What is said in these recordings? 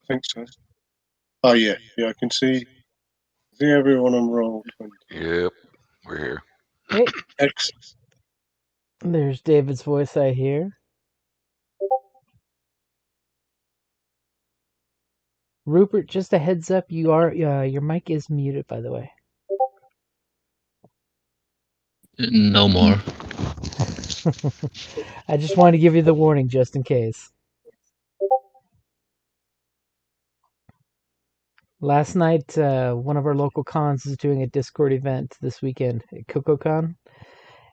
think so. Oh yeah, I can see everyone on roll 20. Yep, we're here. Hey, Excellent. there's David's voice I hear. Rupert, just a heads up, your mic is muted, by the way. No more. I just wanted to give you the warning just in case. Last night, one of our local cons is doing a Discord event this weekend at CocoCon.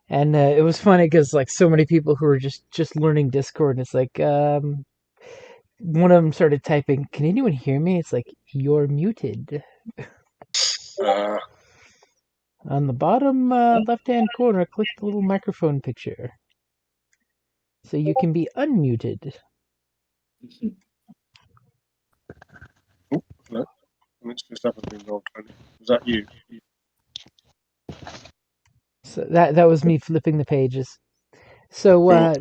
And it was funny because like so many people who were just learning Discord, and it's like one of them started typing, "Can anyone hear me?" It's like, "You're muted." On the bottom left-hand corner, click the little microphone picture so you can be unmuted. Oh, no. It's just happened to be roll 20. Was that you? So that was me flipping the pages. So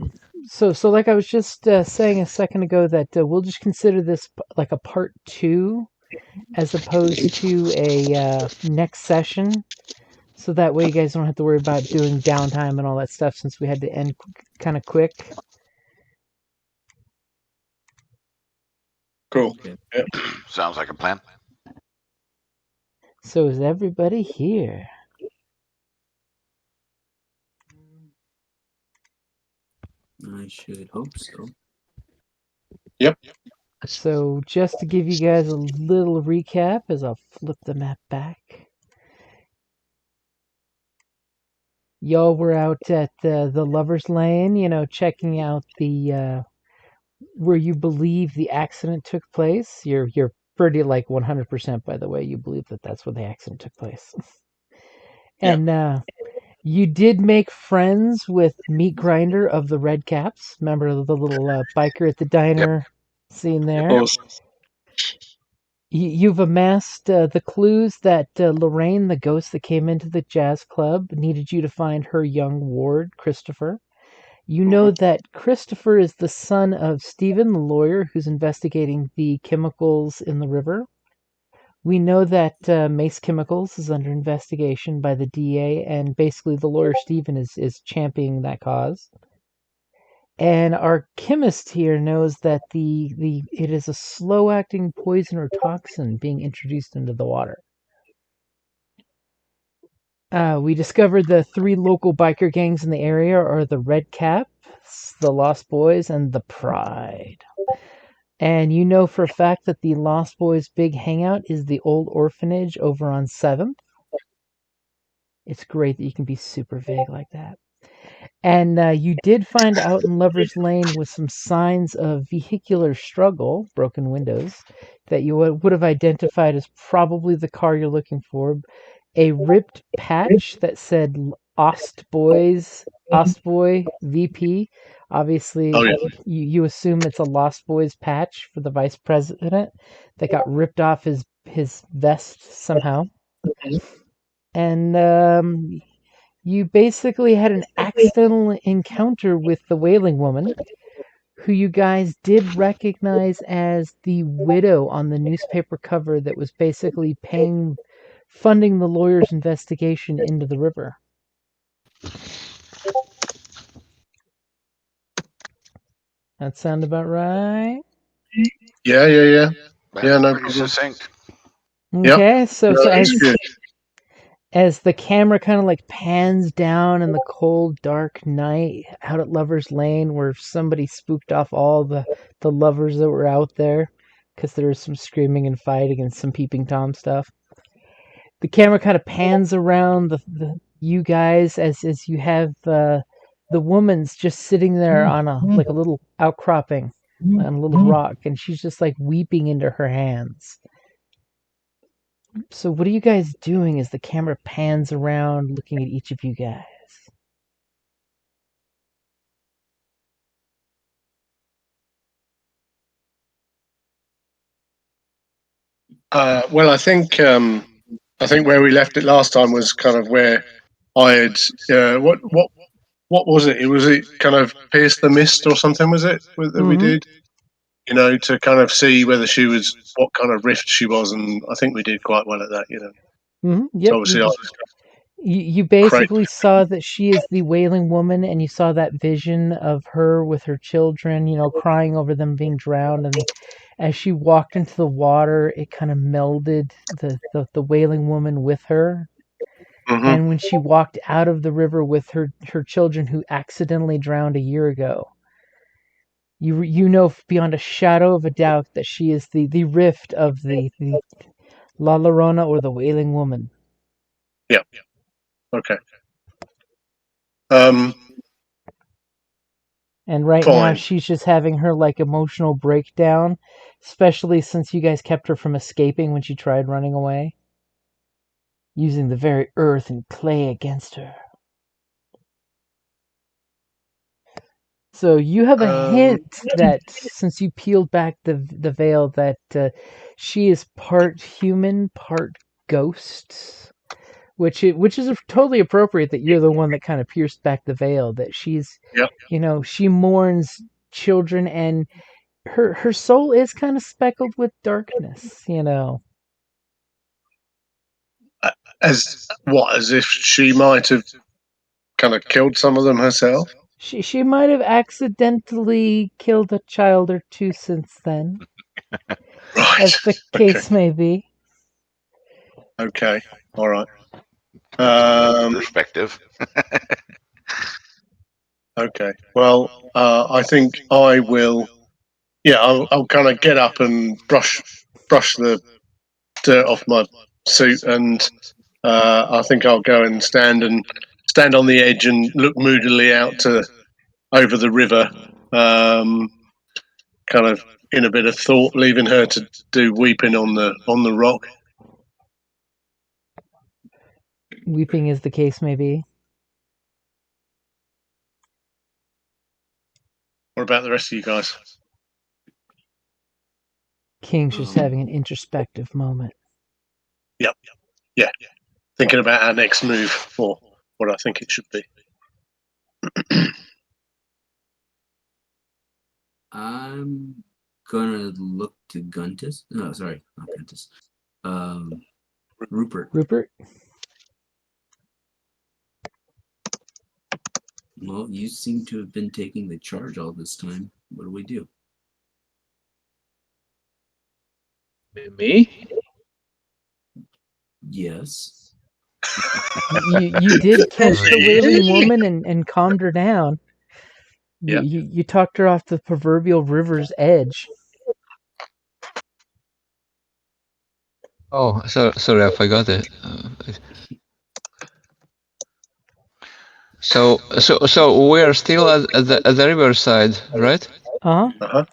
so like I was just saying a second ago that we'll just consider this like a part 2 as opposed to a next session. So that way you guys don't have to worry about doing downtime and all that stuff since we had to end kind of quick. Cool. Okay. Yep. Sounds like a plan. So is everybody here? I should hope so. Yep. So just to give you guys a little recap as I'll flip the map back. Y'all were out at the Lover's Lane, checking out the where you believe the accident took place. You're pretty like 100% by the way you believe that that's where the accident took place. And you did make friends with Meat Grinder of the Red Caps. Remember the little biker at the diner scene there? Awesome. You've amassed the clues that Lorraine, the ghost that came into the jazz club, needed you to find her young ward, Christopher. You know that Christopher is the son of Stephen, the lawyer who's investigating the chemicals in the river. We know that Mace Chemicals is under investigation by the DA, and basically the lawyer Stephen is championing that cause. And our chemist here knows that it is a slow-acting poison or toxin being introduced into the water. We discovered the 3 local biker gangs in the area are the Red Caps, the Lost Boys, and the Pride. And you know for a fact that the Lost Boys' big hangout is the old orphanage over on 7th. It's great that you can be super vague like that. And you did find out in Lover's Lane with some signs of vehicular struggle, broken windows, that you would have identified as probably the car you're looking for. A ripped patch that said Ostboy VP. Obviously, Oh, yeah. you assume it's a Lost Boys patch for the vice president that got ripped off his vest somehow. And you basically had an accidental encounter with the Wailing Woman, who you guys did recognize as the widow on the newspaper cover that was basically funding the lawyer's investigation into the river. That sound about right? Yeah. Yeah, no Pretty problem. succinct. Okay, Yep. so No, it's good. as the camera kind of like pans down in the cold, dark night out at Lover's Lane, where somebody spooked off all the lovers that were out there, because there was some screaming and fighting and some peeping Tom stuff. The camera kind of pans around the you guys as you have the woman's just sitting there on a little outcropping on a little rock, and she's just like weeping into her hands. So what are you guys doing as the camera pans around looking at each of you guys? Well, I think where we left it last time was kind of where I had what was it? It was kind of pierce the mist or something, was it that we did? to kind of see whether she was, what kind of rift she was, and I think we did quite well at that, Yep. So obviously I was You basically saw that she is the Wailing Woman, and you saw that vision of her with her children, crying over them being drowned. And as she walked into the water, it kind of melded the Wailing Woman with her. And when she walked out of the river with her children who accidentally drowned a year ago, you know beyond a shadow of a doubt that she is the rift of the La Llorona, or the Wailing Woman. Yeah. Okay. And right Fine. now she's just having her emotional breakdown, especially since you guys kept her from escaping when she tried running away, using the very earth and clay against her. So you have a hint that since you peeled back the veil, that she is part human, part ghost, which is totally appropriate that you're the one that kind of pierced back the veil. That she's, she mourns children, and her soul is kind of speckled with darkness. As if she might have kind of killed some of them herself? She might have accidentally killed a child or two since then. Right. As the case may be. Okay. All right. Perspective. Okay. Well, I think I will. Yeah, I'll kind of get up and brush the dirt off my suit, and I think I'll go and stand on the edge and look moodily out over the river, kind of in a bit of thought, leaving her to do weeping on the rock. Weeping as the case may be. What about the rest of you guys? King's just having an introspective moment. Yep. Yeah. Thinking about our next move, or what I think it should be. I'm gonna look to Guntus. No, sorry, not Guntus. Ruppert. Ruppert? Well, you seem to have been taking the charge all this time. What do we do? Me? Yes. You did catch the Wailing Woman and calmed her down. Yeah. You talked her off the proverbial river's edge. Oh, sorry, I forgot it. So we're still at the riverside, right? Uh-huh.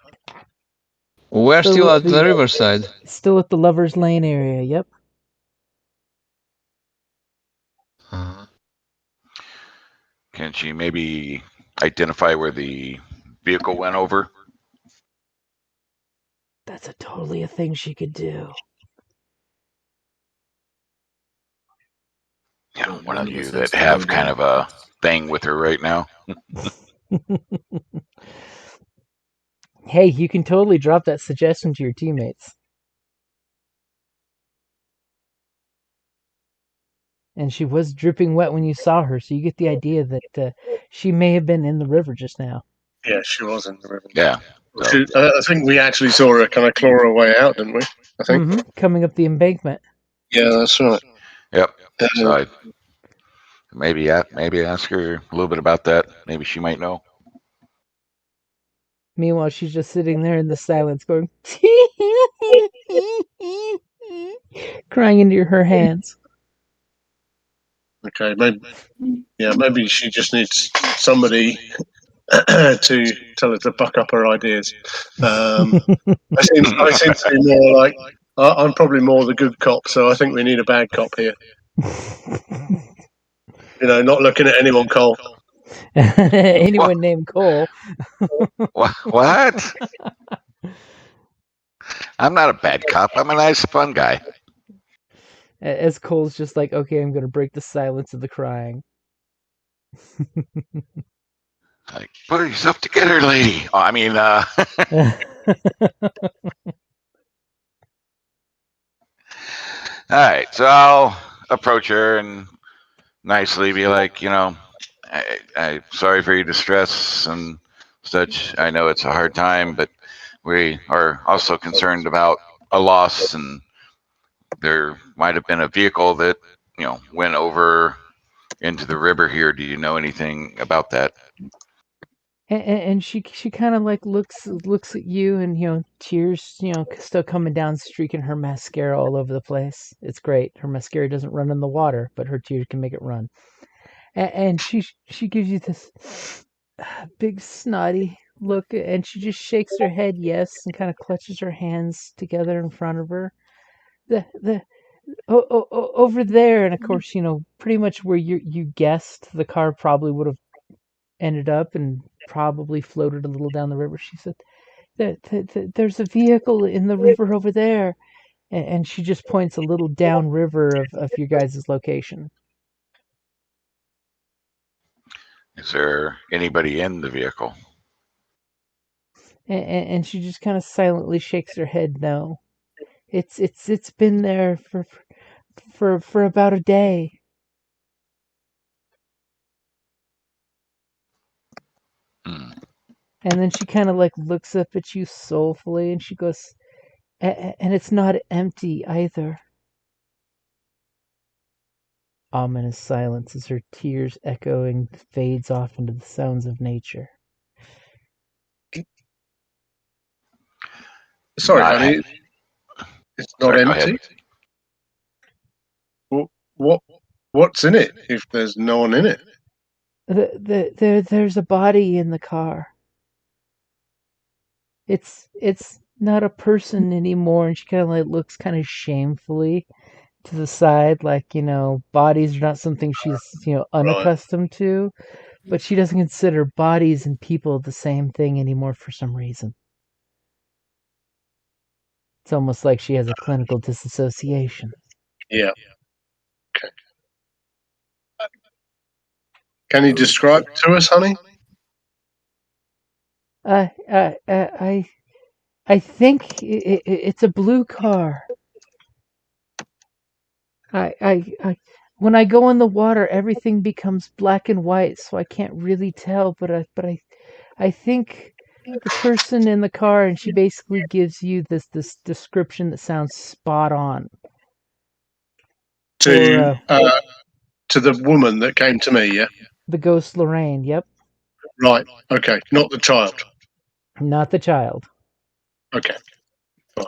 We're still at the riverside. Still at the Lover's Lane area, yep. Can she maybe identify where the vehicle went over? That's totally a thing she could do. Yeah, one of you that have kind of a thing with her right now. Hey, you can totally drop that suggestion to your teammates. And she was dripping wet when you saw her, so you get the idea that she may have been in the river just now. Yeah, she was in the river. Yeah. So. I think we actually saw her kind of claw her way out, didn't we? I think. Coming up the embankment. Yeah, that's right. Yep. So I'd maybe ask her a little bit about that. Maybe she might know. Meanwhile, she's just sitting there in the silence going, crying into her hands. Okay, maybe she just needs somebody to tell her to buck up her ideas. I seem to be more like, I'm probably more the good cop, so I think we need a bad cop here. Not looking at anyone, Cole. Anyone named Cole. What? I'm not a bad cop. I'm a nice, fun guy. As Cole's just like, okay, I'm going to break the silence of the crying. Like, put yourself together, lady. Oh, I mean, All right, so I'll approach her and nicely be like, I'm sorry for your distress and such. I know it's a hard time, but we are also concerned about a loss, and there might have been a vehicle that went over into the river here. Do you know anything about that? And she kind of like looks at you, and tears still coming down, streaking her mascara all over the place. It's great. Her mascara doesn't run in the water, but her tears can make it run. And she gives you this big snotty look, and she just shakes her head yes, and kind of clutches her hands together in front of her. The over there, and of course pretty much where you guessed the car probably would have ended up, and probably floated a little down the river. She said, there's a vehicle in the river over there. And she just points a little downriver of your guys' location. Is there anybody in the vehicle? And she just kind of silently shakes her head no. It's been there for about a day. Hmm. And then she kind of like looks up at you soulfully, and she goes, and it's not empty either. Ominous silence as her tears echoing fades off into the sounds of nature. Sorry, Not honey. It's not Sorry, go ahead. empty. What's in it if there's no one in it? There's a body in the car. It's not a person anymore, and she kind of like looks kind of shamefully to the side, like bodies are not something she's Right. unaccustomed to, but she doesn't consider bodies and people the same thing anymore for some reason. It's almost like she has a clinical disassociation. Yeah. Okay. Can you describe it to us, honey? I think it's a blue car. I when I go in the water, everything becomes black and white, so I can't really tell. But I think the person in the car, and she basically gives you this description that sounds spot on for To the woman that came to me, yeah? the ghost Lorraine. Yep, Right. Okay. Not the child. not the child. Okay. Fine.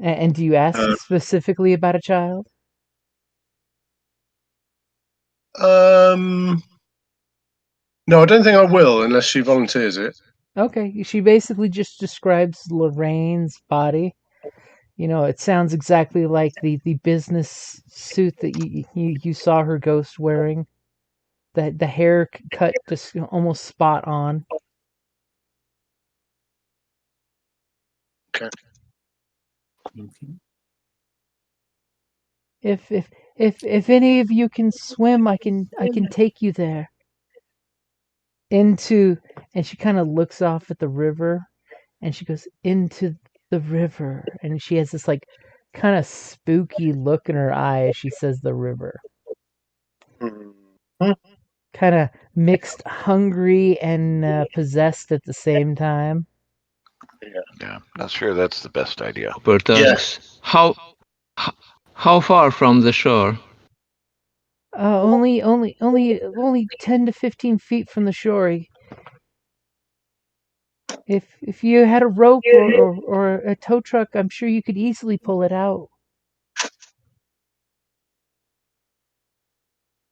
And do you ask specifically about a child? No, I don't think I will unless she volunteers it. Okay, she basically just describes Lorraine's body. It sounds exactly like the business suit that you saw her ghost wearing. The hair cut just almost spot on. Okay. Okay. If any of you can swim, I can take you there. Into And she kind of looks off at the river, and she goes into the river, and she has this like kind of spooky look in her eye as she says the river. Mm-hmm. Kind of mixed hungry and possessed at the same time. Yeah, not sure that's the best idea. Ruppert asks, how far from the shore? Only 10 to 15 feet from the shore. If you had a rope or a tow truck, I'm sure you could easily pull it out.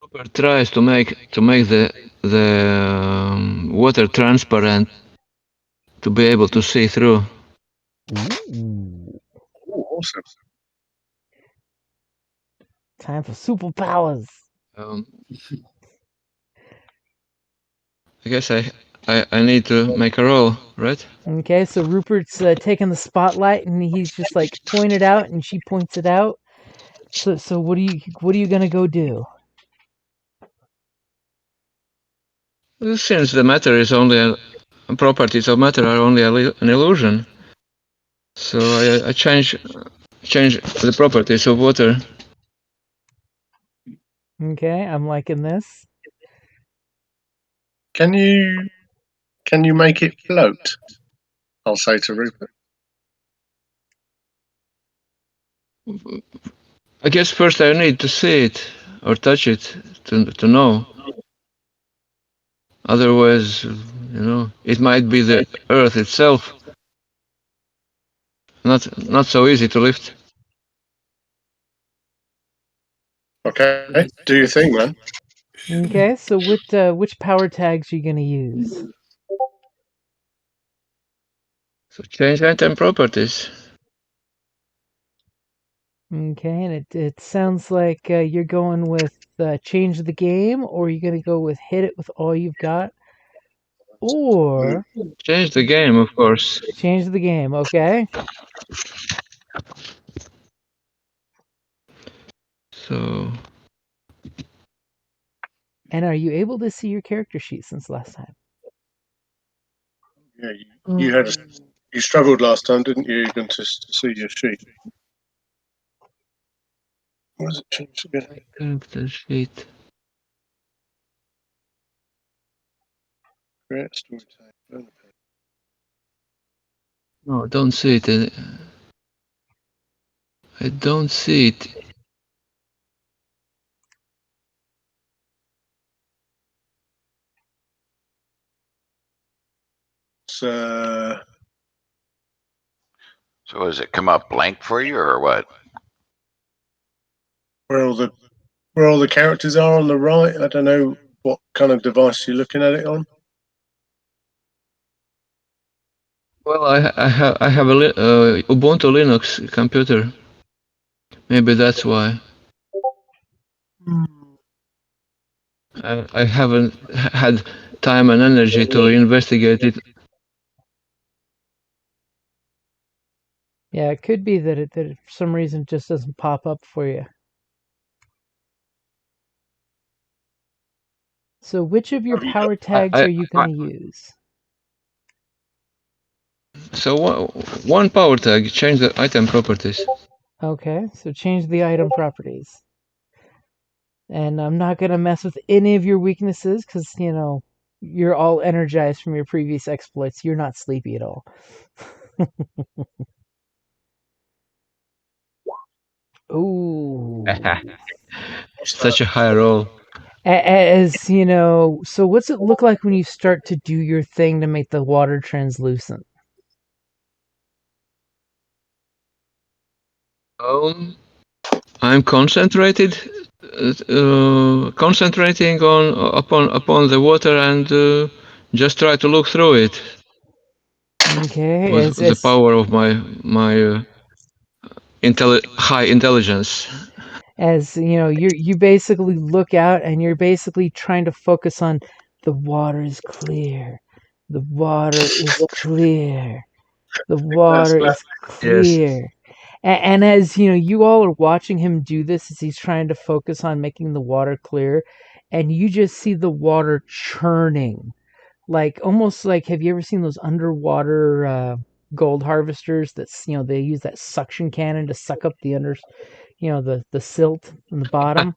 Ruppert tries to make the water transparent to be able to see through. Ooh. Oh, awesome. Time for superpowers. I guess I need to make a roll, right? Okay, so Rupert's taking the spotlight, and he's just like pointed out, and she points it out. So what are you gonna go do? Since the matter is only properties of matter are only an illusion, So I change the properties of water. Okay, I'm liking this. Can you make it float? I'll say to Rupert. I guess first I need to see it or touch it to know. Otherwise, it might be the earth itself. Not so easy to lift. Okay, do your thing, man. Okay, so which power tags are you gonna use? So change item properties. Okay, and it sounds like you're going with change the game, or you're gonna go with hit it with all you've got, or Change the game, of course. change the game. Okay. So And are you able to see your character sheet since last time? Yeah, you struggled last time, didn't you? You're going to see your sheet. What does it change again? character sheet. Create story tag. Burn a page. No, don't see it. I don't see it. So does it come up blank for you or what? where all the characters are on the right. I don't know what kind of device you're looking at it on. Well, I have a Ubuntu Linux computer. Maybe that's why. I haven't had time and energy to investigate it. Yeah, it could be that it for some reason just doesn't pop up for you. So which of your power tags I, are you going to use? so one power tag, change the item properties. Okay, so change the item properties. And I'm not going to mess with any of your weaknesses because, you're all energized from your previous exploits. You're not sleepy at all. Ooh. Such a high roll. As so what's it look like when you start to do your thing to make the water translucent? I'm concentrating on upon the water and just try to look through it Okay, with the power of my high intelligence. as you basically look out and you're basically trying to focus on the water is clear. The water is clear. The water is Yes. clear. And as you all are watching him do this as he's trying to focus on making the water clear, and you just see the water churning, like almost like, have you ever seen those underwater gold harvesters that's they use that suction cannon to suck up the the silt in the bottom,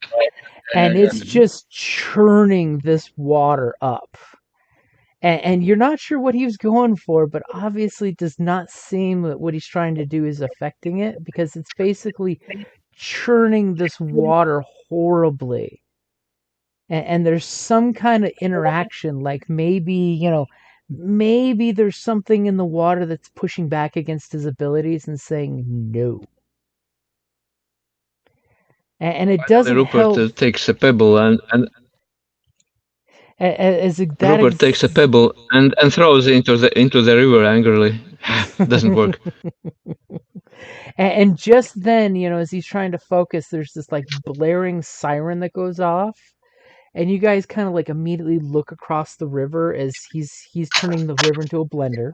and it's just churning this water up. And you're not sure what he was going for, but obviously it does not seem that what he's trying to do is affecting it because it's basically churning this water horribly. And there's some kind of interaction, like maybe there's something in the water that's pushing back against his abilities and saying no. And it doesn't Rupert help takes a pebble and as that Rupert takes a pebble and throws it into the river angrily. Doesn't work. And just then, as he's trying to focus, there's this like blaring siren that goes off, and you guys kind of like immediately look across the river as he's turning the river into a blender,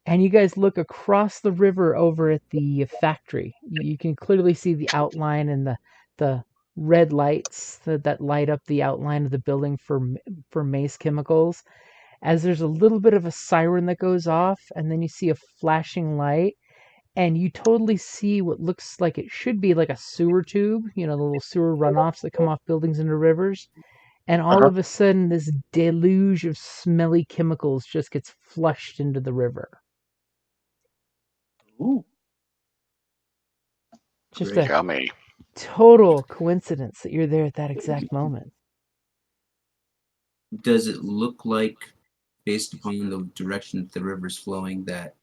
and you guys look across the river over at the factory. You can clearly see the outline and the red lights that light up the outline of the building for Mace Chemicals. As there's a little bit of a siren that goes off, and then you see a flashing light, and you totally see what looks like it should be like a sewer tube, the little sewer runoffs that come off buildings into rivers. And all of a sudden, this deluge of smelly chemicals just gets flushed into the river. Ooh. Just Great. a Yummy. total coincidence that you're there at that exact moment. Does it look like, based upon the direction that the river's flowing, that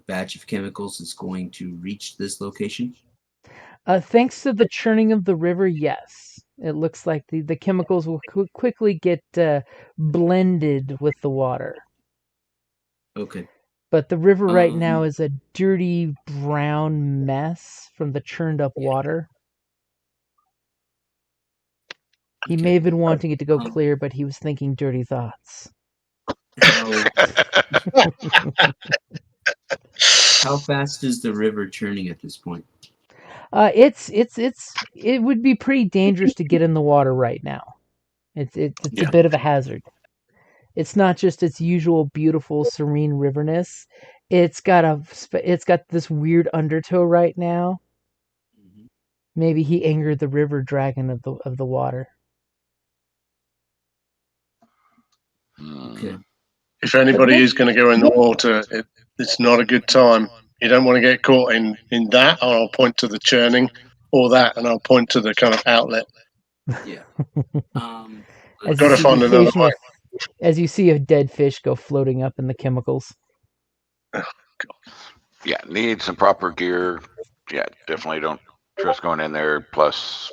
batch of chemicals is going to reach this location? Thanks to the churning of the river, yes. It looks like the chemicals will quickly get blended with the water. Okay. But the river right now Um, is a dirty brown mess from the churned up water. He may Okay. have been wanting it to go clear, but he was thinking dirty thoughts. How fast is the river churning at this point? It would be pretty dangerous to get in the water right now. It's a Yeah. bit of a hazard. It's not just its usual beautiful serene riverness. It's got this weird undertow right now. Mhm. Maybe he angered the river dragon of the water. Okay. If anybody is going to go in the water, it's not a good time. You don't want to get caught in that. And I'll point to the churning, or that, and I'll point to the kind of outlet. Yeah. As Got you to see the find another occasional, way. as you see a dead fish go floating up in the chemicals. Yeah, need some proper gear. Yeah, definitely don't trust going in there. Plus,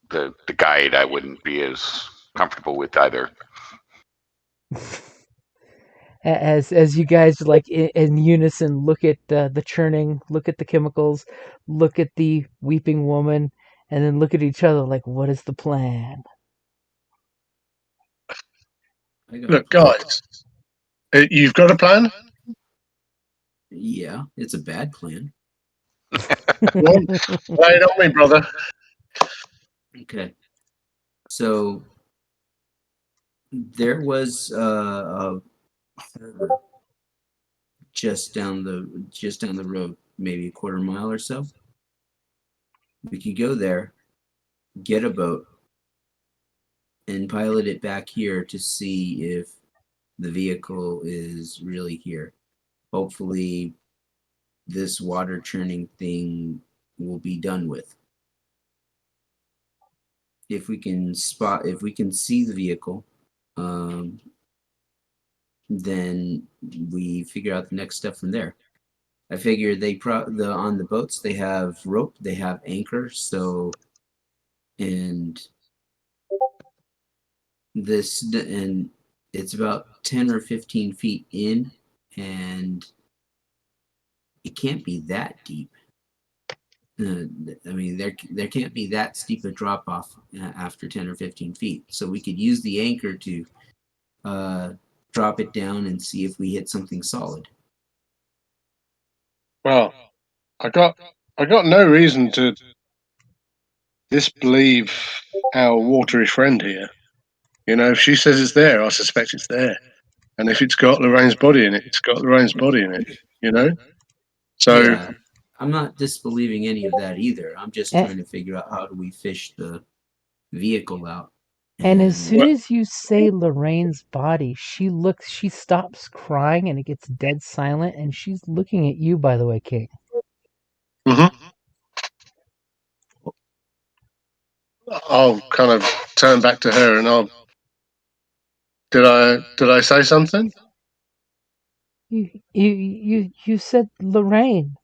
the guide I wouldn't be as comfortable with either. As you guys like in unison look at the churning, look at the chemicals, look at the weeping woman, and then look at each other like, what is the plan? I got a Look, plan. guys, you've got a plan. Yeah, it's a bad plan. Go on, lay it on me, brother. Okay. So there was a harbor just down the road, maybe a quarter mile or so. We could go there, get a boat, and pilot it back here to see if the vehicle is really here. Hopefully, this water churning thing will be done with. If we can see the vehicle, um, then we figure out the next step from there. I figure on the boats they have rope, they have anchor, so and and it's about 10 or 15 feet in, and it can't be that deep. I mean, there can't be that steep a drop off after 10 or 15 feet. So we could use the anchor to drop it down and see if we hit something solid. Well, I got no reason to disbelieve our watery friend here. If she says it's there, I suspect it's there. And if it's got Lorraine's body in it, it's got Lorraine's body in it. So, Yeah, I'm not disbelieving any of that either. I'm just and, trying to figure out how do we fish the vehicle out. and as And soon as you say Lorraine's body, she stops crying and it gets dead silent, and she's looking at you, by the way, King. mhm. I'll kind of turn back to her and I'll. Did I say something? You said Lorraine.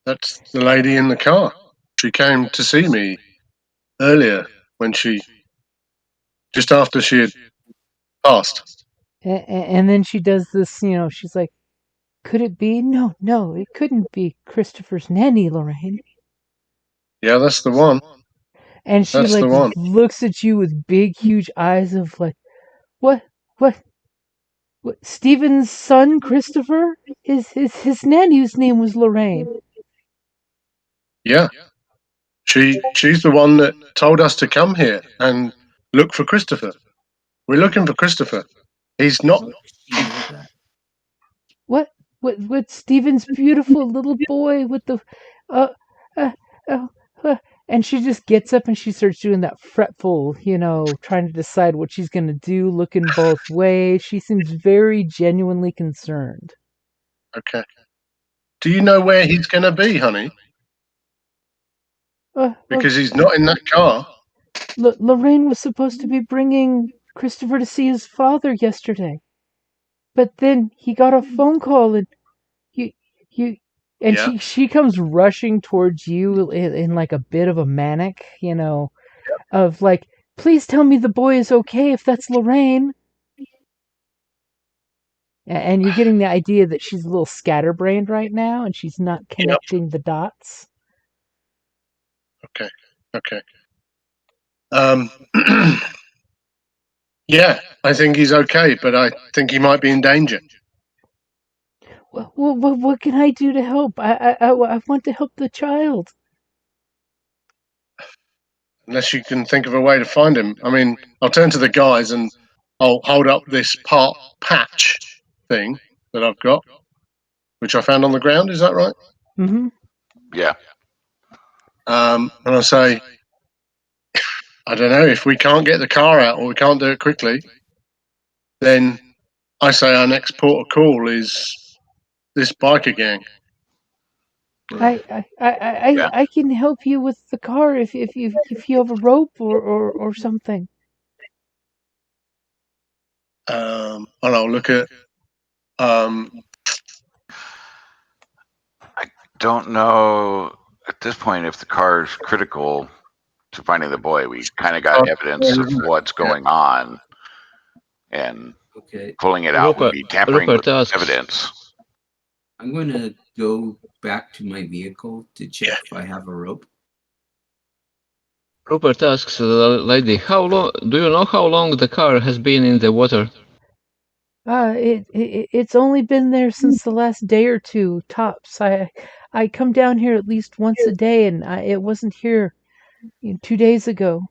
That's the lady in the car. She came to see me earlier when just after she had passed. And then she does this, she's like, could it be? No, it couldn't be Christopher's nanny, Lorraine. Yeah, that's the one. And she That's like the one. looks at you with big, huge eyes of like, what, what, what? Stephen's son, Christopher? His nanny's name was Lorraine. Yeah, she's the one that told us to come here and look for Christopher. We're looking for Christopher. He's not. how does she know that? What with Steven's beautiful little boy with the uh uh, uh, and she just gets up and she starts doing that fretful, trying to decide what she's going to do, looking both ways. She seems very genuinely concerned. Okay. Do you know where he's going to be, honey? Because he's not in that car. Lorraine was supposed to be bringing Christopher to see his father yesterday, but then he got a phone call and you you and Yeah. she comes rushing towards you in like a bit of a manic, of like, please tell me the boy is okay if that's Lorraine. And you're getting the idea that she's a little scatterbrained right now and she's not connecting the dots. Okay. Okay. Yeah, I think he's okay, but I think he might be in danger. Well, what can I do to help? I want to help the child. Unless you can think of a way to find him. I mean, I'll turn to the guys and I'll hold up this patch thing that I've got, which I found on the ground. Is that right? Mm-hmm. Yeah. And I say, I don't know, if we can't get the car out or we can't do it quickly, then I say our next port of call is this biker gang. I can help you with the car if you have a rope or something. And I'll look at. I don't know at this point if the car is critical to finding the boy. We kind of got evidence of what's going on, and pulling it out would be tampering with evidence. I'm going to go back to my vehicle to check if I have a rope. Rupert asks the lady, "How long? Do you know how long the car has been in the water?" It's only been there since the last day or two tops. I come down here at least once a day, and it wasn't here 2 days ago.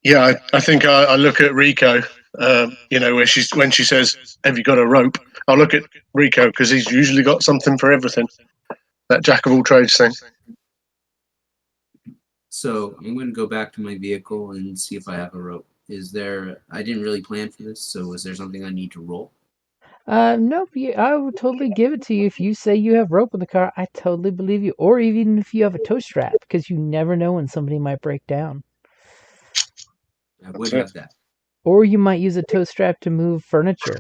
Yeah, I think I look at Rico. When she says, "Have you got a rope?" I'll look at Rico because he's usually got something for everything. That jack of all trades thing. So I'm going to go back to my vehicle and see if I have a rope. I didn't really plan for this, so is there something I need to roll? Nope. I would totally give it to you if you say you have rope in the car. I totally believe you, or even if you have a tow strap, because you never know when somebody might break down. I would have that. Or you might use a tow strap to move furniture.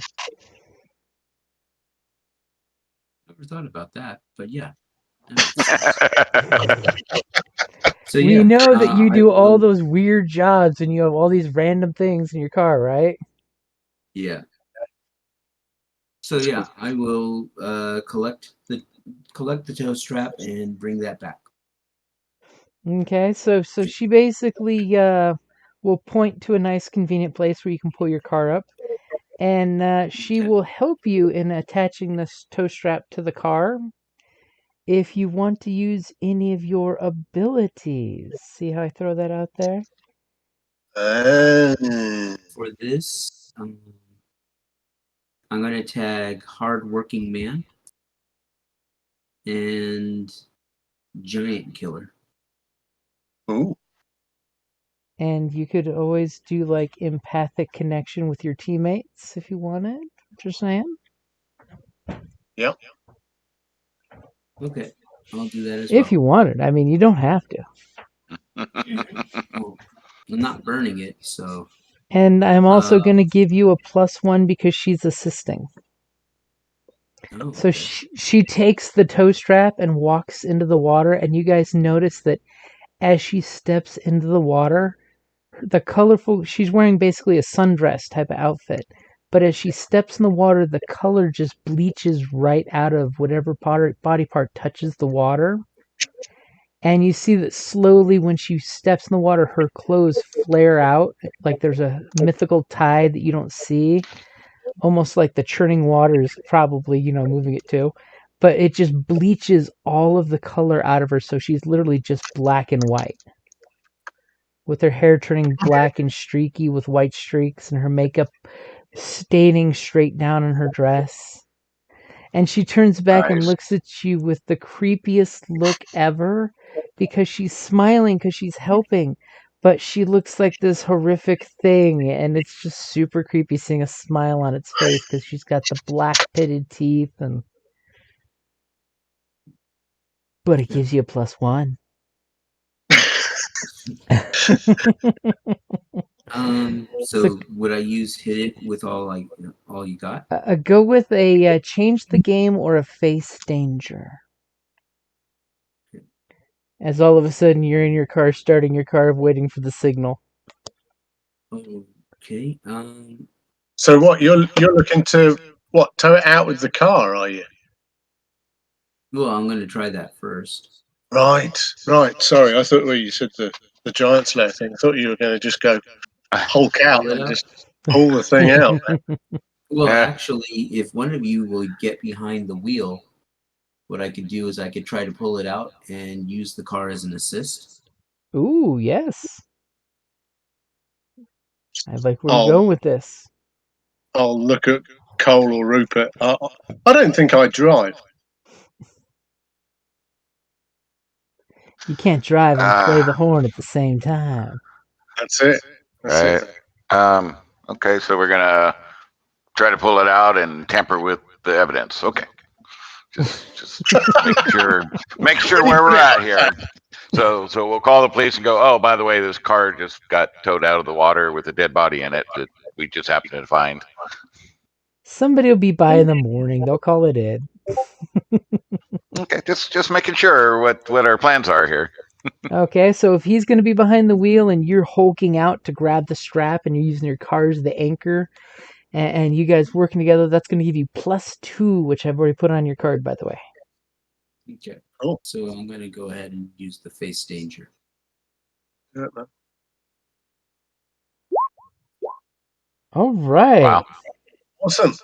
Never thought about that, but yeah. So we yeah, know that you do all those weird jobs and you have all these random things in your car, right? Yeah. So yeah, I will collect the tow strap and bring that back. Okay, so she basically will point to a nice convenient place where you can pull your car up, and she will help you in attaching this tow strap to the car. If you want to use any of your abilities, see how I throw that out there? For this, I'm going to tag hardworking man and giant killer. Ooh. And you could always do like empathic connection with your teammates if you wanted. What you're saying? Yep. Okay, I'll do that as If you wanted. I mean, you don't have to. well, I'm not burning it, so. And I'm also going to give you a +1 because she's assisting. Oh, So okay. she takes the tow strap and walks into the water, and you guys notice that as she steps into the water, the colorful, she's wearing basically a sundress type of outfit, but as she steps in the water, the color just bleaches right out of whatever body part touches the water. And you see that slowly when she steps in the water, her clothes flare out like there's a mythical tide that you don't see, almost like the churning waters probably, moving it too. But it just bleaches all of the color out of her, so she's literally just black and white. with her hair turning black and streaky with white streaks and her makeup staining straight down on her dress. And she turns back and Nice. looks at you with the creepiest look ever because she's smiling because she's helping. But she looks like this horrific thing, and it's just super creepy seeing a smile on its face because she's got the black pitted teeth. But it gives you a +1. So would I use hit it with all you got? Go with a change the game or a face danger. As all of a sudden you're in your car, starting your car, waiting for the signal. Okay. So what you're looking to tow it out with the car, are you? Well, I'm going to try that first. Right. Sorry, I thought you said the giant slayer thing. I thought you were going to just go Hulk out Pull it and out? just pull the thing out. Well, Yeah. actually, if one of you will get behind the wheel, what I could do is I could try to pull it out and use the car as an assist. Ooh, yes. I like where you're I'll going with this. I'll look at Cole or Rupert. I don't think I drive. You can't drive and play the horn at the same time. That's it. Right. Okay, so we're gonna try to pull it out and tamper with the evidence. Okay. Just make sure where we're at here. So we'll call the police and go, oh, by the way, this car just got towed out of the water with a dead body in it that we just happened to find. Somebody will be by in the morning. They'll call it in. Okay, just making sure what our plans are here. Okay, so if he's going to be behind the wheel and you're hulking out to grab the strap and you're using your car as the anchor and you guys working together, that's going to give you +2, which I've already put on your card, by the way. Okay. Cool. So I'm going to go ahead and use the face danger. Yeah, man. All right. Wow. Awesome.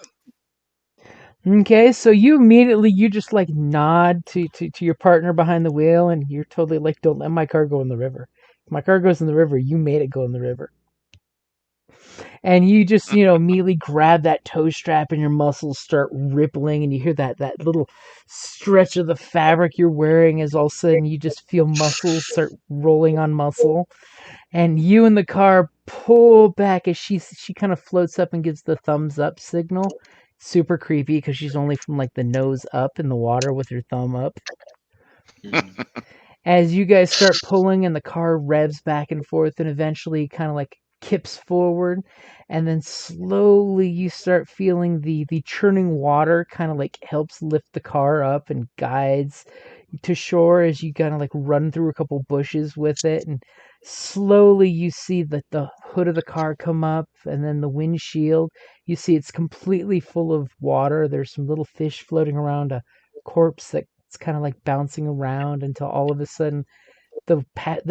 Okay, so you just like nod to your partner behind the wheel and you're totally like, don't let my car go in the river. If my car goes in the river, you made it go in the river. And you just, immediately grab that toe strap and your muscles start rippling and you hear that little stretch of the fabric you're wearing as all of a sudden you just feel muscles start rolling on muscle. And you in the car pull back as she kind of floats up and gives the thumbs up signal. Super creepy because she's only from like the nose up in the water with her thumb up. As you guys start pulling and the car revs back and forth and eventually kind of like kips forward, and then slowly you start feeling the churning water kind of like helps lift the car up and guides to shore as you kind of like run through a couple bushes with it, and slowly you see the hood of the car come up and then the windshield. You see it's completely full of water. There's some little fish floating around a corpse that's kind of like bouncing around until all of a sudden the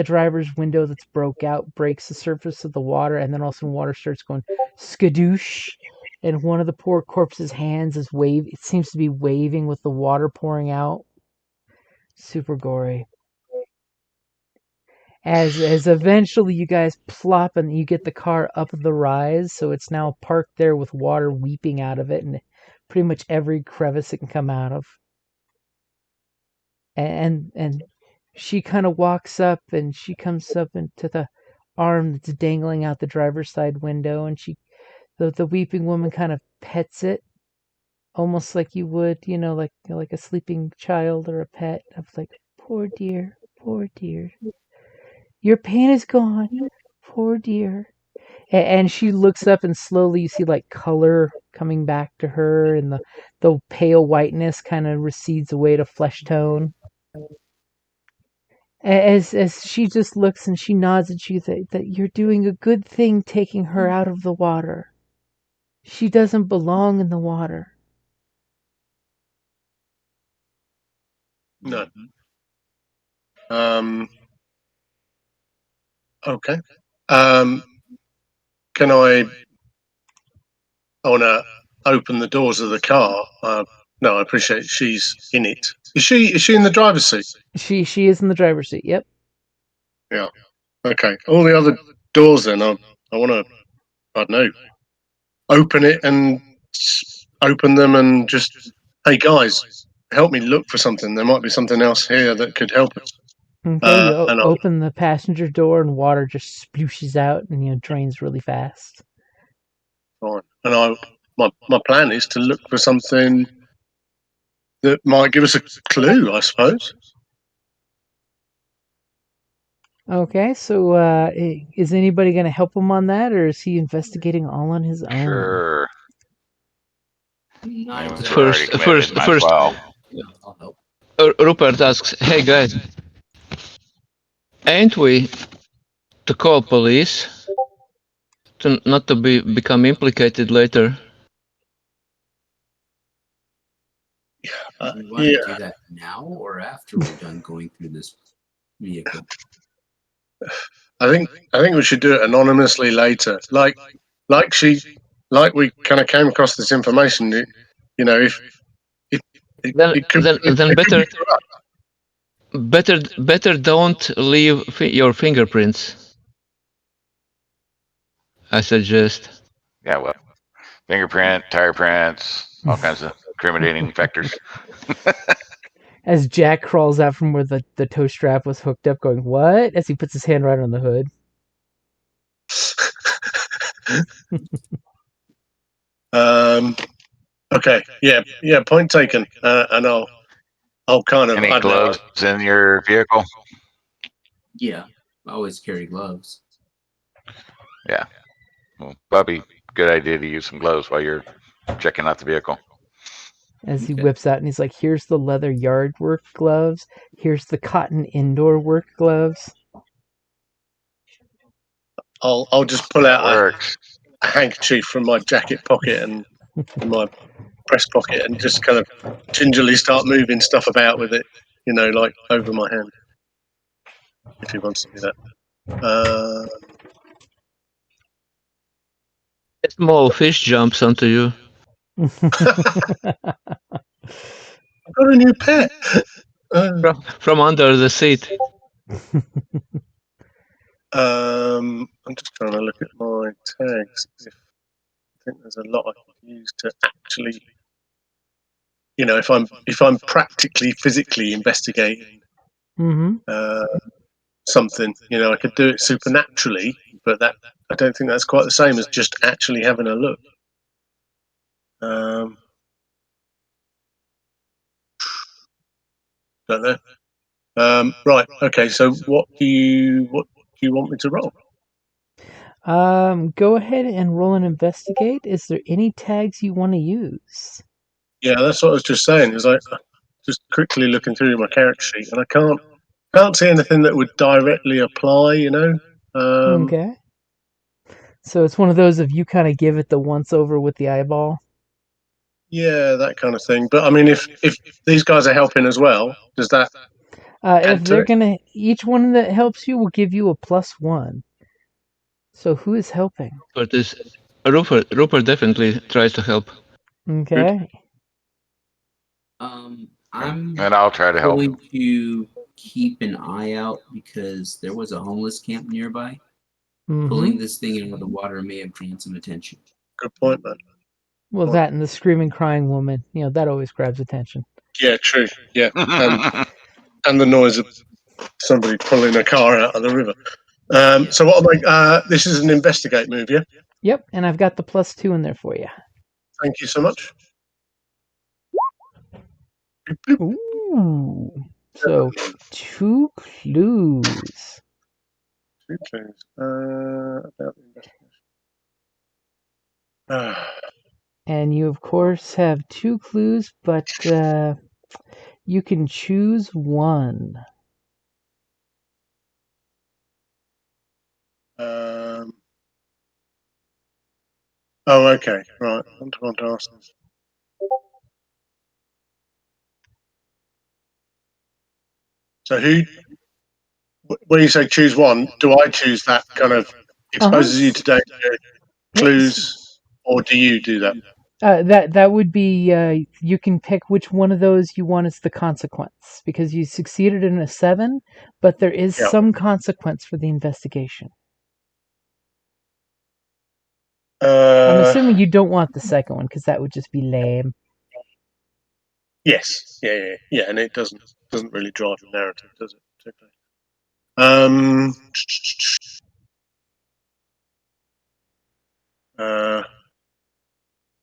driver's window that's broke out breaks the surface of the water, and then all of a sudden water starts going skadoosh, and one of the poor corpse's hands is it seems to be waving with the water pouring out. Super gory. As eventually you guys plop and you get the car up the rise, so it's now parked there with water weeping out of it and pretty much every crevice it can come out of. And she kind of walks up and she comes up into the arm that's dangling out the driver's side window, and the weeping woman kind of pets it almost like you would, like a sleeping child or a pet. I was like, poor dear, your pain is gone, poor dear. And she looks up and slowly you see like color coming back to her, and the pale whiteness kind of recedes away to flesh tone. As she just looks and she nods at you that you're doing a good thing taking her out of the water. She doesn't belong in the water. No. Okay. Can I want to open the doors of the car? No, I appreciate she's in it. Is she in the driver's seat? She is in the driver's seat. Yep. Yeah. Okay. All the other doors then, I want to, I don't know, open it and open them and just, hey guys, help me look for something. There might be something else here that could help us. Okay, you And open the passenger door and water just splooshes out and drains really fast. fine. And my plan is to look for something that might give us a clue, I suppose. Okay, so is anybody going to help him on that, or is he investigating all on his own? Sure. Not I mean, exactly. we're already committed. Might as well. Yeah, I'll help. Rupert asks, "Hey guys, ain't we to call police to not to become implicated later?" Do we want to do that now or after we're done going through this vehicle? I think we should do it anonymously later. Like we kind of came across this information. If it could Then better don't leave your fingerprints, I suggest. Yeah, well, fingerprint, tire prints, all kinds of incriminating factors. As Jack crawls out from where the tow strap was hooked up, going, "What?" as he puts his hand right on the hood. Okay. Yeah. Point taken. And I'll kind of. Any I don't know. gloves in your vehicle? Yeah, I always carry gloves. Yeah. Well, Bobby, good idea to use some gloves while you're checking out the vehicle. As he Okay. whips out and he's like, "Here's the leather yard work gloves. Here's the cotton indoor work gloves." I'll just pull That out works. a handkerchief from my jacket pocket and in my breast pocket and just kind of gingerly start moving stuff about with it. Like over my hand. If he wants to do that. A small fish jumps onto you. I've got a new pet. From under the seat. I'm just trying to look at my tags. I think there's a lot I could use to actually, if I'm practically physically investigating something, I could do it supernaturally, but that I don't think that's quite the same as just actually having a look. Don't know. Right. Okay. So what do you want me to roll? Go ahead and roll an investigate. Is there any tags you want to use? Yeah, that's what I was just saying. Is I just quickly looking through my character sheet, and I can't see anything that would directly apply. Okay. So it's one of those if you kind of give it the once over with the eyeball. Yeah, that kind of thing. But I mean, if these guys are helping as well, does that If add to they're it? gonna, each one that helps you will give you a +1. So who is helping? But Rupert definitely tries to help. Okay. I'm And I'll try to help. going to keep an eye out because there was a homeless camp nearby. Pulling this thing out of the water may have drawn some attention. Good point, man. Well, that and the screaming, crying woman, that always grabs attention. Yeah, true. Yeah, and the noise of somebody pulling a car out of the river. So what am I? This is an investigate move, yeah. Yep, and I've got the +2 in there for you. Thank you so much. Ooh. So 2 clues. 2 clues. About the investigation. And you, of course, have 2 clues, but you can choose one. Oh, okay. Right. I want to ask this. So when you say choose one, do I choose that kind of exposes you to danger clues, or do you do that? That would be you can pick which one of those you want as the consequence because you succeeded in a 7, but there is Yeah. some consequence for the investigation. I'm assuming you don't want the second one because that would just be lame. Yes. Yeah, and it doesn't really drive the narrative, does it? Particularly.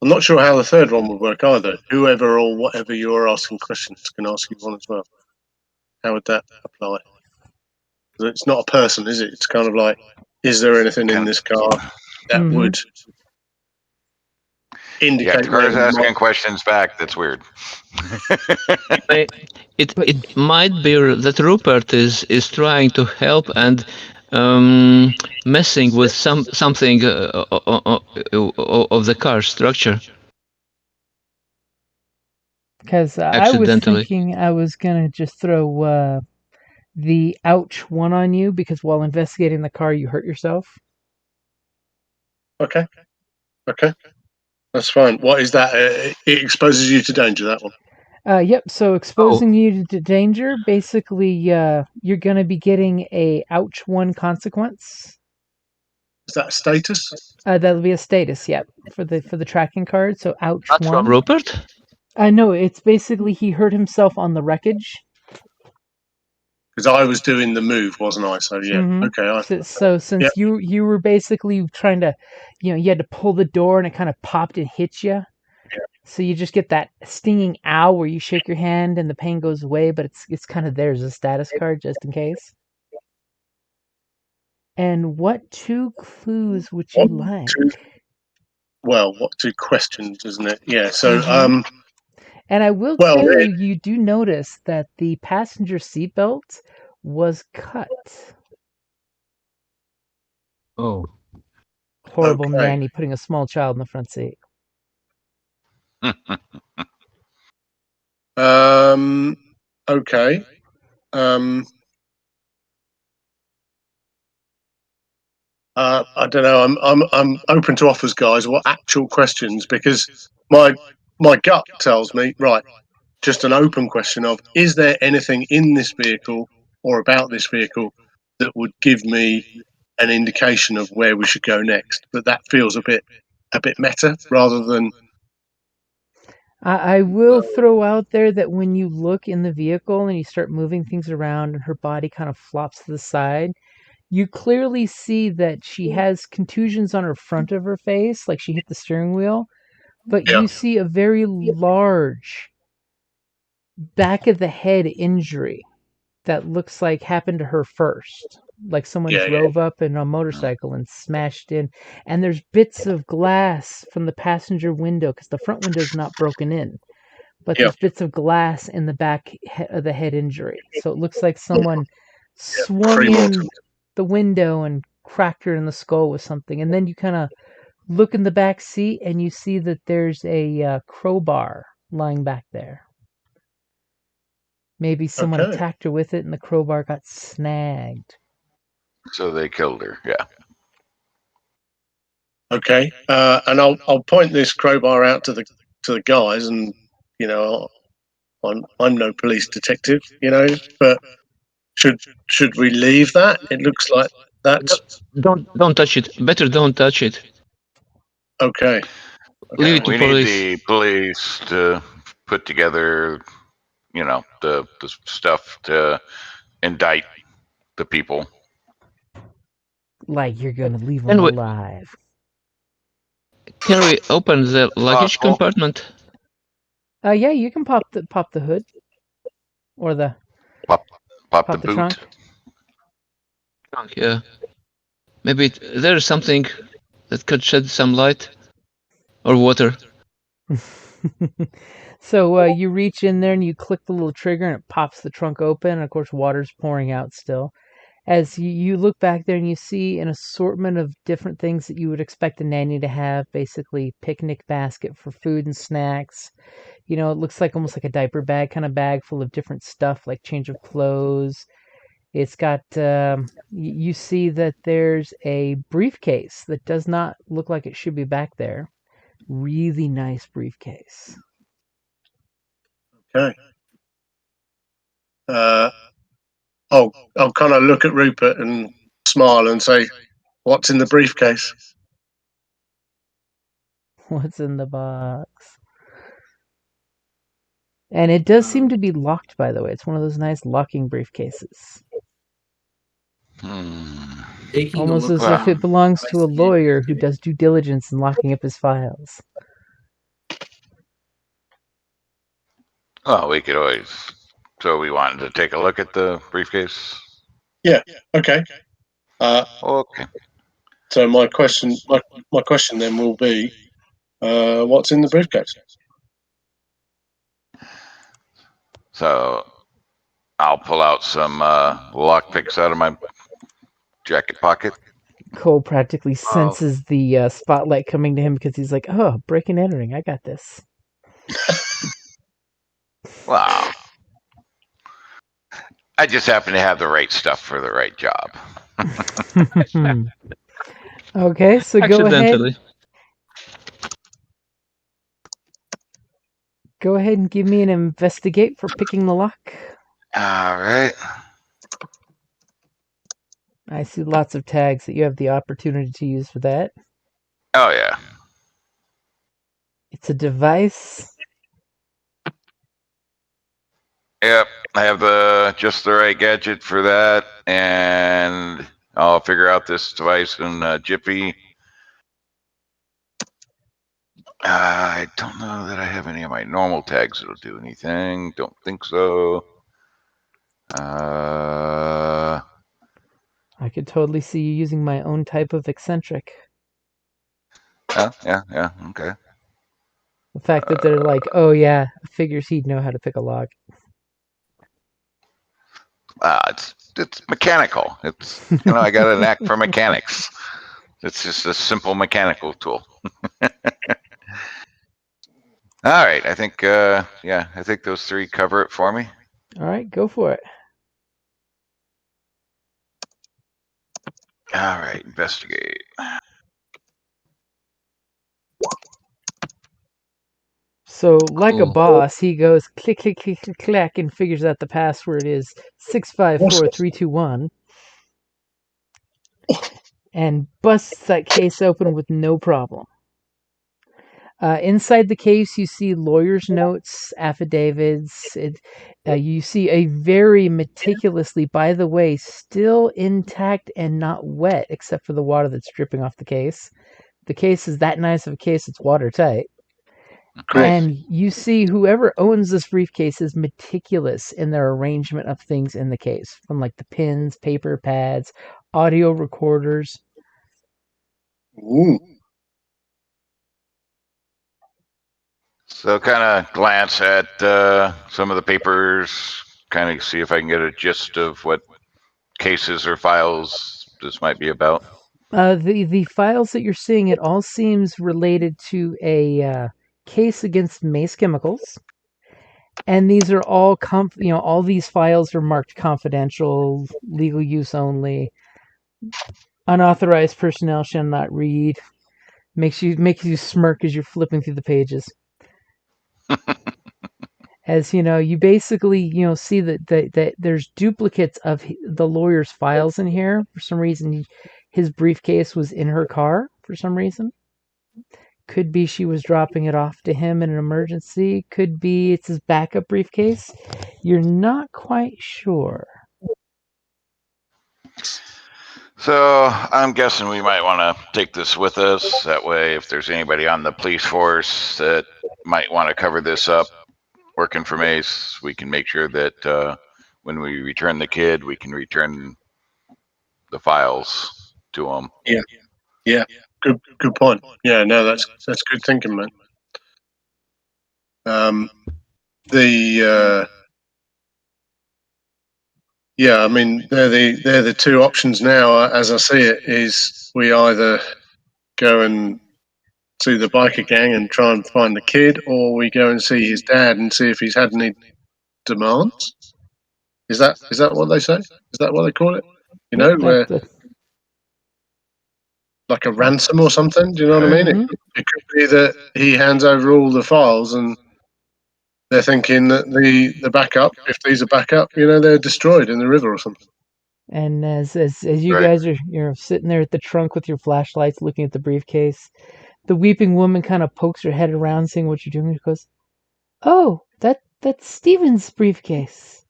I'm not sure how the third one would work either. Whoever or whatever you are asking questions can ask you one as well. How would that apply? It's not a person, is it? It's kind of like, is there anything in this car that would indicate Yeah, if the where car's we might? asking questions back, that's weird. It might be that Rupert is trying to help and messing with something of the car structure. Because I was Accidentally. thinking I was gonna just throw the ouch one on you because while investigating the car you hurt yourself. Okay, that's fine. What is that? It exposes you to danger. That one. Yep. So exposing you to danger, basically, you're gonna be getting a ouch one consequence. Is that a status? That'll be a status. Yep, for the tracking card. So ouch Not one. from Rupert? No, it's basically he hurt himself on the wreckage. Because I was doing the move, wasn't I? So yeah, okay. So since you were basically trying to, you had to pull the door and it kind of popped and hit you. So you just get that stinging ow where you shake your hand and the pain goes away, but it's kind of there as a status card just in case. And what 2 clues would you like? What 2 questions, isn't it? Yeah. So and I will tell you, you do notice that the passenger seatbelt was cut. Oh. Horrible nanny putting a small child in the front seat. Okay. I don't know. I'm open to offers, guys. What actual questions? Because my gut tells me, right, just an open question of, is there anything in this vehicle or about this vehicle that would give me an indication of where we should go next? But that feels a bit meta rather than. I will throw out there that when you look in the vehicle and you start moving things around and her body kind of flops to the side, you clearly see that she has contusions on her front of her face, like she hit the steering wheel, but you see a very large back of the head injury that looks like happened to her first. Like someone drove up in a motorcycle and smashed in. And there's bits of glass from the passenger window because the front window is not broken in. But there's bits of glass in the back of the head injury. So it looks like someone swung in the window and cracked her in the skull with something. And then you kind of look in the back seat and you see that there's a crowbar lying back there. Maybe someone attacked her with it and the crowbar got snagged. So they killed her, yeah. Okay, and I'll point this crowbar out to the guys, and I'm no police detective, but should we leave that? It looks like that's Don't touch it. Better don't touch it. okay. Leave it to We police. need the police to put together, the stuff to indict the people. Like you're gonna leave them alive. Can we open the luggage compartment? Yeah, you can pop the hood or the pop the boot. Trunk. Yeah. Maybe there's something that could shed some light or water. So you reach in there and you click the little trigger and it pops the trunk open. And of course, water's pouring out still. As you look back there and you see an assortment of different things that you would expect a nanny to have, basically picnic basket for food and snacks. It looks like almost like a diaper bag kind of bag full of different stuff like change of clothes. It's got, you see that there's a briefcase that does not look like it should be back there. really nice briefcase. Okay. I'll kind of look at Rupert and smile and say, "What's in the briefcase?" What's in the box? And it does seem to be locked, by the way. It's one of those nice locking briefcases. Taking Almost a look as if it belongs to a I see it. lawyer who does due diligence in locking up his files. Oh, we could always. So we wanted to take a look at the briefcase. Yeah. Okay. Okay. So my question then will be, what's in the briefcase? So I'll pull out some lock picks out of my jacket pocket. Cole practically senses the spotlight coming to him because he's like, "Oh, breaking and entering, I got this." Wow. I just happen to have the right stuff for the right job. Okay, so go ahead. Accidentally. Go ahead and give me an investigate for picking the lock. All right. I see lots of tags that you have the opportunity to use for that. Oh yeah. It's a device. Yep. I have just the right gadget for that, and I'll figure out this device in Jiffy. I don't know that I have any of my normal tags that'll do anything. Don't think so. I could totally see you using my own type of eccentric. Yeah, okay. The fact that they're like, "Oh yeah," figures he'd know how to pick a lock. It's mechanical. It's I got a knack for mechanics. It's just a simple mechanical tool. All right, I think I think those three cover it for me. All right, go for it. All right, investigate. So, like a Cool. boss, he goes click, click, click, click, click, and figures out the password is 654321 and busts that case open with no problem. Inside the case, you see lawyer's notes, affidavits. You see a very meticulously, by the way, still intact and not wet, except for the water that's dripping off the case. The case is that nice of a case, it's watertight. Great. And you see whoever owns this briefcase is meticulous in their arrangement of things in the case, from like the pins, paper pads, audio recorders. Ooh. So kind of glance at some of the papers, kind of see if I can get a gist of what cases or files this might be about. The files that you're seeing, it all seems related to a case against Mace Chemicals, and these are all all these files are marked confidential, legal use only, unauthorized personnel shall not read. Makes you smirk as you're flipping through the pages. As you basically see that there's duplicates of the lawyer's files in here. For some reason, his briefcase was in her car. For some reason, could be she was dropping it off to him in an emergency. Could be it's his backup briefcase. You're not quite sure. So I'm guessing we might want to take this with us. That way, if there's anybody on the police force that might want to cover this up, working for Mace, we can make sure that when we return the kid, we can return the files to him. Yeah. Good point. Yeah. No, that's good thinking, man. Yeah, I mean they're the two options now. As I see it, is we either go and see the biker gang and try and find the kid, or we go and see his dad and see if he's had any demands. Is that what they say? Is that what they call it? Yep, Where like a ransom or something. Do you know what I mean? Mhm. It could be that he hands over all the files, and they're thinking that the backup, if these are backup, they're destroyed in the river or something. And as you Right. guys are sitting there at the trunk with your flashlights, looking at the briefcase, the weeping woman kind of pokes her head around, seeing what you're doing. She goes, "Oh, that's Steven's briefcase."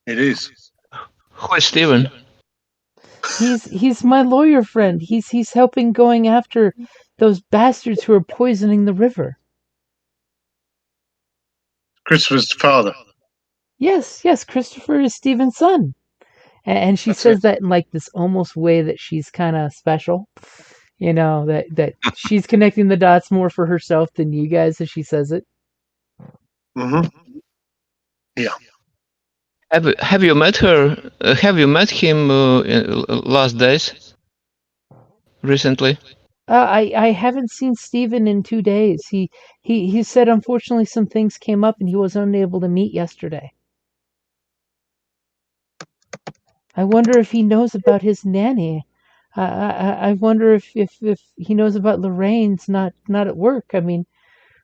It is. Who is Steven? He's my lawyer friend. He's helping going after those bastards who are poisoning the river. Christopher's father. Yes, Christopher is Steven's son. And she That's it. says that in like this almost way that she's kind of special. That she's connecting the dots more for herself than you guys as she says it. Mm-hmm. Yeah. Have you met her? Have you met him in last days? Recently? I haven't seen Steven in 2 days. He said unfortunately some things came up and he was unable to meet yesterday. I wonder if he knows about his nanny. I wonder if he knows about Lorraine's not at work. I mean,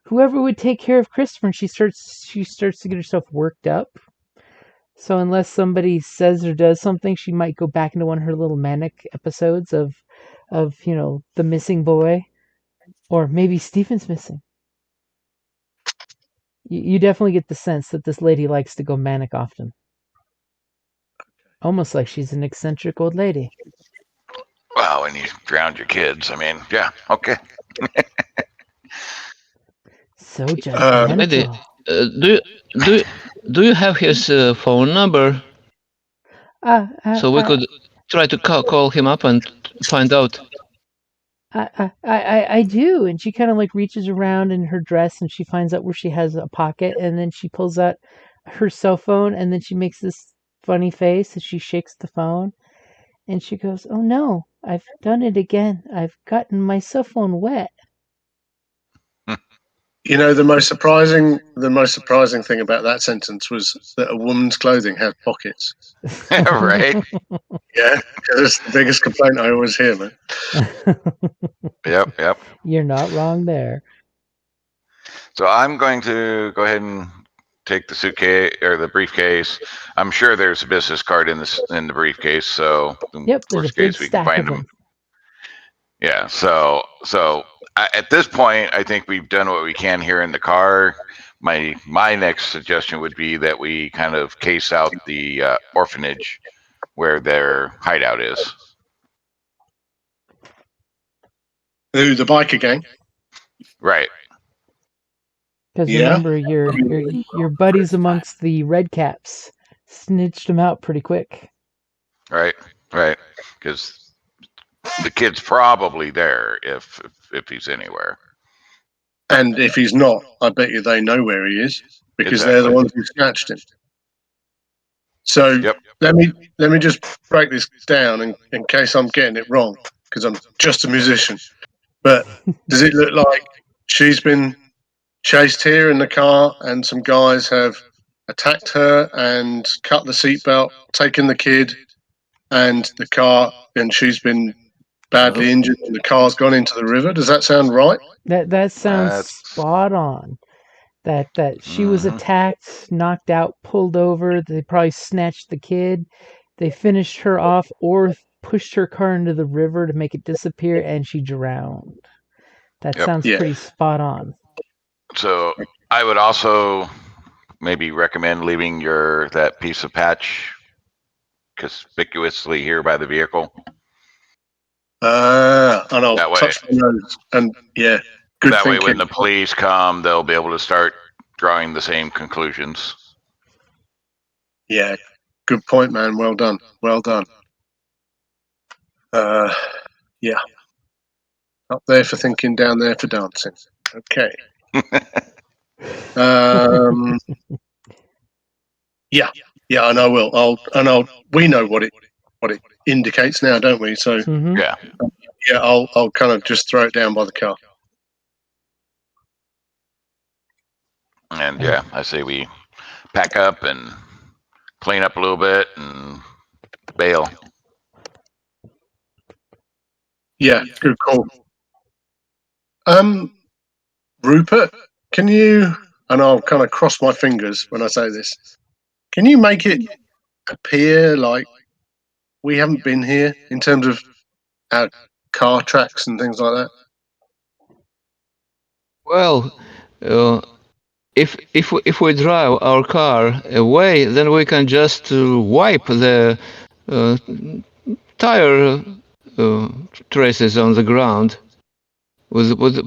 whoever would take care of Christopher, and she starts to get herself worked up. So unless somebody says or does something, she might go back into one of her little manic episodes of the missing boy, or maybe Stephen's missing. You definitely get the sense that this lady likes to go manic often, almost like she's an eccentric old lady. Well, when you drowned your kids, I mean, yeah, okay. So Lady, judgmental. do do do you have his phone number Uh, uh, so we uh, could try to call him up and find out? I do. And she kind of like reaches around in her dress and she finds out where she has a pocket, and then she pulls out her cell phone, and then she makes this funny face as she shakes the phone, and she goes, "Oh no, I've done it again. I've gotten my cell phone wet." The most surprising thing about that sentence was that a woman's clothing had pockets. Right. Yeah, that's the biggest complaint I always hear, man. Yep. You're not wrong there. So I'm going to go ahead and take the suitcase or the briefcase. I'm sure there's a business card in the briefcase. So in Yep, there's a worst big case, we can stack of find them. them. Yeah. At this point, I think we've done what we can here in the car. My next suggestion would be that we kind of case out the orphanage where their hideout is. Who, the biker gang? Right. Because Yeah. remember, your buddies amongst the red caps snitched him out pretty quick. Right. Because the kid's probably there if he's anywhere. And if he's not, I bet you they know where he is because they're the Exactly. ones who snatched him. So Yep. let me just break this down in case I'm getting it wrong, because I'm just a musician. But does it look like she's been chased here in the car and some guys have attacked her and cut the seatbelt, taken the kid and the car, and she's been badly injured and the car's gone into the river? Does that sound right? That sounds That's spot on. That she was mhm. attacked, knocked out, pulled over. They probably snatched the kid. They finished her off or pushed her car into the river to make it disappear, and she drowned. That Yep. sounds Yeah. pretty spot on. So I would also maybe recommend leaving that piece of patch conspicuously here by the vehicle. And I'll That way, touch my nose. And yeah, good that way, thinking. when the police come, they'll be able to start drawing the same conclusions. Yeah, good point, man. Well done. Well done. Yeah. Up there for thinking, down there for dancing. Okay. Um, yeah, and I will. We know what it indicates now, don't we? So Mm-hmm. Yeah. yeah, I'll kind of just throw it down by the car. And yeah, I say we pack up and clean up a little bit and bail. Yeah, good call. Rupert, can you? And I'll kind of cross my fingers when I say this. Can you make it appear like we haven't been here in terms of our car tracks and things like that? Well, if we drive our car away, then we can just wipe the tire traces on the ground with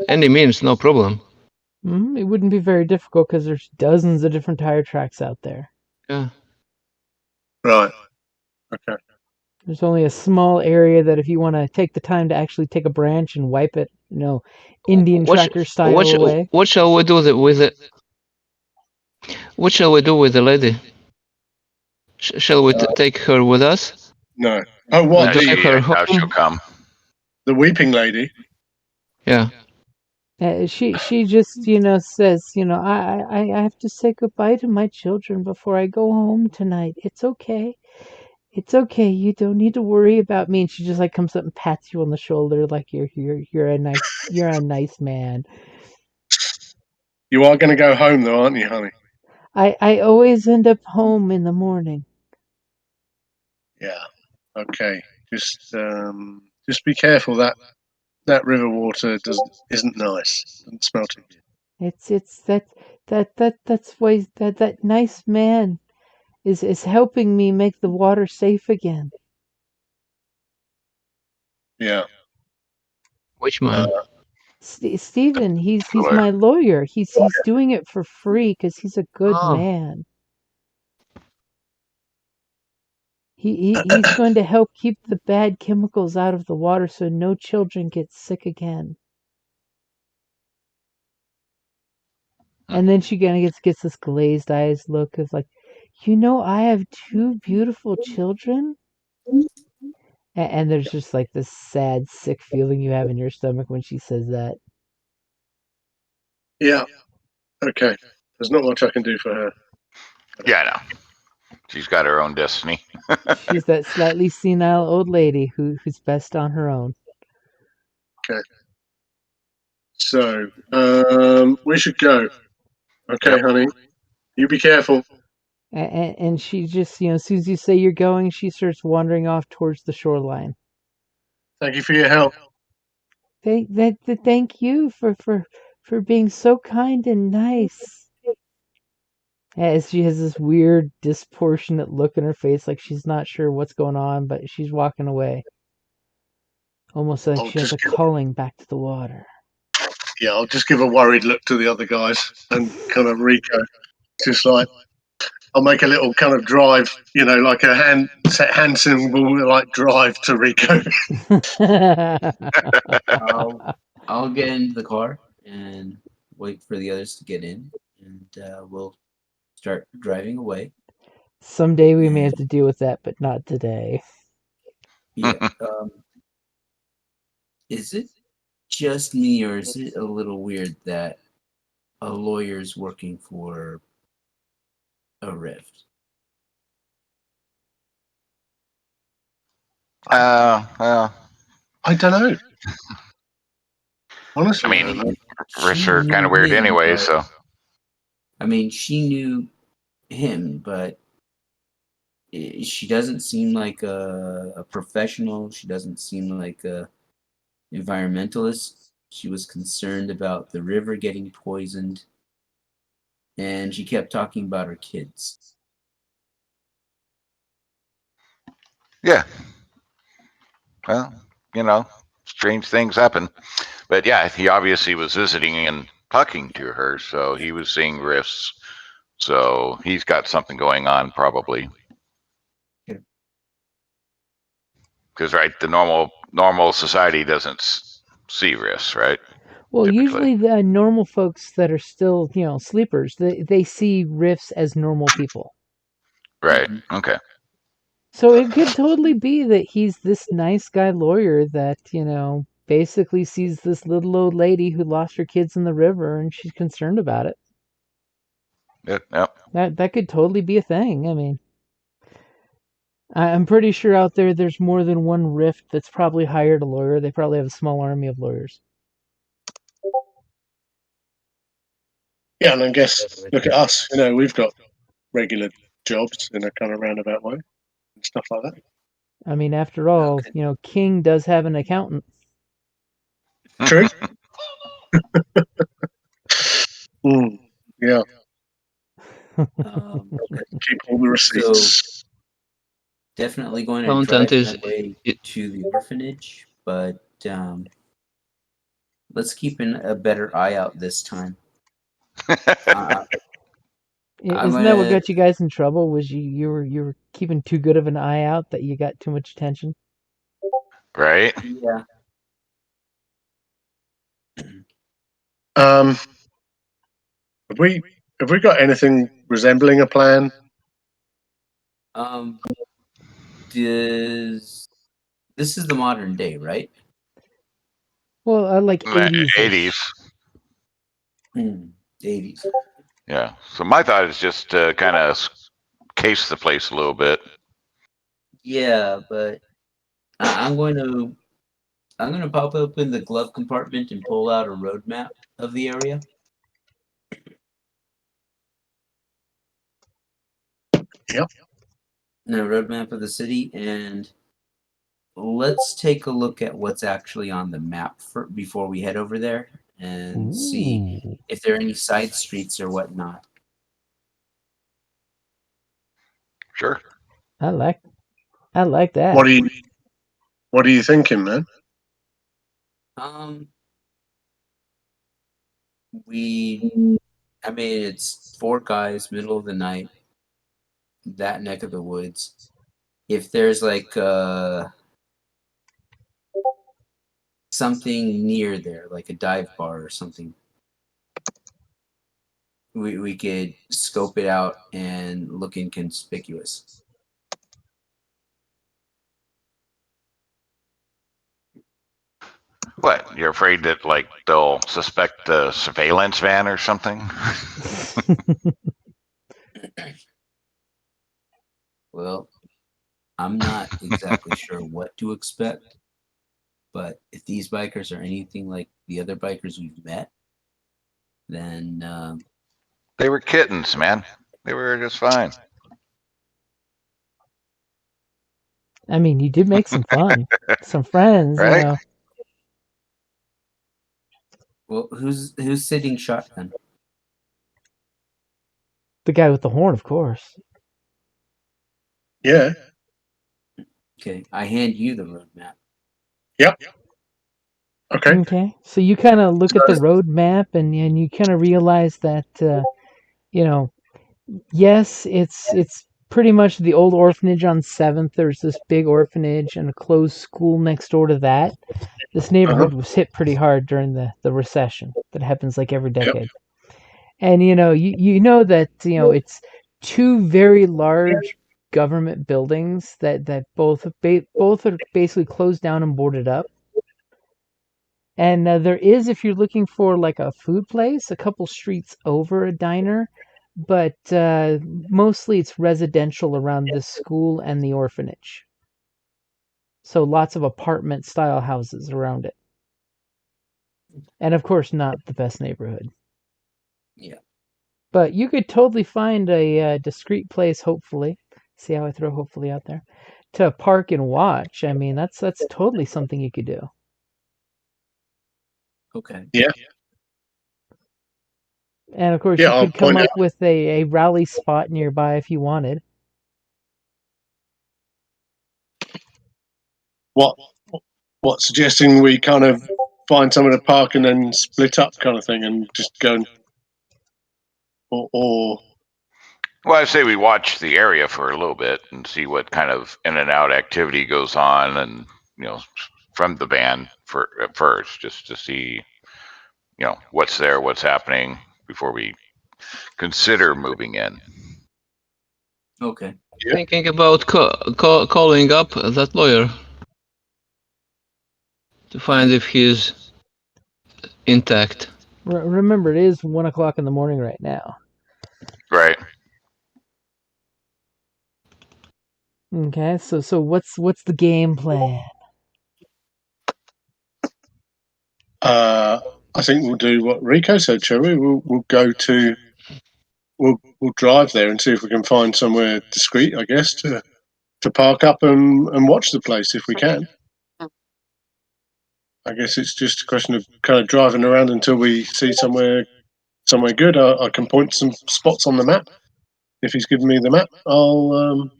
any means, no problem. It wouldn't be very difficult because there's dozens of different tire tracks out there. Yeah. Right. Okay. There's only a small area that if you want to take the time to actually take a branch and wipe it, Indian tracker style away. What shall we do with the What shall we do with the lady? Shall we take her with us? No. Oh, what No, Drive her now she'll home? come. the weeping lady? Yeah. She just says I have to say goodbye to my children before I go home tonight. It's okay. It's okay. You don't need to worry about me. And she just like comes up and pats you on the shoulder like you're a nice man. You are going to go home, though, aren't you, honey? I always end up home in the morning. Yeah. Okay. Just be careful that river water isn't nice. Doesn't smell too good. It's that's why that nice man is helping me make the water safe again. Yeah. Which man? Stephen, he's Lawyer. my lawyer. He's doing it for free because he's a good Oh. man. He's going to help keep the bad chemicals out of the water so no children get sick again. And then she kind of gets this glazed eyes look of like, I have two beautiful children. And there's just like this sad, sick feeling you have in your stomach when she says that. Yeah. Okay. There's not much I can do for her. Yeah, I know. She's got her own destiny. She's that slightly senile old lady who's best on her own. Okay. So, we should go. Okay, Yep. honey. You be careful. And she just, as soon as you say you're going, she starts wandering off towards the shoreline. Thank you for your help. Thank you for being so kind and nice. As she has this weird, disproportionate look in her face, like she's not sure what's going on, but she's walking away. Almost like I'll she has a just calling back to the water. I'll just give a worried look to the other guys and kind of Rico. Just like I'll make a little kind of drive, like a hand symbol, like drive to Rico. I'll get into the car and wait for the others to get in, and we'll start driving away. Someday we may have to deal with that, but not today. Yeah. Is it just me, or is it a little weird that a lawyer's working for a Rift? Well, I don't know. Honestly, I I don't know. mean, She risks are kind knew of weird him, anyway, but- so. I mean, she knew him, but she doesn't seem like a professional. She doesn't seem like a environmentalist. She was concerned about the river getting poisoned, and she kept talking about her kids. Yeah. Well, strange things happen. But yeah, he obviously was visiting and talking to her, so he was seeing risks. So he's got something going on, probably. Yeah. Because the normal society doesn't see risks, right? Well, Typically. usually the normal folks that are still, sleepers, they see rifts as normal people. Right. Mhm. Okay. So it could totally be that he's this nice guy lawyer that, basically sees this little old lady who lost her kids in the river and she's concerned about it. Yep. That could totally be a thing. I mean, I'm pretty sure out there's more than one rift that's probably hired a lawyer. They probably have a small army of lawyers. Yeah, and I guess look at us. We've got regular jobs in a kind of roundabout way and stuff like that. I mean, after all, Okay. King does have an accountant. True. Yeah. Okay. Keep all the So receipts. definitely going to Content drive is my way to the orphanage, but let's keep a better eye out this time. I'm Isn't that what gonna. got you guys in trouble? Was you were keeping too good of an eye out that you got too much attention? Right? Yeah. Have we got anything resembling a plan? Does this is the modern day, right? Well, like In the 80s. 80s. 80s. Yeah. So my thought is just to kind of case the place a little bit. Yeah, but I'm going to pop open the glove compartment and pull out a road map of the area. Yep. No, road map of the city, and let's take a look at what's actually on the map before we head over there and see Ooh, if there are any side streets or whatnot. Sure. I like that. What are you thinking, man? Um, I mean, it's four guys, middle of the night, that neck of the woods. If there's like something near there, like a dive bar or something, we could scope it out and look inconspicuous. What? You're afraid that like they'll suspect a surveillance van or something? Well, I'm not exactly sure what to expect, but if these bikers are anything like the other bikers we've met, then They were kittens, man. They were just fine. I mean, you did make some some friends, Right? well, who's sitting shotgun? The guy with the horn, of course. Yeah. Okay, I hand you the roadmap. Yep. Okay. Okay, so you kind of look at the So, road map and you kind of realize that you know, yes, it's pretty much the old orphanage on 7th. There's this big orphanage and a closed school next door to that. This uh-huh. neighborhood was hit pretty hard during the recession that happens like every Yep. decade. And you know that it's two very large government buildings that both are basically closed down and boarded up. And there is, if you're looking for like a food place, a couple streets over a diner, but mostly it's residential around the school and the orphanage. So lots of apartment style houses around it. And of course, not the best neighborhood. Yeah. But you could totally find a discreet place, hopefully. See how I throw hopefully out there? To park and watch. I mean, that's totally something you could do. Okay. Yeah. And of course, Yeah. you I'll could come point up out with a rally spot nearby if you wanted. what what suggesting we kind of find somewhere to park and then split up, kind of thing, and just go or Well, I say we watch the area for a little bit and see what kind of in and out activity goes on, and from the van for at first, just to see what's there, what's happening before we consider moving in. Okay. Yeah. Thinking about calling up that lawyer to find if he's intact. Remember, it is 1 o'clock in the morning right now. Right. Okay, so what's the game plan? I think we'll do what Rico said, shall we? We'll go to we'll drive there and see if we can find somewhere discreet, I guess, to park up and watch the place if we can. I guess it's just a question of kind of driving around until we see somewhere good. I can point some spots on the map. If he's given me the map, I'll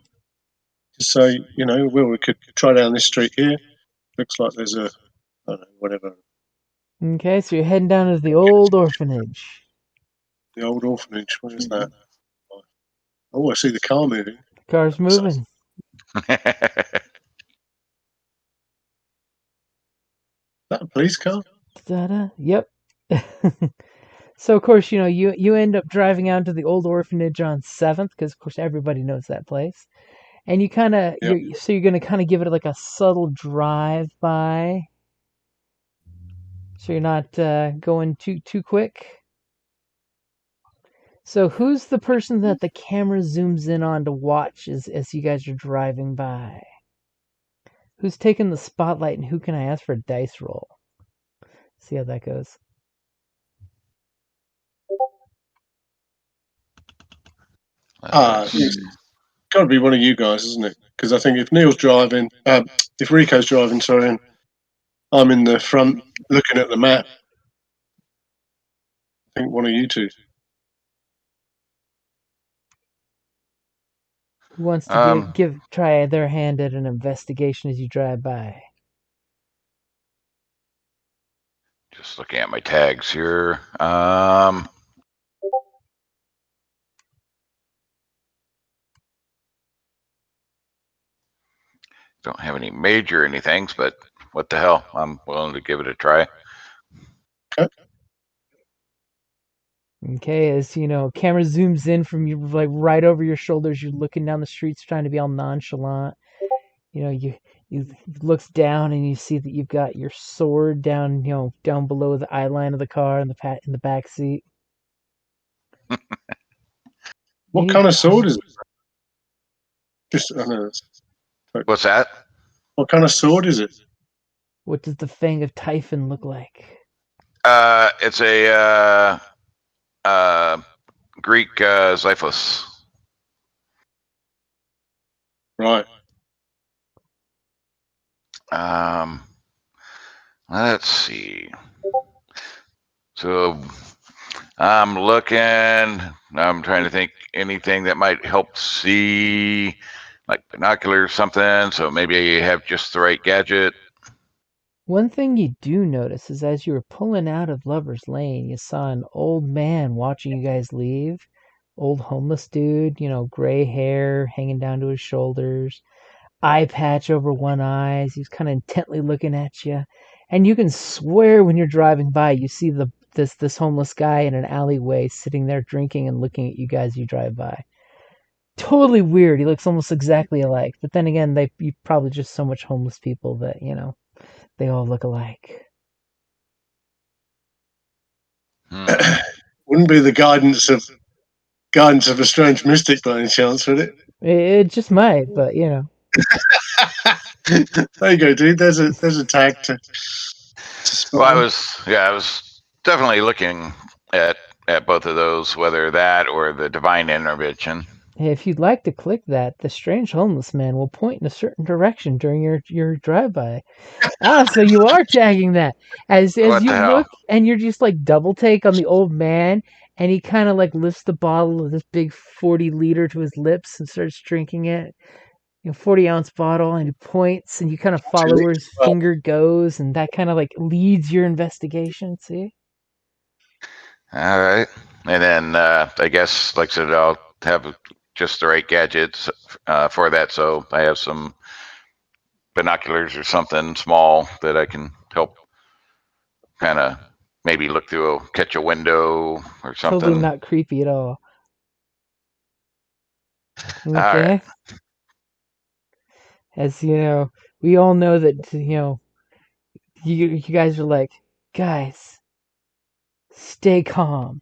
just say, well, we could try down this street here. Looks like there's a, I don't know, whatever, Okay, so you're heading down to the old orphanage. the old orphanage. What is that? Oh, I see the car moving. Car's moving. Is that a police car? Da-da. Yep. So of course, you end up driving out to the old orphanage on 7th because of course everybody knows that place. And you kind of Yep. you're going to kind of give it like a subtle drive by. So you're not going too quick. So who's the person that the camera zooms in on to watch as you guys are driving by? Who's taking the spotlight and who can I ask for a dice roll? See how that goes. It's got to be one of you guys, isn't it? Because I think if Neil's driving, if Rico's driving, sorry, and I'm in the front looking at the map, I think one of you two. Who wants to try their hand at an investigation as you drive by? Just looking at my tags here. Don't have any major anythings, but what the hell? I'm willing to give it a try. Okay, as camera zooms in from you, like right over your shoulders. You're looking down the streets, trying to be all nonchalant. You looks down and you see that you've got your sword down, down below the eye line of the car in the back seat. What kind of sword is it? Just What's that? What kind of sword is it? What does the Fang of Typhon look like? It's a Greek Xiphos. Right. Let's see. So I'm looking. I'm trying to think anything that might help see, like binoculars, something. So maybe you have just the right gadget. One thing you do notice is as you were pulling out of Lover's Lane, you saw an old man watching you guys leave. Old homeless dude, gray hair hanging down to his shoulders, eye patch over one eye. He's kind of intently looking at you. And you can swear when you're driving by, you see this homeless guy in an alleyway sitting there drinking and looking at you guys you drive by. Totally weird. He looks almost exactly alike. But then again, you probably just so much homeless people that, they all look alike. Wouldn't be the guidance of a strange mystic by any chance, would it? It just might, but There you go, dude. There's a tag to spot. Well, I was definitely looking at both of those, whether that or the divine intervention. If you'd like to click that, the strange homeless man will point in a certain direction during your drive-by. So you are tagging that. As What you the hell? look and you're just like double take on the old man, and he kind of like lifts the bottle of this big 40-liter to his lips and starts drinking it. 40-ounce bottle, and he points, and you kind of follow where his finger goes, and that kind of like leads your investigation. See? All right. And then I guess, like I said, I'll have just the right gadgets for that. So I have some binoculars or something small that I can help kind of maybe look through, catch a window or something. Totally not creepy at all. Okay. All right. As we all know that you guys are like, guys, stay calm.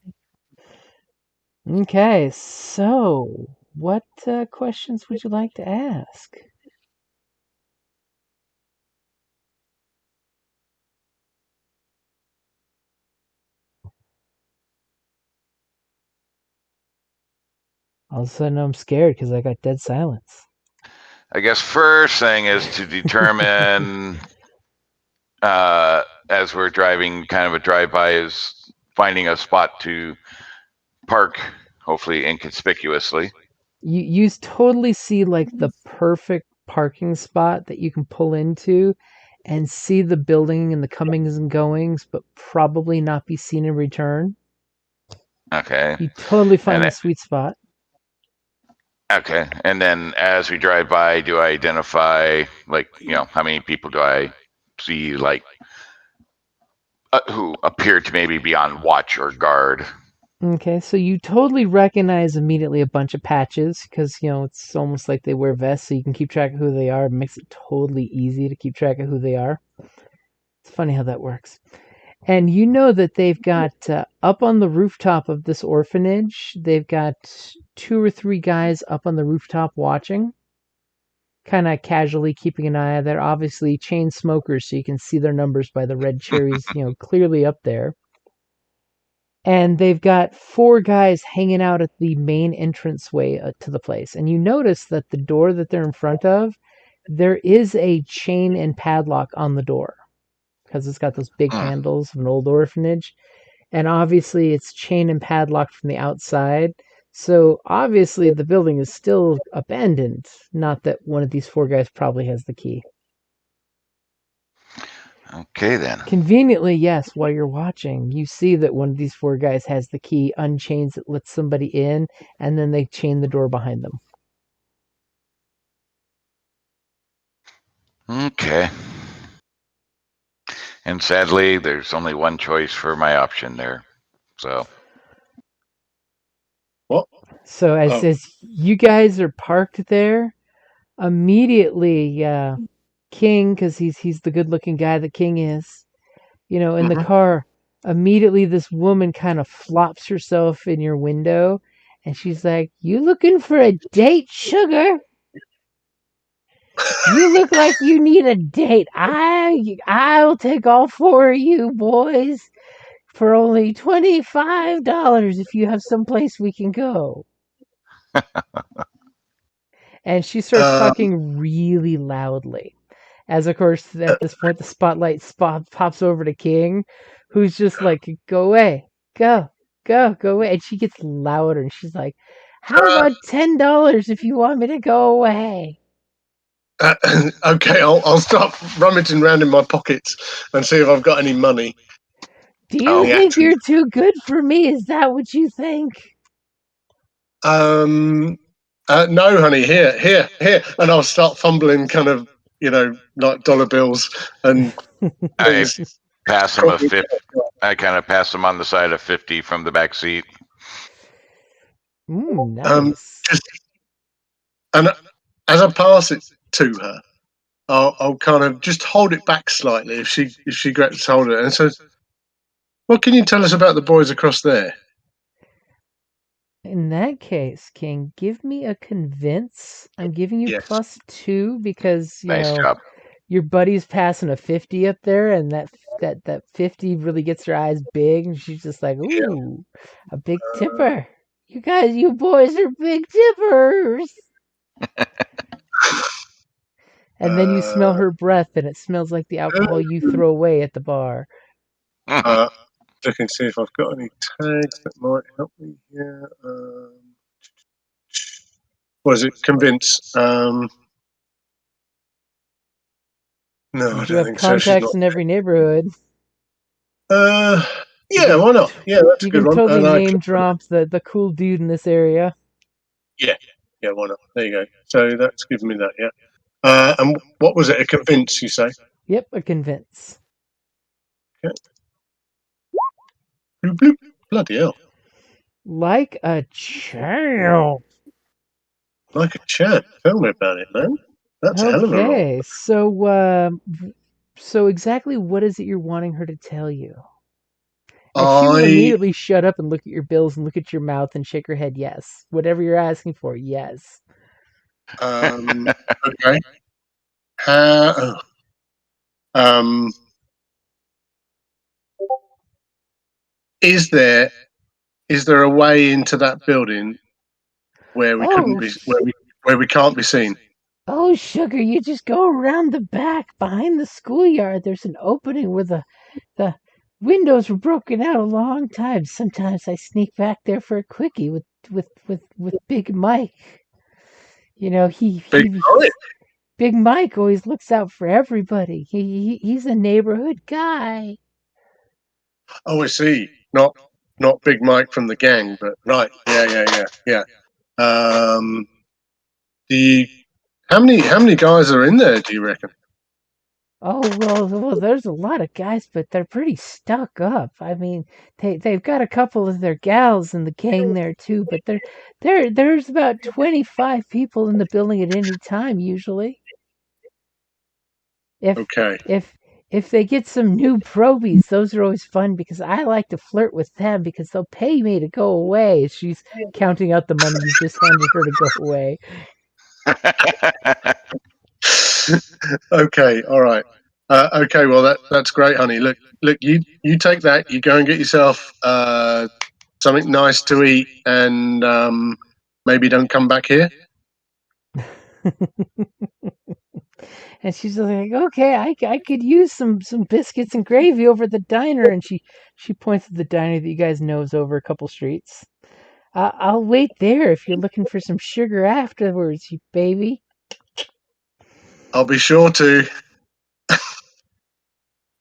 Okay, so what questions would you like to ask? All of a sudden, I'm scared because I got dead silence. I guess first thing is to determine, as we're driving, kind of a drive-by, is finding a spot to park, hopefully inconspicuously. You totally see like the perfect parking spot that you can pull into and see the building and the comings and goings, but probably not be seen in return. Okay. You totally find And the sweet spot. okay. And then as we drive by, do I identify, like, how many people do I see, like, who appear to maybe be on watch or guard? Okay, so you totally recognize immediately a bunch of patches because, it's almost like they wear vests so you can keep track of who they are. It makes it totally easy to keep track of who they are. It's funny how that works. And you know that they've got up on the rooftop of this orphanage, they've got 2 or 3 guys up on the rooftop watching, kind of casually keeping an eye. They're obviously chain smokers, so you can see their numbers by the red cherries, clearly up there. And they've got 4 guys hanging out at the main entranceway to the place. And you notice that the door that they're in front of, there is a chain and padlock on the door because it's got those big Hmm. handles of an old orphanage. And obviously, it's chain and padlocked from the outside. So obviously, the building is still abandoned. Not that one of these 4 guys probably has the key. Okay, then. Conveniently, yes, while you're watching, you see that one of these 4 guys has the key, unchains it, lets somebody in, and then they chain the door behind them. Okay. And sadly, there's only one choice for my option there. So. What? So as you guys are parked there, immediately King, because he's the good-looking guy that King is, in the car, immediately this woman kind of flops herself in your window, and she's like, "You looking for a date, sugar? You look like you need a date. I'll take all 4 of you boys for only $25 if you have some place we can go." And she starts Um, talking really loudly. As of course, at this point, the spotlight pops over to King, who's just like, "Go away, go away." And she gets louder, and she's like, "How uh, about $10 if you want me to go away?" okay, I'll start rummaging around in my pockets and see if I've got any money. Do you Oh, think you're too good for me? Is that what you think? No, honey, here, and I'll start fumbling, kind of, like dollar bills and I things. pass him a 50. I kind of pass him on the side of 50 from the back seat. Nice. Just, and as I pass it to her, I'll kind of just hold it back slightly if she grabs hold of it and says, "What can you tell us about the boys across there?" In that case, King, give me a convince. I'm giving you Yes. +2 because, Nice job. your buddy's passing a 50 up there, and that 50 really gets her eyes big, and she's just like, Yeah. "Ooh, a big tipper. You boys are big tippers." And then you smell Uh, her breath, and it smells like the alcohol you throw away at the bar. Looking to see if I've got any tags that might help me here. What is it? Convince. No, You I do don't have think so. She's not. contacts in every neighborhood. Uh, You yeah, can why not? Yeah, that's a you good can one. totally And name drop the cool dude in this area. yeah, why not? There you go. So that's given me that. Yeah. And what was it? A convince, you say? Yep, a convince. Yeah. Bloop, bloop. Bloody hell! Like a champ. Like a champ. Tell me about it, man. That's a hell of a roll. Okay, so exactly what is it you're wanting her to tell you? And she will I immediately shut up and look at your bills and look at your mouth and shake her head yes. Whatever you're asking for, yes. okay. How, um, is there a way into that building where we couldn't Oh, be where we can't be seen? oh, sugar, you just go around the back behind the schoolyard. There's an opening where the windows were broken out a long time. Sometimes I sneak back there for a quickie with Big Mike. You know, Big Mike. Big Mike always looks out for everybody. He's a neighborhood guy. Oh, I see. Not Big Mike from the gang, but right. Yeah. Do you, how many guys are in there? Do you reckon? Oh well, there's a lot of guys, but they're pretty stuck up. I mean, they've got a couple of their gals in the gang there too, but there's about 25 people in the building at any time usually. If Okay. if if they get some new probies, those are always fun because I like to flirt with them because they'll pay me to go away. She's counting out the money you've just handed her to go away. Okay. All right. Okay. Well, that's great, honey. Look. You take that. You go and get yourself something nice to eat, and maybe don't come back here. And she's like, okay, I could use some biscuits and gravy over at the diner. And she points at the diner that you guys know is over a couple streets. I'll wait there if you're looking for some sugar afterwards, you baby. I'll be sure to.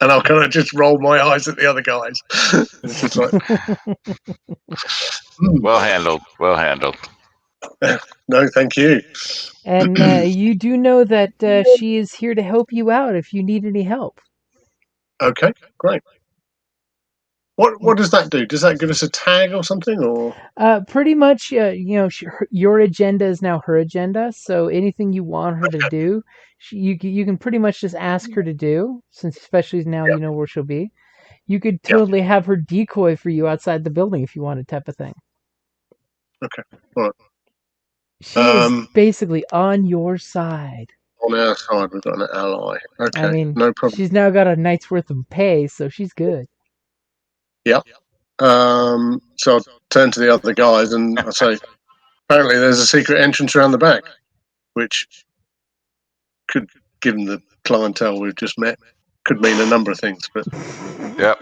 And I'll kind of just roll my eyes at the other guys. It's just like, Well handled. Well handled. no, thank you. And you do know that she is here to help you out if you need any help. Okay, great. What does that do? Does that give us a tag or something? Or Pretty much, your agenda is now her agenda. So anything you want her to do, you can pretty much just ask her to do. Since especially now yeah, you know where she'll be. You could yeah. totally have her decoy for you outside the building if you wanted, type of thing. Okay, all right. She is basically on your side. On our side, we've got an ally. I Okay, mean, no problem. she's now got a night's worth of pay, so she's good. Yeah. So I'll turn to the other guys and I say, apparently there's a secret entrance around the back, which could, given the clientele we've just met, could mean a number of things. But Yep.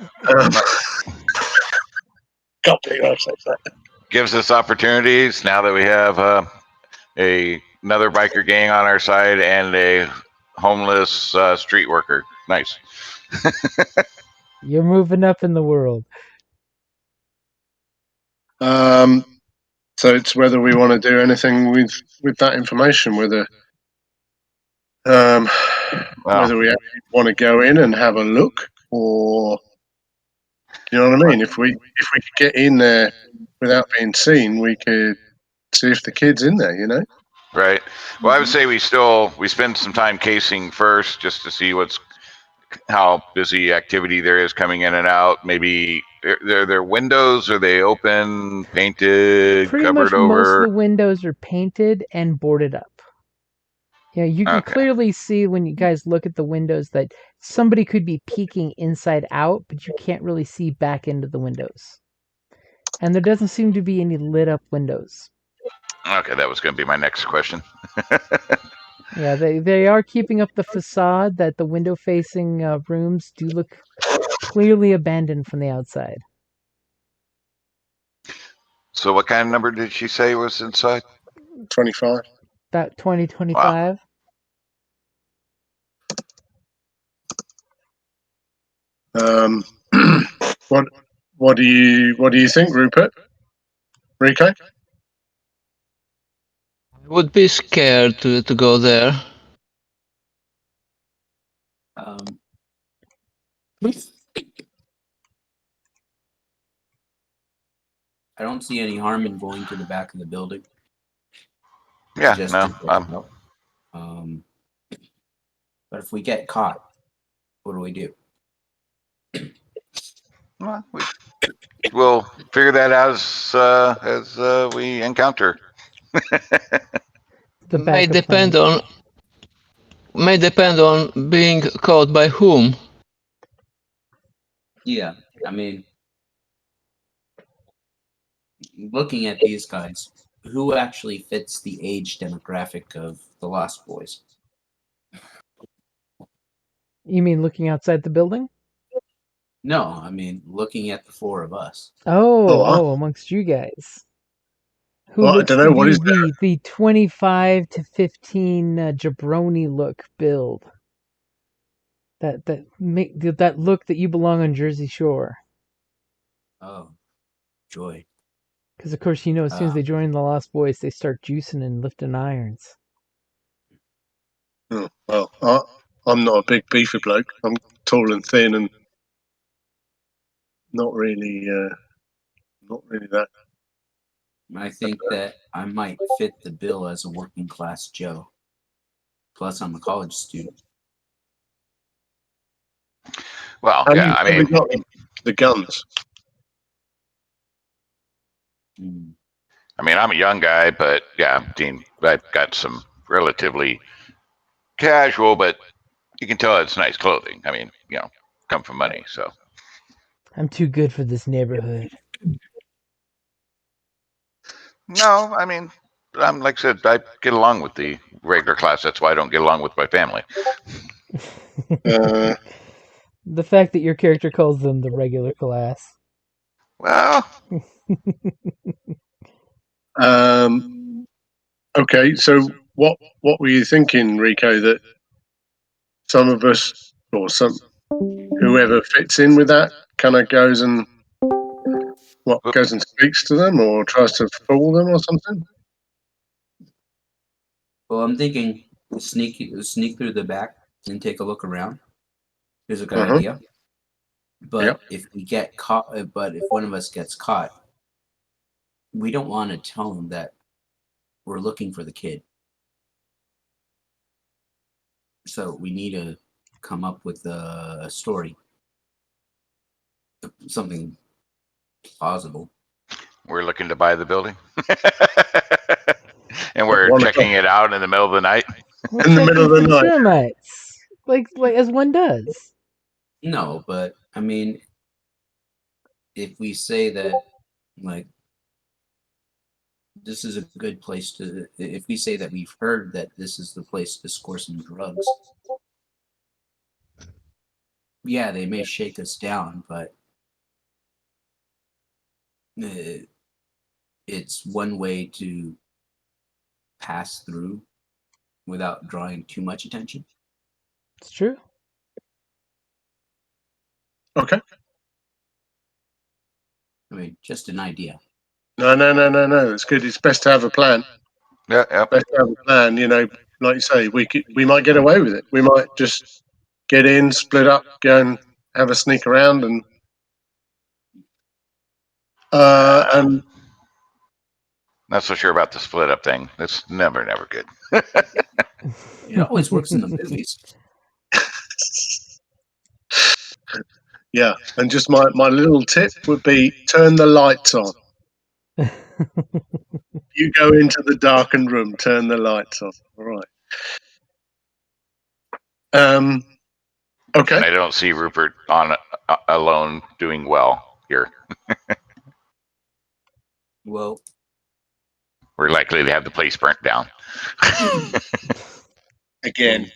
can't believe I said that. Gives us opportunities now that we have another biker gang on our side and a homeless street worker. Nice. You're moving up in the world. So it's whether we want to do anything with that information, whether whether we actually want to go in and have a look, or you know what I mean. If we could get in there without being seen, we could see if the kid's in there. You know. Right. Well, I would say we spend some time casing first just to see how busy activity there is coming in and out. Maybe their windows, are they open, painted, Pretty covered much most of over? the windows are painted and boarded up. Yeah, you can Okay. clearly see when you guys look at the windows that somebody could be peeking inside out, but you can't really see back into the windows. And there doesn't seem to be any lit up windows. Okay, that was going to be my next question. Yeah, they are keeping up the facade that the window facing rooms do look clearly abandoned from the outside. So, what kind of number did she say was inside? 25. About 2025. What do you think, Rupert? Rico? I would be scared to go there. I don't see any harm in going to the back of the building. Yeah, Just no. to check it out. But if we get caught, what do we do? Well, we'll figure that out as we encounter. The may backup depend plan. on being caught by whom. Yeah, I mean, looking at these guys, who actually fits the age demographic of the Lost Boys? You mean looking outside the building? No, I mean, looking at the four of us. Amongst you guys. Who Well, I looks don't to know what be is the 25 to 15 jabroni look build? That look that you belong on Jersey Shore. Oh, joy. Because of course you know as soon as Uh, they join the Lost Boys, they start juicing and lifting irons. Oh, well, I'm not a big beefy bloke. I'm tall and thin and not really that. I think that I might fit the bill as a working class Joe. Plus, I'm a college student. Well, And yeah, you've I probably mean, got the guns. Mm. I'm a young guy, but yeah, Dean, I've got some relatively casual, but you can tell it's nice clothing. I mean, come from money, so. I'm too good for this neighborhood. No, I'm like I said, I get along with the regular class. That's why I don't get along with my family. Uh, The fact that your character calls them the regular class. Well, um, okay, so what were you thinking, Rico? That some of us, or whoever fits in with that, kind of goes and goes and speaks to them, or tries to fool them, or something. Well, I'm thinking sneak through the back and take a look around. Here's a good Uh-huh. idea. But if we get caught, but if one of us gets caught, we don't want to tell them that we're looking for the kid. So we need to come up with a story, something plausible. we're looking to buy the building. And we're 1 o'clock checking it out in the middle of the night. We're in the middle checking of for the the night. termites, like as one does. No, but I mean, if we say that, like, this is a good place to, if we say that we've heard that this is the place to score some drugs, yeah, they may shake us down, but it's one way to pass through without drawing too much attention. It's true. Okay. I mean, just an idea. No. It's good. It's best to have a plan. Yeah. Best to have a plan. Like you say, we might get away with it. We might just get in, split up, go and have a sneak around, and Not so sure about the split up thing. That's never good. It always works in the movies. yeah. And just my little tip would be turn the lights on. You go into the darkened room, turn the lights on. All right. Okay. And I don't see Ruppert on alone doing well here. Well, We're likely to have the place burnt down. Again.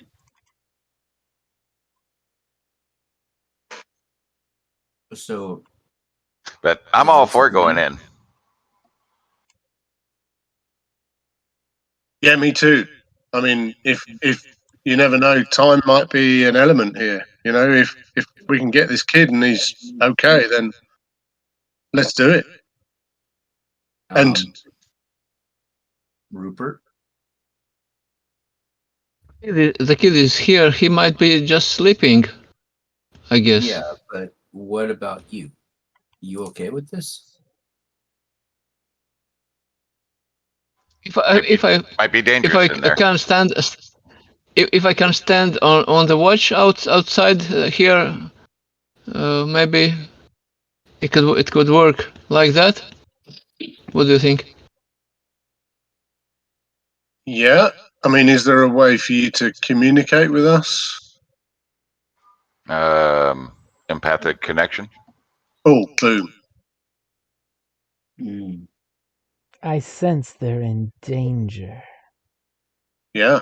So, But I'm is all this a for going plan? in. Yeah, me too. I mean, if you never know, time might be an element here. If we can get this kid and he's okay, then let's do it. And Ruppert? The kid is here. He might be just sleeping, I guess. Yeah, but what about you? You okay with this? Might be dangerous in there. Can stand, if I can stand on the watch outside here, maybe it could work like that. What do you think? Yeah. I mean, is there a way for you to communicate with us? Empathic connection. Oh, boom. Mm. I sense they're in danger. Yeah.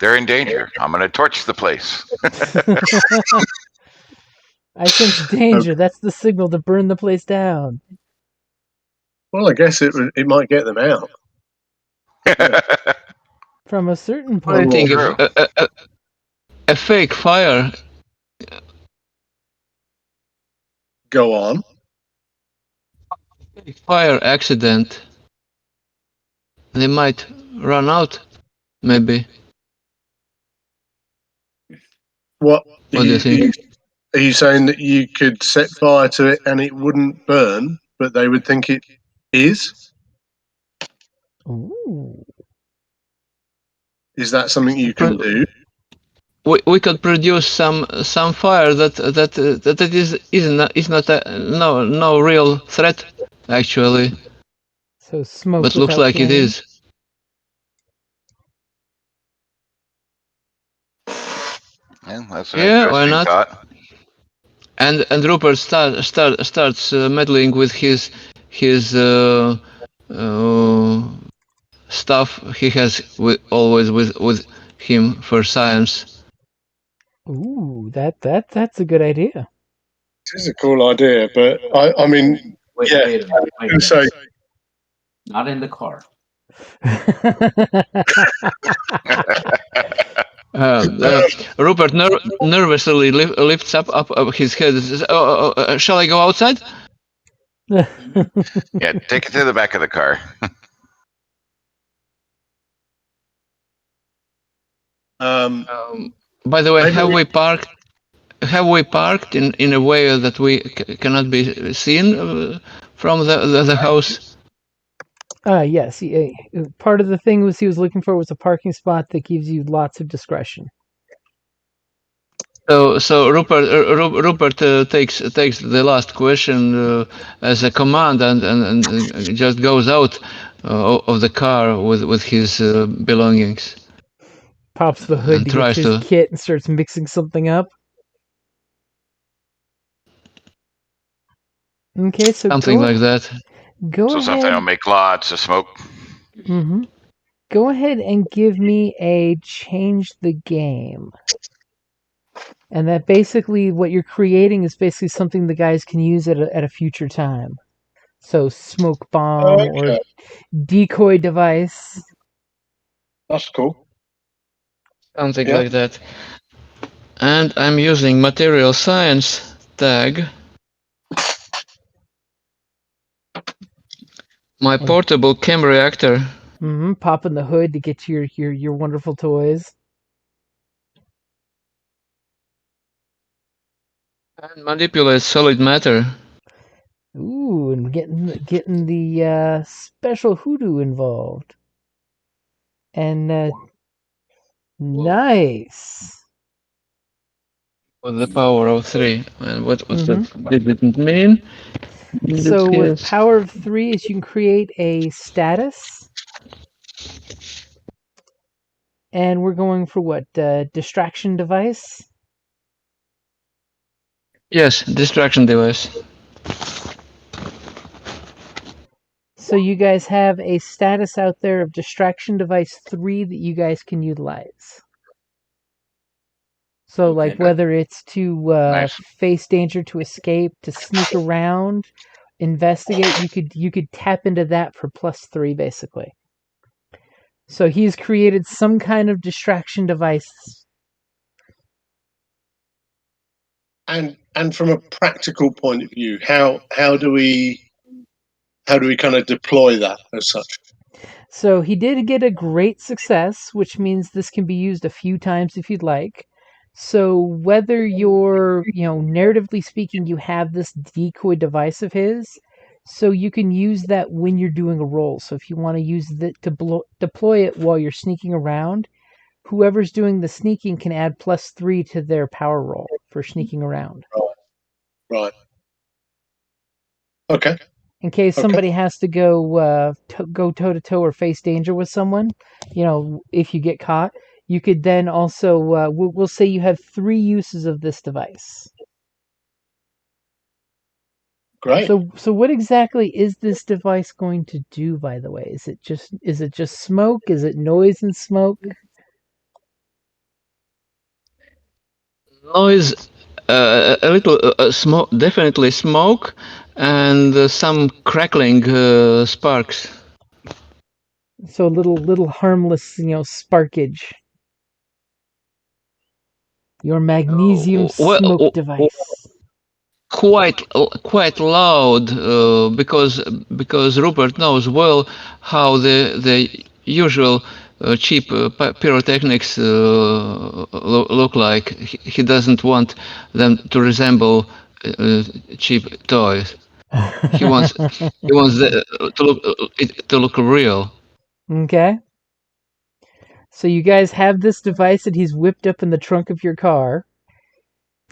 They're in danger. I'm going to torch the place. I sense danger. That's the signal to burn the place down. Well, I guess it might get them out. From a certain What do you point think of True. of a fake fire? Go on. Fire accident. They might run out. Maybe. What What do you think? are you saying that you could set fire to it and it wouldn't burn, but they would think it is? Ooh. Is that something you can do? We could produce some fire that is not a no real threat actually, So smoke but looks without like it flame. is. Yeah, that's an Yeah, why interesting not? thought. And Rupert starts meddling with his stuff he has always with him for science. Ooh, that's a good idea. This is a cool idea, but I mean, Wait, yeah, wait a minute. I was going to say, Not in the car. Rupert nervously lifts up his head. Says, shall I go outside? Yeah, take it to the back of the car. By the way, maybe have we parked in a way that we cannot be seen from the house? Yes. Part of the thing he was looking for was a parking spot that gives you lots of discretion. So Rupert takes the last question as a command and just goes out of the car with his belongings Pops the hood and to get tries to his to kit and starts mixing something up. Okay, so something like that. go So something ahead. will make lots of smoke. Mm-hmm. Go ahead and give me a change the game. And that basically what you're creating is basically something the guys can use at a future time. So smoke bomb or okay, decoy device. that's cool. Something Yeah. like that. And I'm using material science tag. My portable chem reactor. Mm-hmm. Popping the hood to get to your wonderful toys. And manipulate solid matter. Ooh, and getting the special hoodoo involved. And nice. With the power of 3. And what Mm-hmm. that did it mean? So with power of 3 is you can create a status. And we're going for what? Distraction device? Yes, distraction device. So you guys have a status out there of distraction device 3 that you guys can utilize. So Okay. like whether it's to Nice. face danger, to escape, to sneak around, investigate, you could tap into that for +3 basically. So he's created some kind of distraction device. And from a practical point of view, how do we kind of deploy that as such? So he did get a great success, which means this can be used a few times if you'd like. So whether you're, narratively speaking, you have this decoy device of his, so you can use that when you're doing a roll. So if you want to use it to deploy it while you're sneaking around, whoever's doing the sneaking can add +3 to their power roll for sneaking around. Right. Okay. In case Okay. somebody has to go go toe to toe or face danger with someone, if you get caught, you could then also we'll say you have 3 uses of this device. Great. So what exactly is this device going to do, by the way? Is it just smoke? Is it noise and smoke? Noise, a little smoke, definitely smoke, and some crackling sparks. So a little harmless, sparkage. Your magnesium Well, smoke device. quite loud because Rupert knows well how the usual cheap pyrotechnics look like. He doesn't want them to resemble cheap toys. He wants it to look real. Okay. So you guys have this device that he's whipped up in the trunk of your car.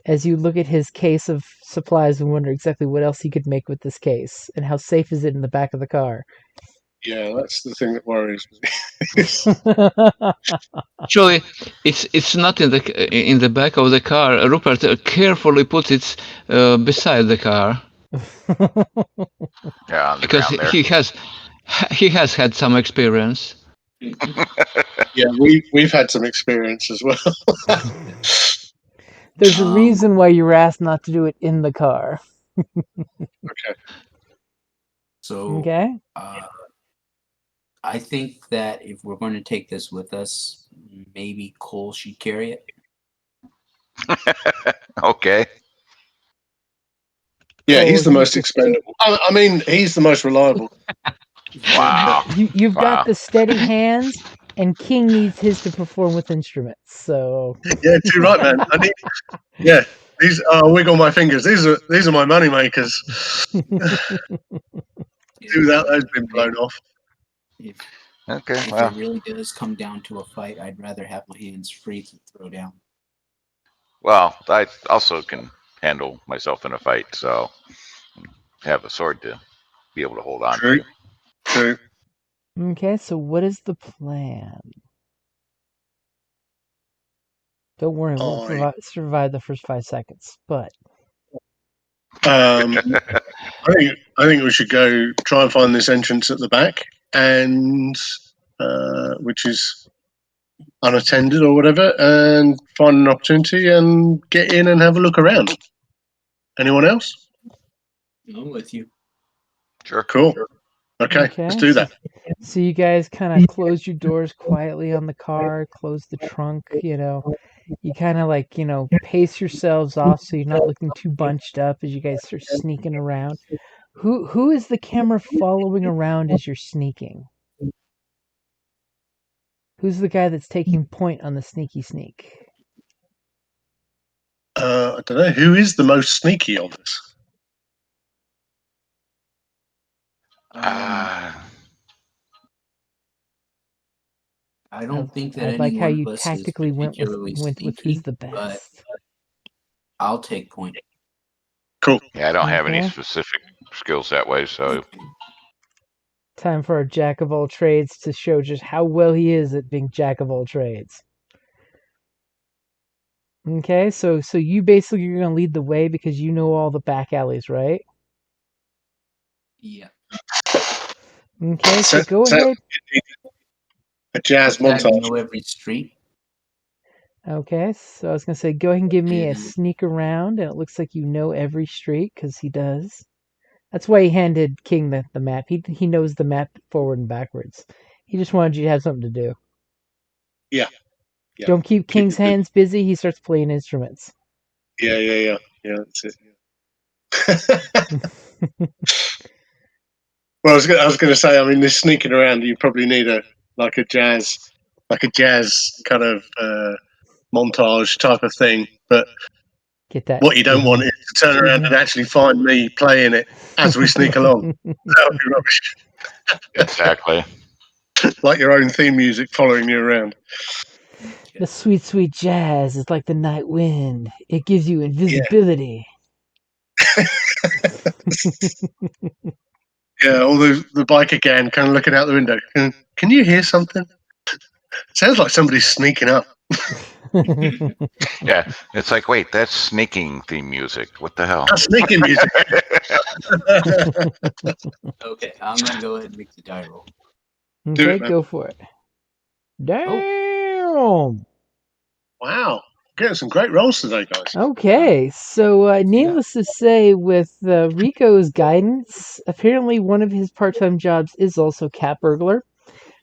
As you look at his case of supplies and wonder exactly what else he could make with this case, and how safe is it in the back of the car. Yeah, that's the thing that worries me. Actually, it's not in the back of the car. Rupert carefully puts it beside the car Yeah, on the because ground there. he has had some experience. Yeah, we've had some experience as well. There's a reason why you were asked not to do it in the car. Okay. So, Okay. I think that if we're going to take this with us, maybe Cole should carry it. Okay. Yeah, Oh, he's the most expendable. I mean, he's the most reliable. Wow. You've got Wow. the steady hands, and King needs his to perform with instruments. So Yeah, too right, man. I need. Yeah, these. Wiggle my fingers. These are my money makers. Without those been blown off. If Okay. if Well, it really does come down to a fight, I'd rather have my hands free to throw down. I also can handle myself in a fight, so have a sword to be able to hold on True. to. True. okay, so what is the plan? Don't worry, we'll survive the first 5 seconds. But I think we should go try and find this entrance at the back, and which is unattended or whatever, and find an opportunity and get in and have a look around. Anyone else? I'm with you. Sure. Cool. Okay, let's do that. So you guys kind of close your doors quietly on the car, close the trunk, You kind of pace yourselves off so you're not looking too bunched up as you guys start sneaking around. Who is the camera following around as you're sneaking? Who's the guy that's taking point on the sneaky sneak? I don't know. Who is the most sneaky of us? Uh, I don't think that I any like how one you of us is tactically went particularly with who's sneaky, the but best. I'll take point. Cool. yeah, I don't have any Okay. specific skills that way, so Time for a jack of all trades to show just how well he is at being jack of all trades. Okay, so you basically are gonna lead the way because you know all the back alleys, right? Yeah. Okay, so go So ahead. a jazz What's that? montage. Know every street. Okay, so I was gonna say go ahead and give me a And sneak around, and it looks like you know every street because he does. That's why he handed King the map. He knows the map forward and backwards. He just wanted you to have something to do. Yeah. Don't keep King's hands busy. He starts playing instruments. Yeah. That's it. Well, I was going to say. I mean, this sneaking around, you probably need a jazz kind of montage type of thing. But Get that. what you don't want is to turn around and actually find me playing it as we sneak along. That would be rubbish. exactly. Like your own theme music following you around. The sweet, sweet jazz is like the night wind. It gives you invisibility. Yeah, all the biker gang kind of looking out the window. Can you hear something? Sounds like somebody's sneaking up. Yeah, it's like, wait, that's sneaking theme music. What the hell? That's sneaking music. Okay, I'm gonna go ahead and make the die roll. Okay, it, man. go for it. Damn. Wow, getting some great rolls today, guys. Okay, so needless to say, with Rico's guidance, apparently one of his part-time jobs is also cat burglar,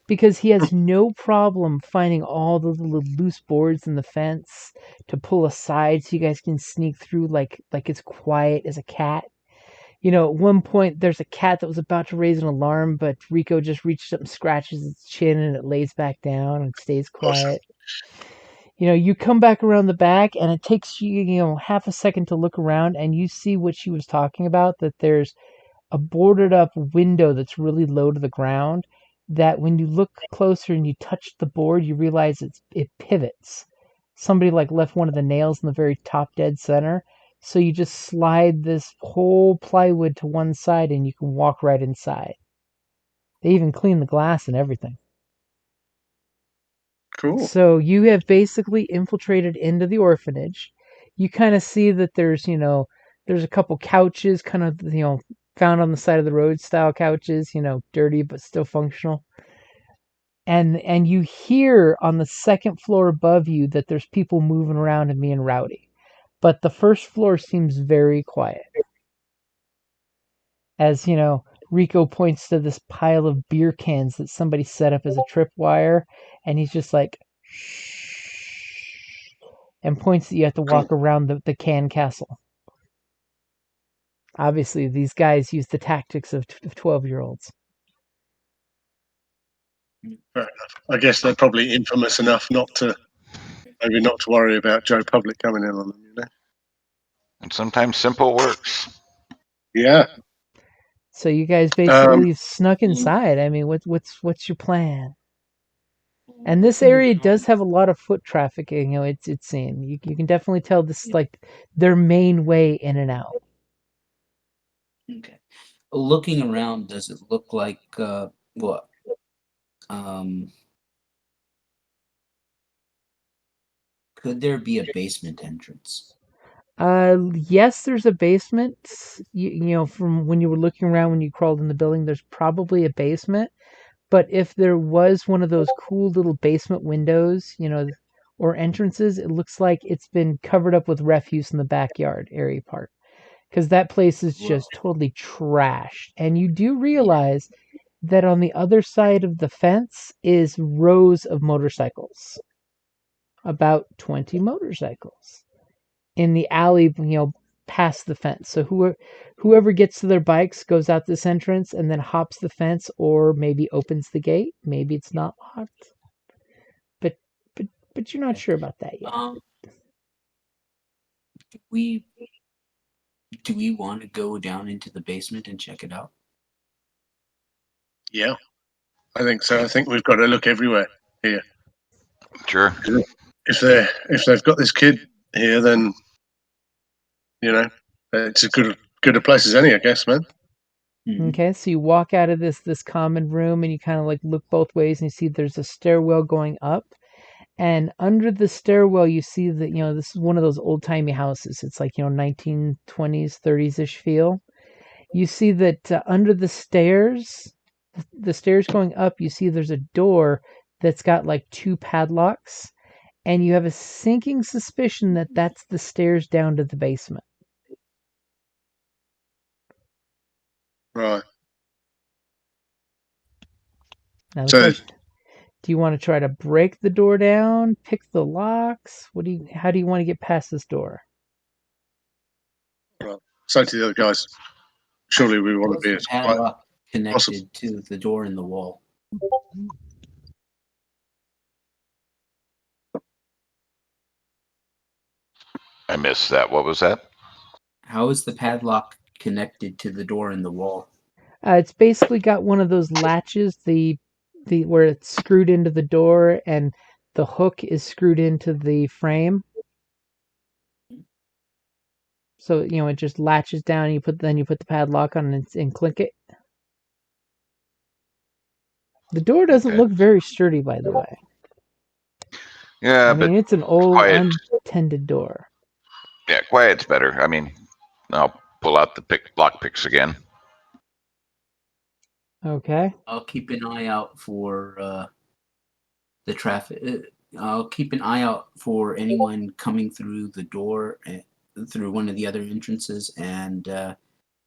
because he has no problem finding all the little loose boards in the fence to pull aside so you guys can sneak through like it's quiet as a cat. You know, at one point there's a cat that was about to raise an alarm, but Rico just reaches up and scratches its chin and it lays back down and stays Awesome. quiet. You know, you come back around the back and it takes you, half a second to look around and you see what she was talking about, that there's a boarded up window that's really low to the ground, that when you look closer and you touch the board, you realize it pivots. Somebody like left one of the nails in the very top dead center. So you just slide this whole plywood to one side and you can walk right inside. They even clean the glass and everything. Cool. So you have basically infiltrated into the orphanage. You kind of see that there's a couple couches, kind of, found on the side of the road style couches, dirty but still functional. And you hear on the second floor above you that there's people moving around and being rowdy. But the first floor seems very quiet. As, Rico points to this pile of beer cans that somebody set up as a tripwire, and he's just like, and points that you have to walk around the can castle. Obviously, these guys use the tactics of 12-year-olds. Fair enough. I guess they're probably infamous enough not to worry about Joe Public coming in on them. And sometimes simple works. Yeah. So you guys basically snuck inside. I mean, what's your plan? And this area does have a lot of foot traffic. It's seen. You can definitely tell this is like their main way in and out. Okay. Looking around, does it look like what? Could there be a basement entrance? Yes, there's a basement. From when you were looking around when you crawled in the building, there's probably a basement. But if there was one of those cool little basement windows, or entrances, it looks like it's been covered up with refuse in the backyard area part. Because that place is Whoa. just totally trashed. And you do realize that on the other side of the fence is rows of motorcycles. About 20 motorcycles in the alley, past the fence. So whoever gets to their bikes goes out this entrance and then hops the fence, or maybe opens the gate. Maybe it's not locked. But you're not sure about that yet. We do we want to go down into the basement and check it out? Yeah, I think so. I think we've got to look everywhere here. Sure. If they've got this kid here, then it's as good a place as any, I guess, man. Mhm. Okay, so you walk out of this common room and you kind of like look both ways and you see there's a stairwell going up. And under the stairwell, you see that, this is one of those old timey houses. It's like, 1920s, 30s ish feel. You see that under the stairs going up, you see there's a door that's got like two padlocks. And you have a sinking suspicion that that's the stairs down to the basement. Right. Now the So question: do you want to try to break the door down, pick the locks? How do you want to get past this door? say to the other guys, surely we want Was to be the as quiet padlock as possible. connected to the door in the wall? I missed that. What was that? How is the padlock connected to the door in the wall? It's basically got one of those latches, the where it's screwed into the door and the hook is screwed into the frame. So it just latches down. And you put the padlock on and click it. The door doesn't Okay. look very sturdy, by the way. Yeah, I mean, but it's an old, quiet. untended door. Yeah, quiet's better. I mean, I'll pull out the block picks again. Okay. I'll keep an eye out for the traffic. I'll keep an eye out for anyone coming through the door, through one of the other entrances, and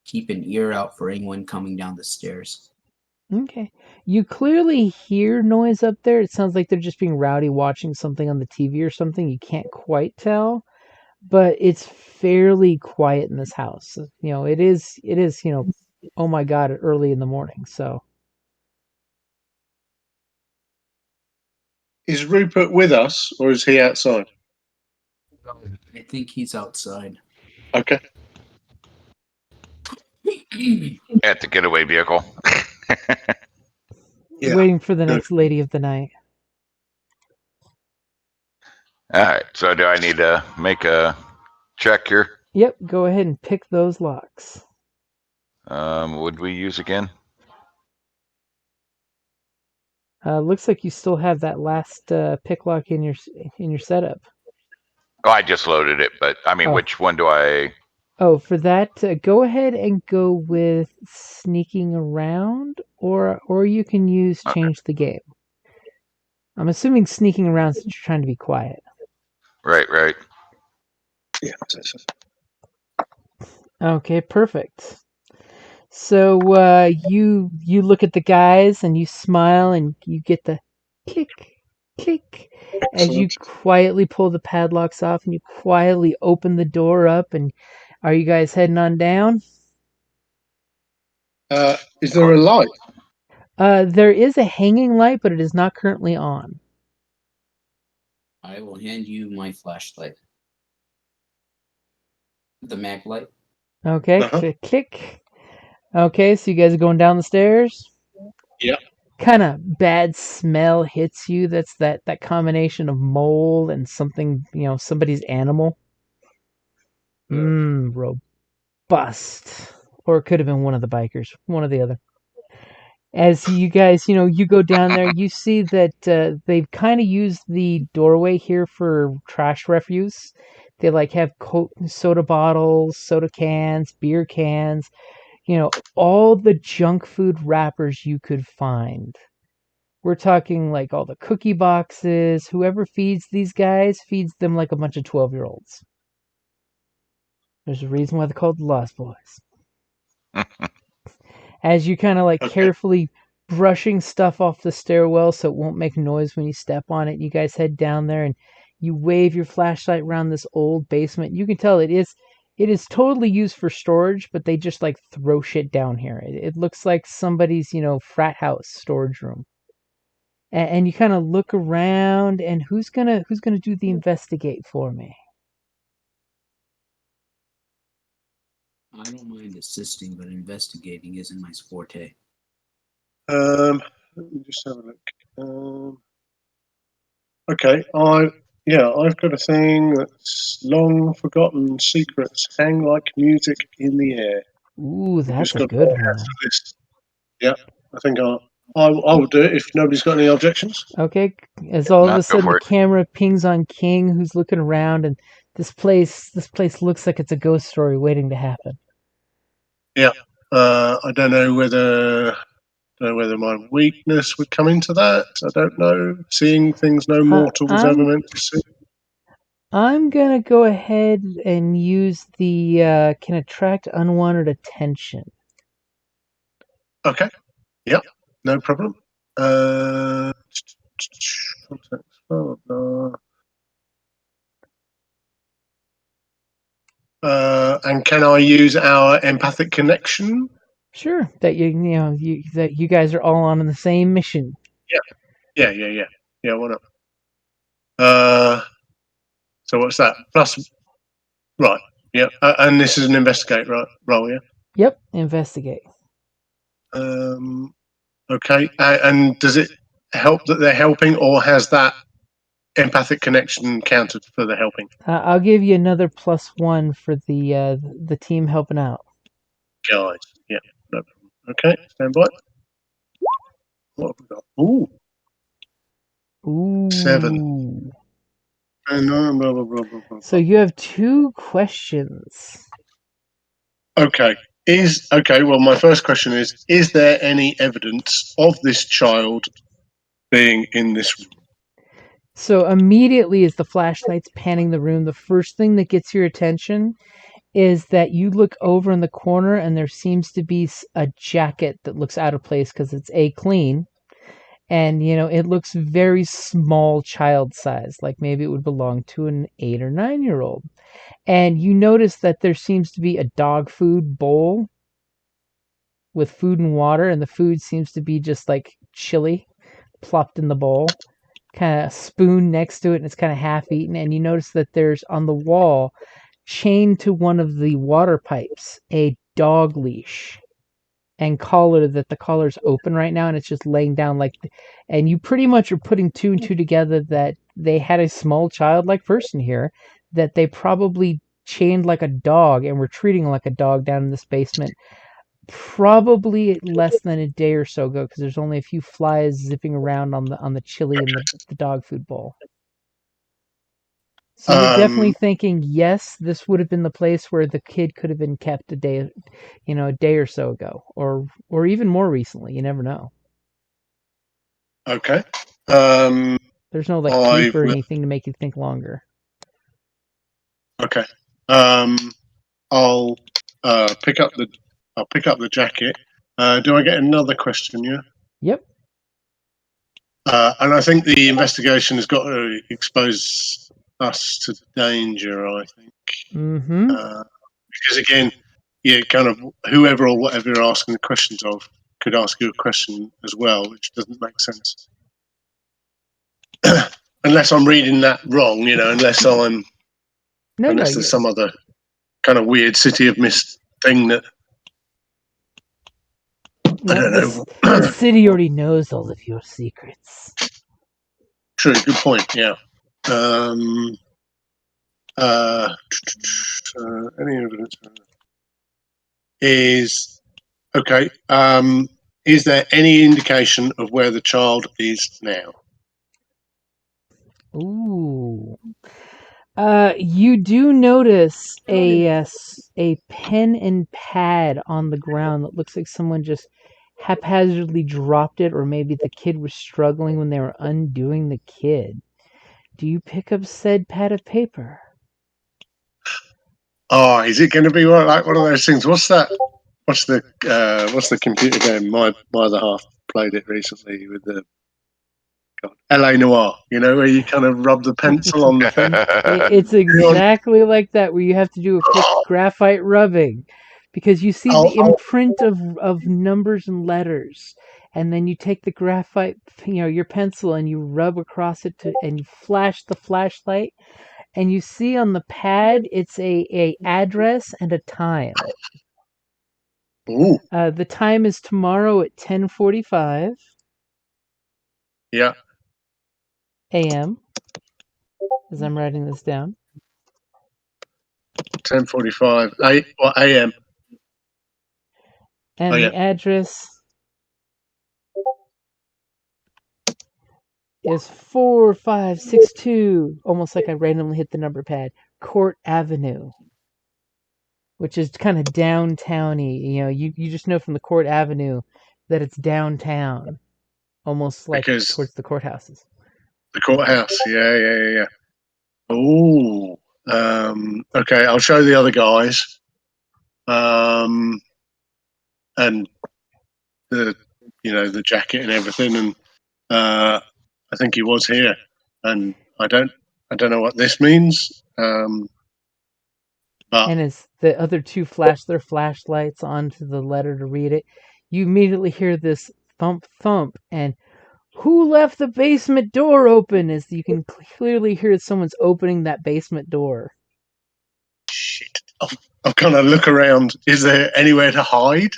keep an ear out for anyone coming down the stairs. Okay. You clearly hear noise up there. It sounds like they're just being rowdy watching something on the TV or something. You can't quite tell, but it's fairly quiet in this house. It is, oh my God, early in the morning. So, Is Rupert with us, or is he outside? I think he's outside. Okay. At the getaway vehicle. Yeah. waiting for the No. next lady of the night. All right. So do I need to make a check here? Yep, go ahead and pick those locks. Would we use again? Looks like you still have that last pick lock in your setup. Oh, I just loaded it, but I mean, Oh. which one do I? Oh, for that, go ahead and go with sneaking around, or you can use Okay. change the game. I'm assuming sneaking around since you're trying to be quiet. Right. Yeah. Okay, perfect. So you look at the guys and you smile and you get the click click as you Excellent. quietly pull the padlocks off and you quietly open the door up. And are you guys heading on down? Is there a light? There is a hanging light, but it is not currently on. I will hand you my flashlight. The mag light. Okay, Uh-huh. click click. Okay, so you guys are going down the stairs. Yeah. Kind of bad smell hits you. That's that combination of mold and something, somebody's animal. Robust. Or it could have been one of the bikers, one or the other. As you guys, you go down there, you see that they've kind of used the doorway here for trash refuse. They have soda bottles, soda cans, beer cans, all the junk food wrappers you could find. We're talking like all the cookie boxes. Whoever feeds these guys feeds them like a bunch of 12-year-olds. There's a reason why they're called the Lost Boys. As you kind of Okay. carefully brushing stuff off the stairwell so it won't make noise when you step on it, you guys head down there and you wave your flashlight around this old basement. You can tell it is totally used for storage, but they just throw shit down here. It looks like somebody's frat house storage room. And you kind of look around, and who's gonna do the investigate for me? I don't mind assisting, but investigating isn't my forte. Let me just have a look. Okay. I've got a thing that's long forgotten secrets hang like music in the air. Ooh, We've that's just a got to good add one. to this. Yeah. I think I'll do it if nobody's got any objections. Okay, as all of No, a go sudden the for it. camera pings on King, who's looking around, and this place looks like it's a ghost story waiting to happen. Yeah. I don't know whether my weakness would come into that. I don't know. Seeing things no mortal was ever meant to see. I'm gonna go ahead and use the can attract unwanted attention. Okay. Yeah. No problem. Contacts. Blah, blah, blah. And can I use our empathic connection? Sure, that that you guys are all on the same mission. Yeah. Why not? So what's that? Plus, right. Yeah. And this is an investigate, right? Roll, yeah. Yep, investigate. Okay. And does it help that they're helping, or has that empathic connection counted for the helping. I'll give you another +1 for the team helping out. Guys, yeah, no problem. Okay, stand by. What have we got? Ooh, Ooh. 7. And blah, blah, blah, blah, blah. So you have 2 questions. Okay. Well, my first question is there any evidence of this child being in this room? So immediately as the flashlight's panning the room, the first thing that gets your attention is that you look over in the corner and there seems to be a jacket that looks out of place because it's clean. And, it looks very small child size, like maybe it would belong to an 8 or 9-year-old. And you notice that there seems to be a dog food bowl with food and water, and the food seems to be just like chili plopped in the bowl, kind of spoon next to it, and it's kind of half eaten. And you notice that there's on the wall, chained to one of the water pipes, a dog leash and collar that the collar's open right now, and it's just laying down and you pretty much are putting 2 and 2 together that they had a small childlike person here that they probably chained like a dog and were treating like a dog down in this basement probably less than a day or so ago, because there's only a few flies zipping around on the chili and the dog food bowl. So you're definitely thinking, yes, this would have been the place where the kid could have been kept a day or so ago, or even more recently. You never know. Okay. There's no I tape or will- anything to make you think longer. Okay. I'll pick up the jacket. Do I get another question? Yeah. Yep. And I think the investigation has got to expose us to danger. I think. Mm-hmm. Because again, kind of whoever or whatever you're asking the questions of could ask you a question as well, which doesn't make sense. Unless I'm reading that wrong, unless there's some other kind of weird city of mist thing that I don't know. The city already knows all of your secrets. True, good point. Yeah. Any evidence is okay. Is there any indication of where the child is now? Ooh. You do notice a pen and pad on the ground that looks like someone just haphazardly dropped it, or maybe the kid was struggling when they were undoing the kid. Do you pick up said pad of paper? Oh, is it going to be like one of those things? What's that? What's the computer game? My other half played it recently with the LA Noire. Where you kind of rub the pencil on the thing. It's exactly like that, where you have to do a quick graphite rubbing, because you see the imprint of numbers and letters, and then you take the graphite, your pencil, and you rub across it and you flash the flashlight, and you see on the pad it's a address and a time. Ooh. The time is tomorrow at 10:45. Yeah. A.M. As I'm writing this down. 10:45 a.m. And the address is 4562, almost like I randomly hit the number pad, Court Avenue, which is kind of downtowny. You just know from the Court Avenue that it's downtown, almost like towards the courthouses. The courthouse, yeah. Ooh. Okay, I'll show the other guys. And the jacket and everything, and I think he was here, and I don't know what this means. But and as the other 2 flash their flashlights onto the letter to read it, you immediately hear this thump thump, and who left the basement door open? As you can clearly hear someone's opening that basement door. Shit. I'll kind of look around. Is there anywhere to hide?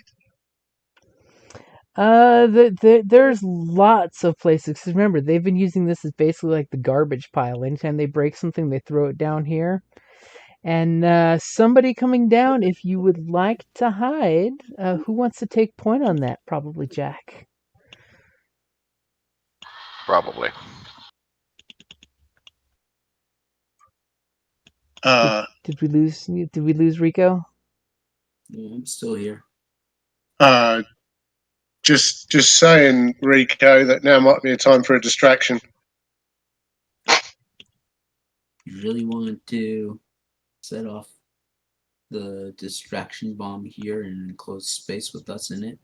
There's lots of places. 'Cause remember, they've been using this as basically like the garbage pile. Anytime they break something, they throw it down here. And somebody coming down, if you would like to hide, who wants to take point on that? Probably Jack. Probably. Did we lose? Did we lose Rico? Yeah, I'm still here. Just saying, Rico, that now might be a time for a distraction. You really want to set off the distraction bomb here in an enclosed space with us in it?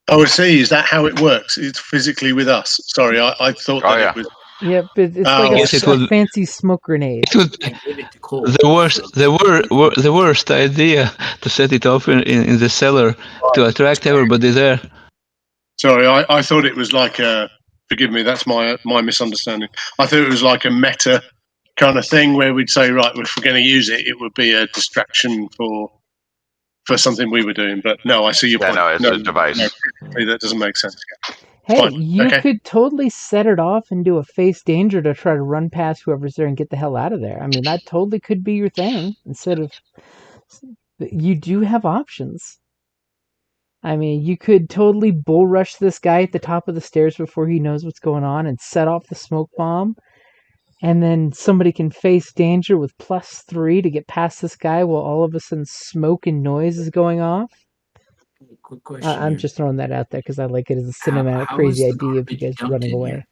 Oh, I see. Is that how it works? It's physically with us. Sorry, I thought that it was. Yep, it's like Yes, it a would- fancy smoke grenade. It would I gave it to Cole. the worst idea to set it off in the cellar to attract everybody there. Sorry, I thought it was like a. Forgive me, that's my misunderstanding. I thought it was like a meta kind of thing where we'd say, right, if we're going to use it, it would be a distraction for something we were doing. But no, I see your point. No, it's a device. No, that doesn't make sense. Hey, Fine. you Okay. could totally set it off and do a face danger to try to run past whoever's there and get the hell out of there. I mean, that totally could be your thing. Instead of, you do have options. I mean, you could totally bull rush this guy at the top of the stairs before he knows what's going on and set off the smoke bomb. And then somebody can face danger with +3 to get past this guy while all of a sudden smoke and noise is going off. Quick question. I'm here. just throwing that out there because I like it as a cinematic, How crazy is the idea of you garbage guys dumped running in away. here?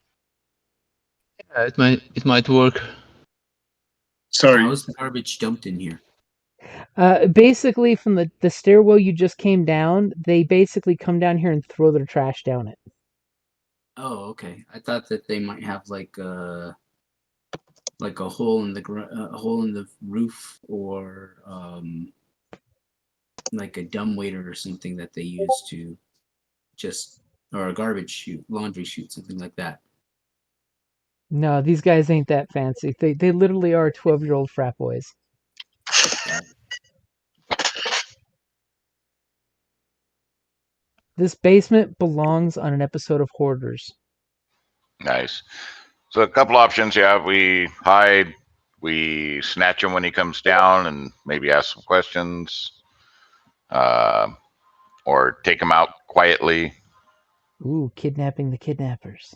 Yeah, it might work. Sorry. How is the garbage dumped in here? Basically, from the stairwell you just came down, they basically come down here and throw their trash down it. Oh, okay. I thought that they might have like a hole in the roof, or like a dumbwaiter or something that they use to just, or a garbage chute, laundry chute, something like that. No, these guys ain't that fancy. They literally are 12-year-old frat boys. This basement belongs on an episode of Hoarders. Nice. So a couple options. Yeah, we hide, we snatch him when he comes down, and maybe ask some questions, or take him out quietly. Ooh, kidnapping the kidnappers.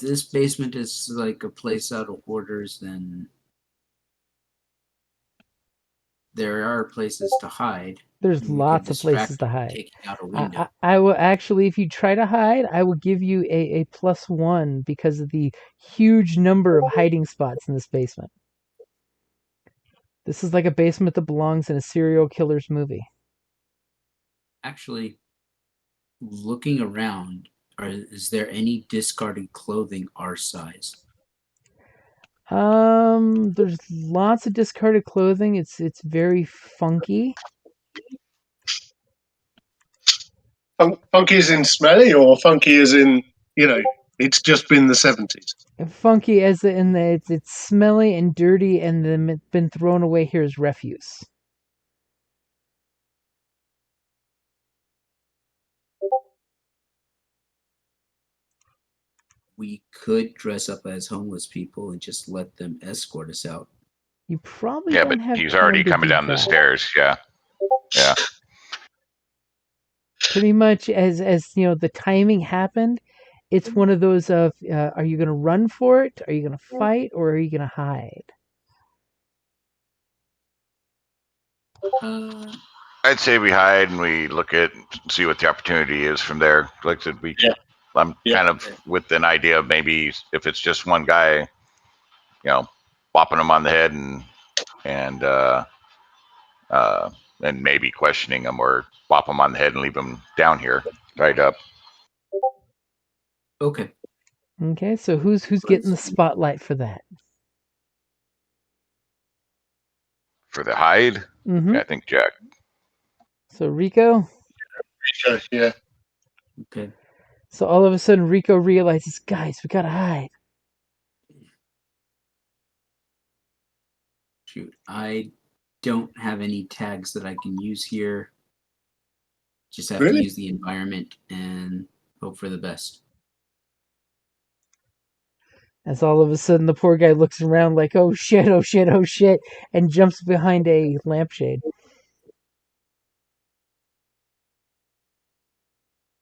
This basement is like a place out of Hoarders, then there are places to hide. There's We could lots of places distract to him hide. taking out a window. I will actually, if you try to hide, I will give you a +1 because of the huge number of hiding spots in this basement. This is like a basement that belongs in a serial killer's movie. Actually, looking around, is there any discarded clothing our size? There's lots of discarded clothing. It's very funky. Funky as in smelly, or funky as in, it's just been the 70s? Funky as in the it's smelly and dirty and then it's been thrown away here as refuse. We could dress up as homeless people and just let them escort us out. You probably Yeah, don't but have he's time already to coming do down the that. stairs. Yeah. Pretty much as the timing happened, it's one of those of are you going to run for it? Are you going to fight, or are you going to hide? I'd say we hide and we look at, see what the opportunity is from there. Like I said, I'm kind of with an idea of maybe if it's just one guy, bopping him on the head and maybe questioning him, or bop him on the head and leave him down here tied up. Okay. Okay, so who's getting the spotlight for that? For the hide, Mm-hmm. I think Jack. So Rico. Yeah. Okay. So all of a sudden Rico realizes, guys, we gotta hide. Shoot, I don't have any tags that I can use here. Just have to Really? use the environment and hope for the best. As all of a sudden the poor guy looks around like, oh shit, oh shit, oh shit, and jumps behind a lampshade.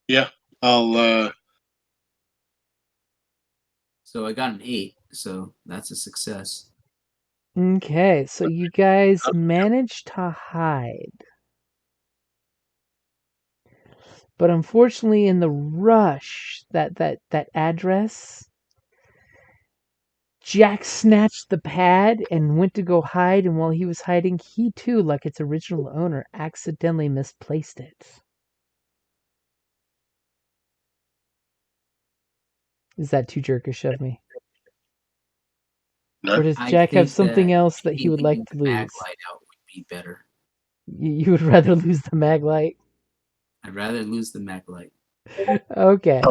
Yeah, I'll. So I got an 8, so that's a success. Okay, so you guys managed to hide. But unfortunately, in the rush, that address, Jack snatched the pad and went to go hide, and while he was hiding, he too, like its original owner, accidentally misplaced it. Is that too jerkish of me? No. Or does I Jack have think something that else that he would like leaving to the mag lose? light out would be better. You would rather lose the mag light? I'd rather lose the mag light. Okay.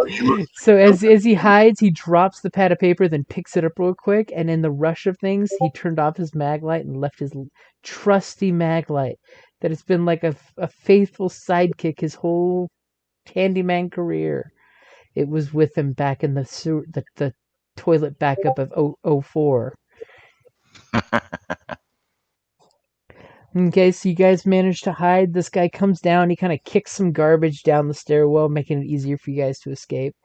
So as he hides, he drops the pad of paper, then picks it up real quick, and in the rush of things, he turned off his mag light and left his trusty mag light that has been like a faithful sidekick his whole handyman career. It was with him back in the sewer, the toilet backup of 04. Okay, so you guys managed to hide. This guy comes down. He kind of kicks some garbage down the stairwell, making it easier for you guys to escape.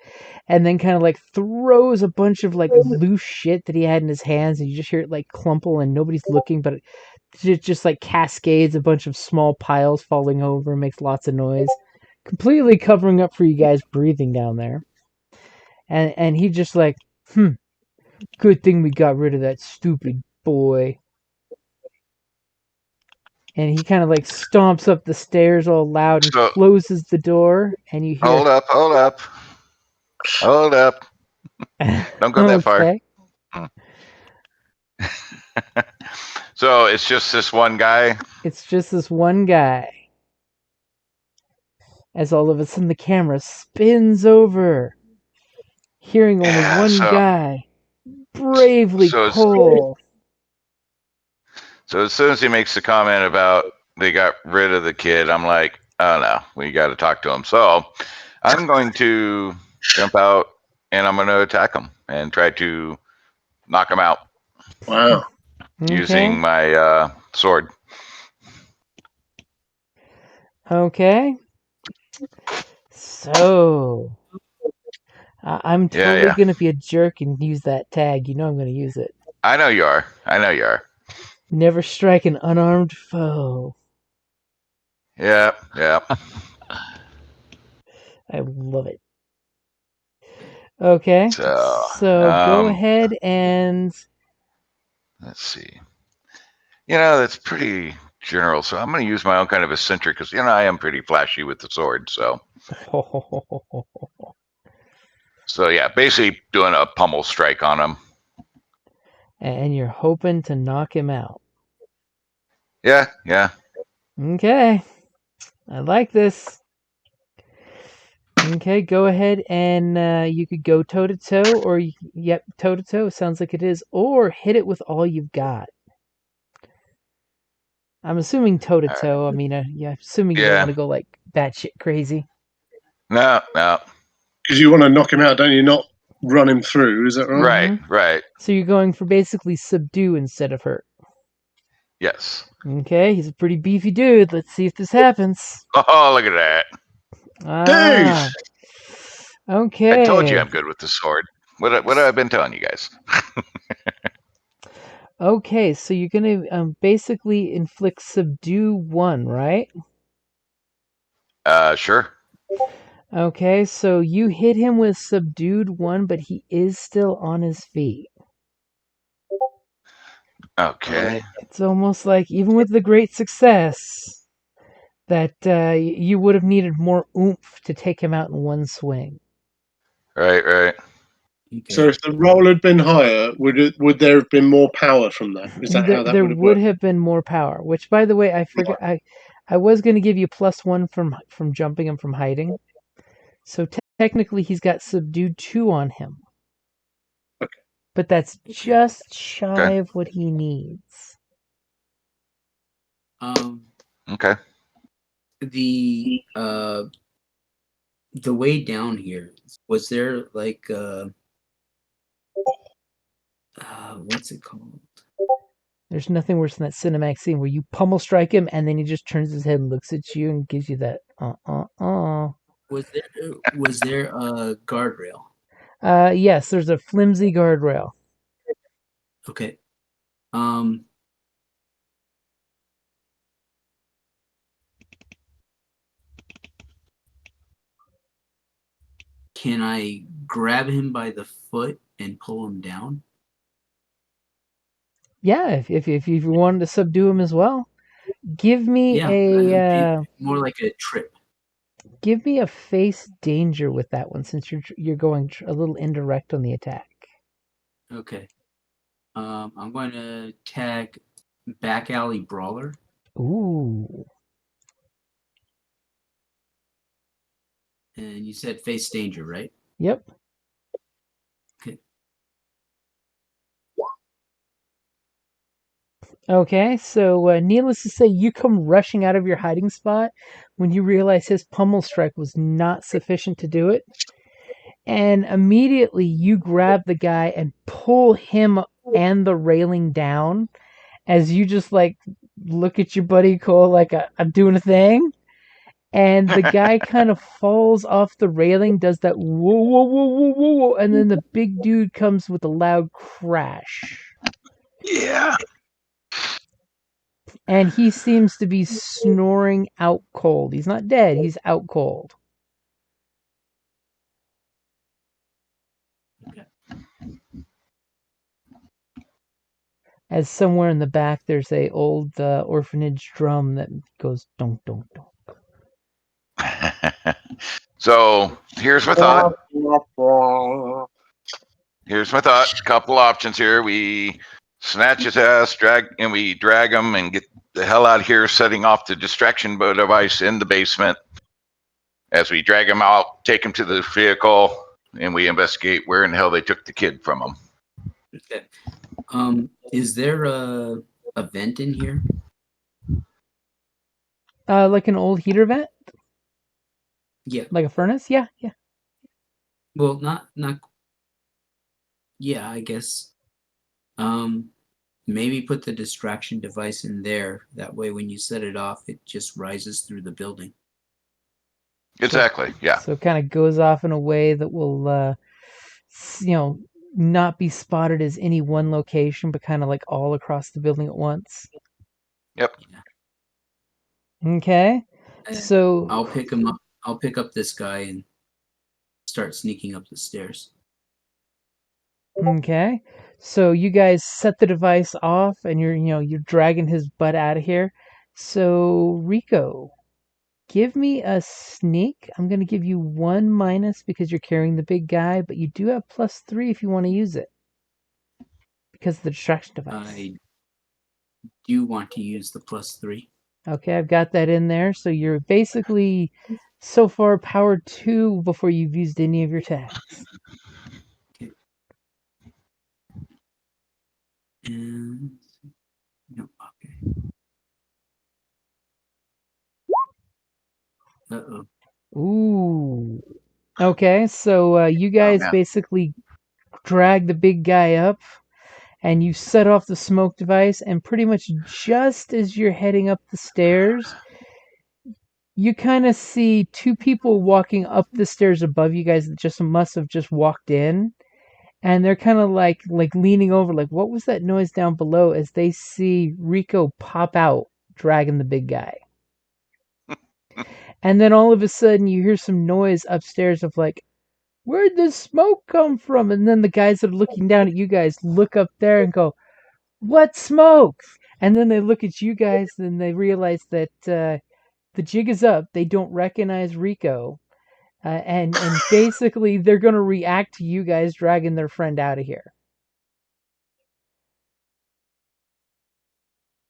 And then kind of like throws a bunch of like loose shit that he had in his hands, and you just hear it like clumple, and nobody's looking, but it just like cascades a bunch of small piles falling over, makes lots of noise, completely covering up for you guys breathing down there. And he just like, good thing we got rid of that stupid boy. And he kind of like stomps up the stairs all loud and So closes the door, and you hear, hold up. Don't go that far. okay, So it's just this one guy. it's just this one guy. As all of a sudden the camera spins over, hearing only Yeah. one guy bravely So call. so as soon as he makes the comment about they got rid of the kid, I'm like, oh no, we got to talk to him. So I'm going to jump out and I'm going to attack him and try to knock him out Wow. using my sword. Okay. So I'm totally Yeah. gonna be a jerk and use that tag. You know I'm gonna use it. I know you are. Never strike an unarmed foe. Yeah. I love it. Okay. So go ahead and let's see. That's pretty general. So I'm going to use my own kind of eccentric because I am pretty flashy with the sword. So yeah, basically doing a pummel strike on him. and you're hoping to knock him out. Yeah. Okay. I like this. Okay, go ahead and you could go toe to toe, or yep, toe to toe sounds like it is, or hit it with all you've got. I'm assuming toe to toe. I mean, assuming you don't want to go like batshit crazy. No. Because you want to knock him out, don't you? Not run him through. Is that right? Right. So you're going for basically subdue instead of hurt. Yes. Okay, he's a pretty beefy dude. Let's see if this happens. Oh, look at that. Ah. Okay. I told you I'm good with the sword. What have I been telling you guys? Okay, so you're gonna basically inflict subdue 1, right? Sure. Okay, so you hit him with subdued 1, but he is still on his feet. Okay. It's almost like, even with the great success, that you would have needed more oomph to take him out in one swing. Right. Okay. So if the roll had been higher, would there have been more power from that? Is that how that There would have would worked? have been more power, which, by the way, I forgot. I was going to give you +1 from jumping him from hiding. So technically, he's got subdued 2 on him. Okay. But that's just shy of what he needs. Okay. The way down here, was there like what's it called? There's nothing worse than that cinematic scene where you pummel strike him and then he just turns his head and looks at you and gives you that Was there a guardrail? Yes, there's a flimsy guardrail. Okay. Can I grab him by the foot and pull him down? Yeah, if you wanted to subdue him as well, give me Yeah, more like a trip. give me a face danger with that one since you're going a little indirect on the attack. Okay. I'm going to tag back alley brawler. Ooh. And you said face danger, right? Yep. Okay. Okay, so needless to say, you come rushing out of your hiding spot when you realize his pummel strike was not sufficient to do it. And immediately you grab the guy and pull him and the railing down as you just like look at your buddy Cole like I'm doing a thing. And the guy kind of falls off the railing, does that whoa, whoa, whoa, whoa, whoa, whoa, and then the big dude comes with a loud crash. Yeah. And he seems to be snoring out cold. He's not dead, he's out cold. As somewhere in the back there's a old orphanage drum that goes donk, donk, donk. So here's my thought. Couple options here. We snatch his ass, drag him and get the hell out of here, setting off the distraction device in the basement. As we drag him out, take him to the vehicle, and we investigate where in the hell they took the kid from him. Okay. Is there a vent in here? Like an old heater vent? Yeah. Like a furnace? Yeah. Well, not. Yeah, I guess. Maybe put the distraction device in there. That way, when you set it off, it just rises through the building. Exactly. Yeah. So it kind of goes off in a way that will, not be spotted as any one location, but kind of like all across the building at once. Yep. Okay. So I'll pick him up. I'll pick up this guy and start sneaking up the stairs. Okay. So you guys set the device off and you're dragging his butt out of here. So Rico, give me a sneak. I'm going to give you 1 minus because you're carrying the big guy, but you do have +3 if you want to use it. Because of the distraction device. I do want to use the +3. Okay, I've got that in there. So you're basically so far powered 2 before you've used any of your attacks. Okay. And no, okay. Uh-oh. Ooh. Okay, so you guys man. basically drag the big guy up and you set off the smoke device, and pretty much just as you're heading up the stairs, you kind of see 2 people walking up the stairs above you guys that just must have just walked in. And they're kind of like leaning over, like, what was that noise down below? As they see Rico pop out, dragging the big guy. And then all of a sudden, you hear some noise upstairs of like, where'd this smoke come from? And then the guys that are looking down at you guys look up there and go, what smoke? And then they look at you guys and they realize that the jig is up. They don't recognize Rico. And basically, they're going to react to you guys dragging their friend out of here.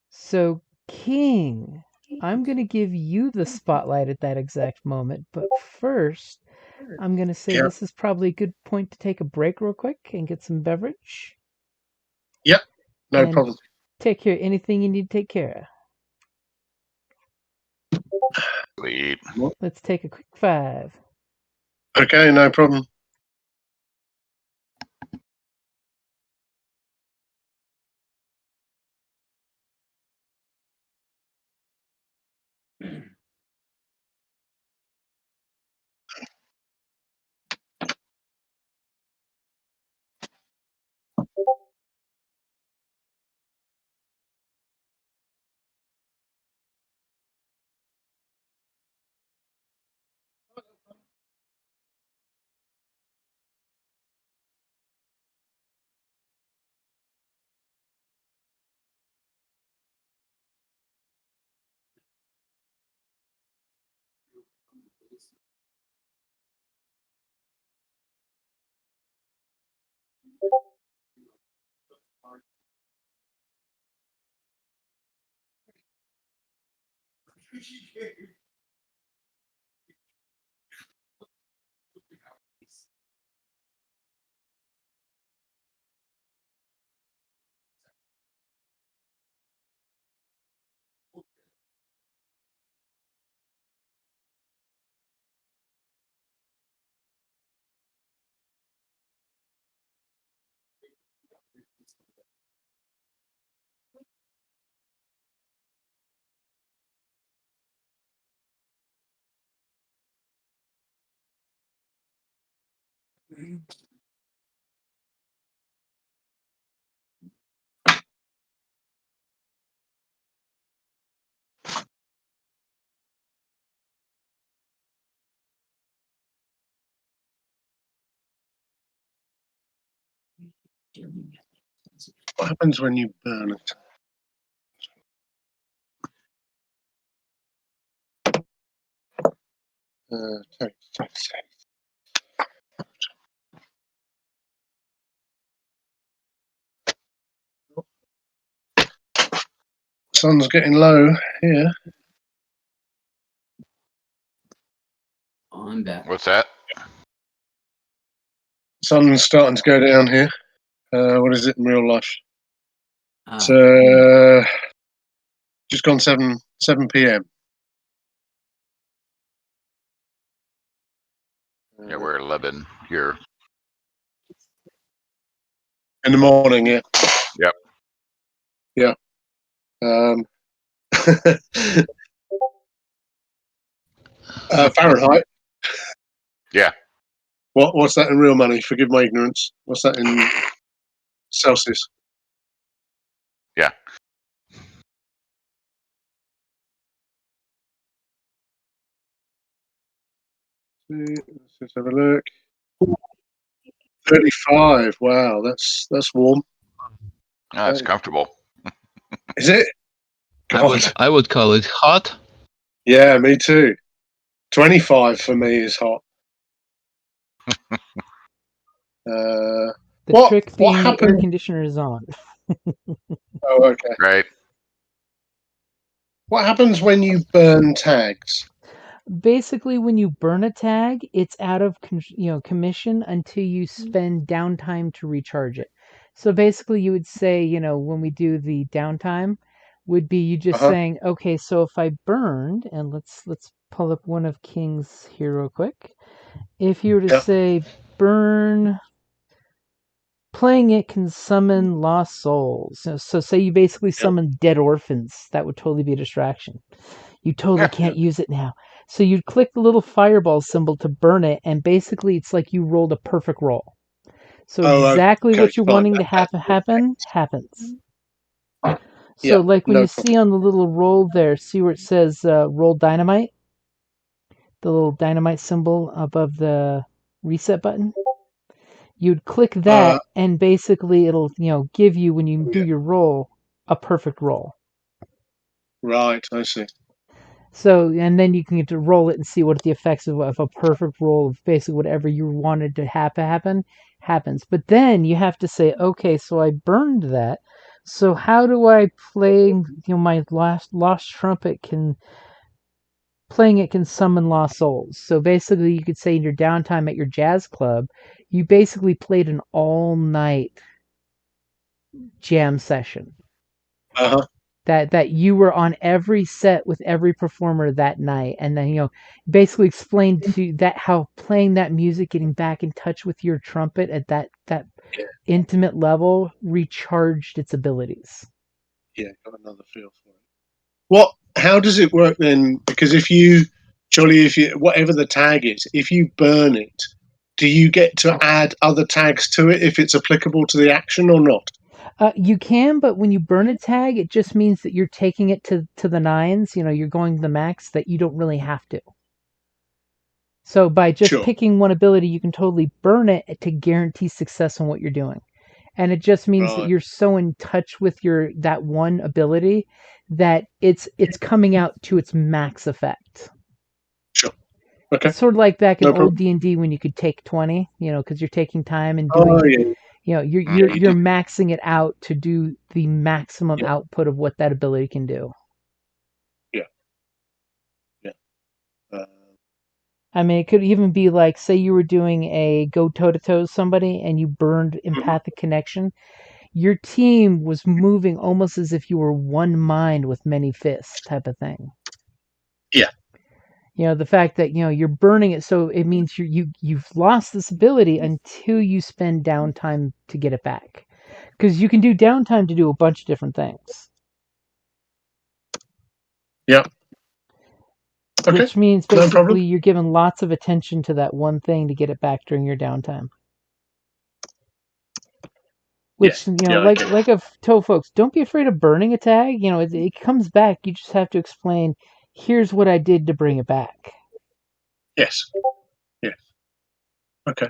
So, King, I'm going to give you the spotlight at that exact moment. But first, I'm going to say this is probably a good point to take a break real quick and get some beverage. Yep, no and problem. Take care of anything you need to take care of. Sweet. Let's take a quick 5. Okay, no problem. What happens when you burn it? Text. Sun's getting low here. Oh, I'm back. What's that? Sun's starting to go down here. What is it in real life? Ah, It's just gone 7 p.m. Yeah, we're 11 here. In the morning, yeah. Yep. Yeah. Fahrenheit. Yeah. What's that in real money? Forgive my ignorance. What's that in Celsius? Yeah. Let's just have a look. 35. Wow, that's warm. Oh, it's comfortable. Is it? God. I would call it hot. Yeah, me too. 25 for me is hot. The What trick being the air happened? conditioner is on. Oh, okay. Right. What happens when you burn tags? Basically, when you burn a tag, it's out of commission until you spend downtime to recharge it. So basically, you would say, when we do the downtime, would be you just saying, okay, so if I burned, and let's pull up one of King's here real quick. If you were to say burn, playing it can summon lost souls. So say you basically summon dead orphans, that would totally be a distraction. You totally can't use it now. So you'd click the little fireball symbol to burn it, and basically it's like you rolled a perfect roll. So exactly what you're wanting to happen happens. So like when you see on the little roll there, see where it says roll dynamite? The little dynamite symbol above the reset button? You'd click that, and basically it'll give you, when you do your roll, a perfect roll. Right, I see. So, and then you can get to roll it and see what the effects of a perfect roll of basically whatever you wanted to happen happens. But then you have to say, okay, so I burned that. So how do I play? My lost trumpet playing it can summon lost souls. So basically, you could say in your downtime at your jazz club, you basically played an all night jam session. that you were on every set with every performer that night, and then basically explained to that how playing that music, getting back in touch with your trumpet at that intimate level, recharged its abilities. Yeah, got another feel for it. How does it work then? Because if you whatever the tag is, if you burn it, do you get to add other tags to it if it's applicable to the action or not? You can, but when you burn a tag, it just means that you're taking it to the nines. You're going to the max, that you don't really have to. So by just Sure. picking one ability, you can totally burn it to guarantee success on what you're doing. And it just means that Right. you're so in touch with that one ability that it's coming out to its max effect. Sure. Okay. It's sort of like back in No old problem. D&D when you could take 20, because you're taking time and Oh, doing, yeah. you're maxing it out to do the maximum Yeah. output of what that ability can do. Yeah. I mean, it could even be like, say you were doing a go toe-to-toe with somebody and you burned empathic connection. Your team was moving almost as if you were one mind with many fists type of thing. Yeah. The fact that, you're burning it, so it means you've lost this ability until you spend downtime to get it back. Because you can do downtime to do a bunch of different things. Yeah. Okay. Which means No problem. basically you're giving lots of attention to that one thing to get it back during your downtime. Which, like I've told folks, don't be afraid of burning a tag. It comes back. You just have to explain, here's what I did to bring it back. Yes. Okay.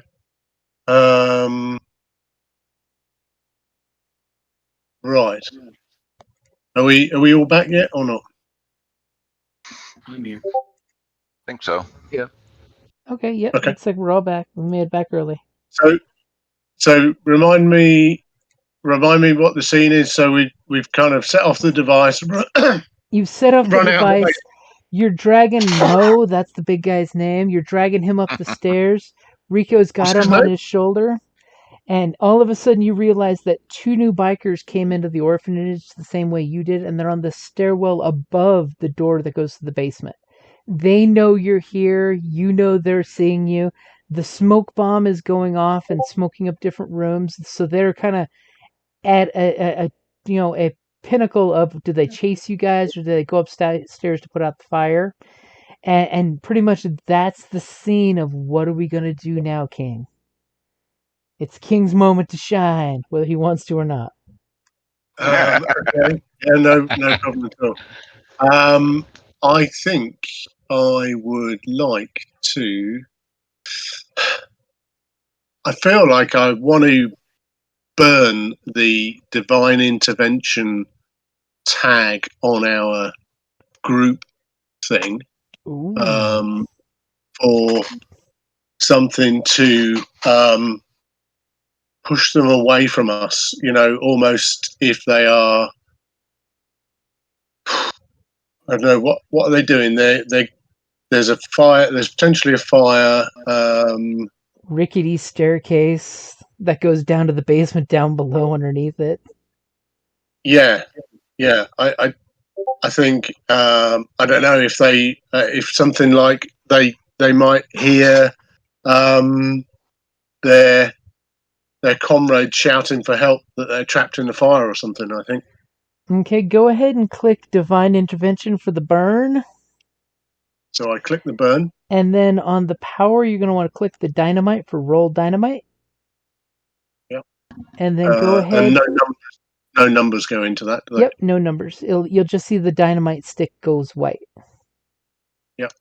Right. Are we all back yet or not? I'm here. think so. Okay, yep. Okay. Looks like we're all back. We made it back early. So remind me what the scene is. So we've kind of set off the device. You've set off the Run out the device. You're dragging Mo, that's the big guy's name. You're dragging him up the stairs. Rico's got What's his him on name? his shoulder. And all of a sudden you realize that two new bikers came into the orphanage the same way you did, and they're on the stairwell above the door that goes to the basement. They know you're here. You know they're seeing you. The smoke bomb is going off and smoking up different rooms. So they're kind of at a pinnacle of, do they chase you guys or do they go upstairs to put out the fire? And pretty much that's the scene of, what are we going to do now, King? It's King's moment to shine, whether he wants to or not. Okay. Yeah, no problem at all. I think I would like to. I feel like I want to burn the divine intervention tag on our group thing, Ooh. or something to push them away from us. Almost if they are. I don't know what are they doing. There's a fire. There's potentially a fire. Rickety staircase that goes down to the basement down below underneath it. Yeah. I think I don't know if they if something like they might hear their comrades shouting for help, that they're trapped in the fire or something. I think. Okay, go ahead and click Divine Intervention for the burn. So I click the burn. And then on the power, you're going to want to click the dynamite for roll dynamite. Yep. And then go ahead. And no numbers go into that, do they? Yep, no numbers. You'll just see the dynamite stick goes white. Yep.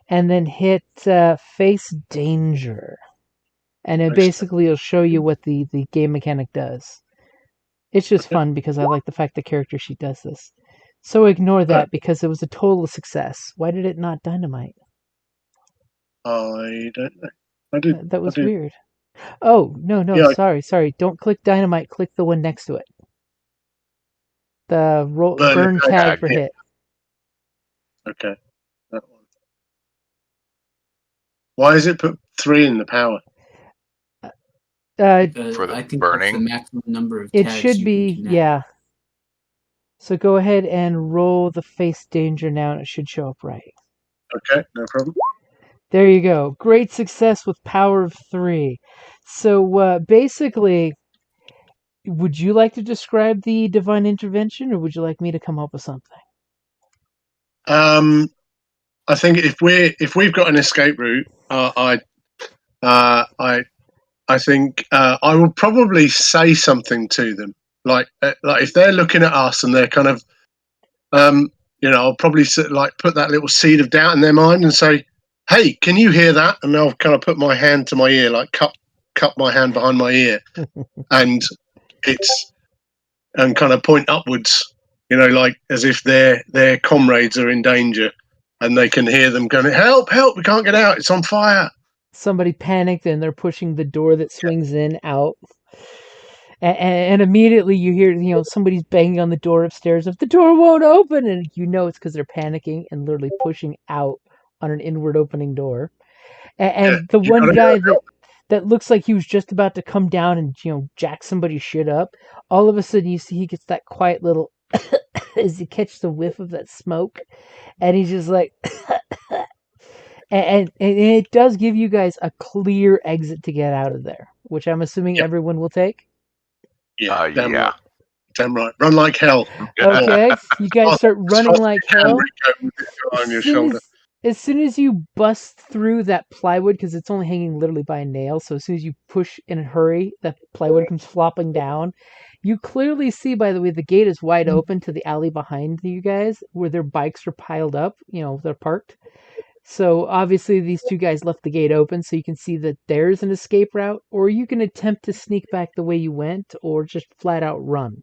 And then hit face danger. And it basically will show you what the game mechanic does. It's just fun because I like the fact the character sheet does this. So ignore that because it was a total success. Why did it not dynamite? I don't know. I did. That was weird. Oh, no, Yeah, sorry. Don't click dynamite. Click the one next to it. The burn tag for hit. Okay. That one. Why is it put 3 in the power? I think burning? that's the maximum number of It tags should you be, can connect. yeah. So go ahead and roll the face danger now, and it should show up right. Okay, no problem. There you go. Great success with power of 3. So basically, would you like to describe the divine intervention, or would you like me to come up with something? I think if we've got an escape route, I think I will probably say something to them, like if they're looking at us and they're kind of, I'll probably like put that little seed of doubt in their mind and say, "Hey, can you hear that?" And I'll kind of put my hand to my ear, like cup my hand behind my ear, and and kind of point upwards, like as if their comrades are in danger, and they can hear them going, "Help! Help! We can't get out. It's on fire." Somebody panicked and they're pushing the door that swings in out. And immediately you hear, somebody's banging on the door upstairs. If the door won't open, and it's because they're panicking and literally pushing out on an inward opening door. Yeah, And the you one got guy it. that looks like he was just about to come down and jack somebody's shit up. All of a sudden, you see he gets that quiet little as he catches the whiff of that smoke, and he's just like. And it does give you guys a clear exit to get out of there, which I'm assuming Yeah, everyone will take. yeah, damn Yeah. right, damn right. Run like hell. Okay, you guys start As running fast as like you can, hell. Rico, with this guy As on your soon shoulder. as you bust through that plywood, because it's only hanging literally by a nail, so as soon as you push in a hurry, that plywood comes flopping down. You clearly see, by the way, the gate is wide open to the alley behind you guys, where their bikes are piled up. They're parked. So obviously these two guys left the gate open, so you can see that there's an escape route, or you can attempt to sneak back the way you went, or just flat out run.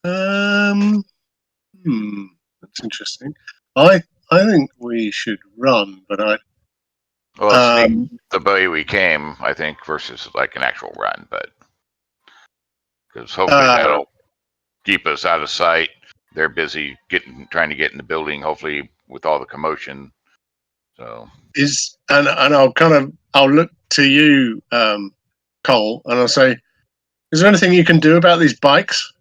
Um, that's interesting. I think we should run, but Well, sneak um, the way we came, I think, versus like an actual run, but because hopefully uh, that'll keep us out of sight. They're busy trying to get in the building, hopefully with all the commotion. So and I'll look to you, Cole, and I'll say, "Is there anything you can do about these bikes?"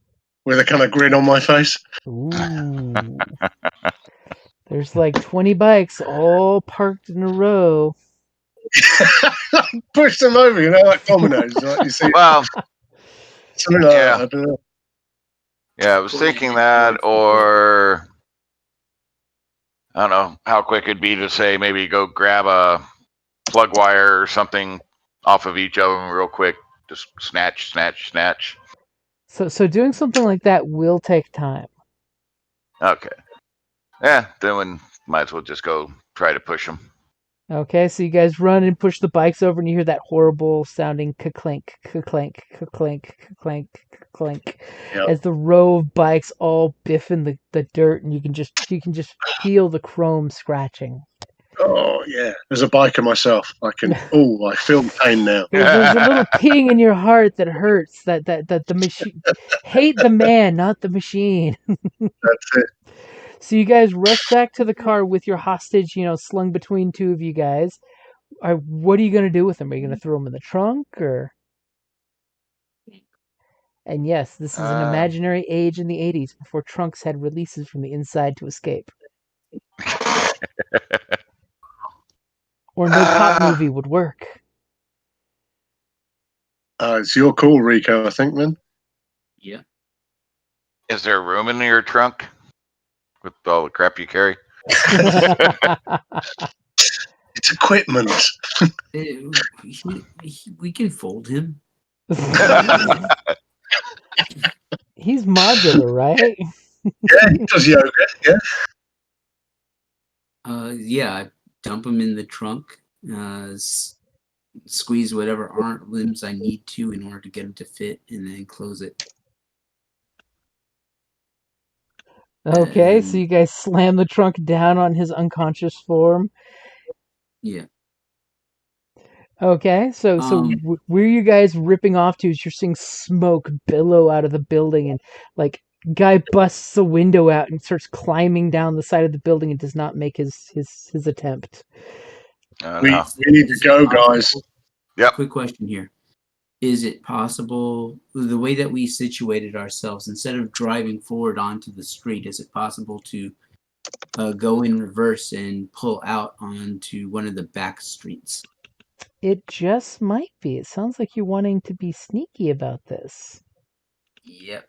With a kind of grin on my face. Ooh. There's like 20 bikes all parked in a row. Push them over, like dominoes. Like you see, well, something like yeah, that. I don't know. yeah. I was thinking that, or I don't know how quick it'd be to say maybe go grab a plug wire or something off of each of them real quick. Just snatch, snatch, snatch. So doing something like that will take time. Okay. Yeah, then we might as well just go try to push them. Okay, so you guys run and push the bikes over, and you hear that horrible sounding clink, clink, clink, clink, clink, Yep. as the row of bikes all biff in the dirt, and you can just feel the chrome scratching. Oh yeah. As a biker myself, I feel the pain now. There's a little ping in your heart that hurts. That the machine hate the man, not the machine. That's it. So you guys rush back to the car with your hostage, slung between two of you guys. What are you going to do with them? Are you going to throw them in the trunk, or? And yes, this is an imaginary age in the 80s before trunks had releases from the inside to escape. Or no cop movie would work. It's your call, Rico. I think, man. Yeah. Is there room in your trunk with all the crap you carry? It's equipment. We can fold him. He's modular, right? Yeah, he does yoga. Yeah. Yeah, I dump him in the trunk, squeeze whatever arm limbs I need to in order to get him to fit, and then close it. Okay, so you guys slam the trunk down on his unconscious form. Yeah. Okay, so where you guys ripping off to is you're seeing smoke billow out of the building, and like guy busts the window out and starts climbing down the side of the building and does not make his attempt. We need to go, guys. Yep. Quick question here. is it possible, the way that we situated ourselves, instead of driving forward onto the street, is it possible to go in reverse and pull out onto one of the back streets? It just might be. It sounds like you're wanting to be sneaky about this. Yep.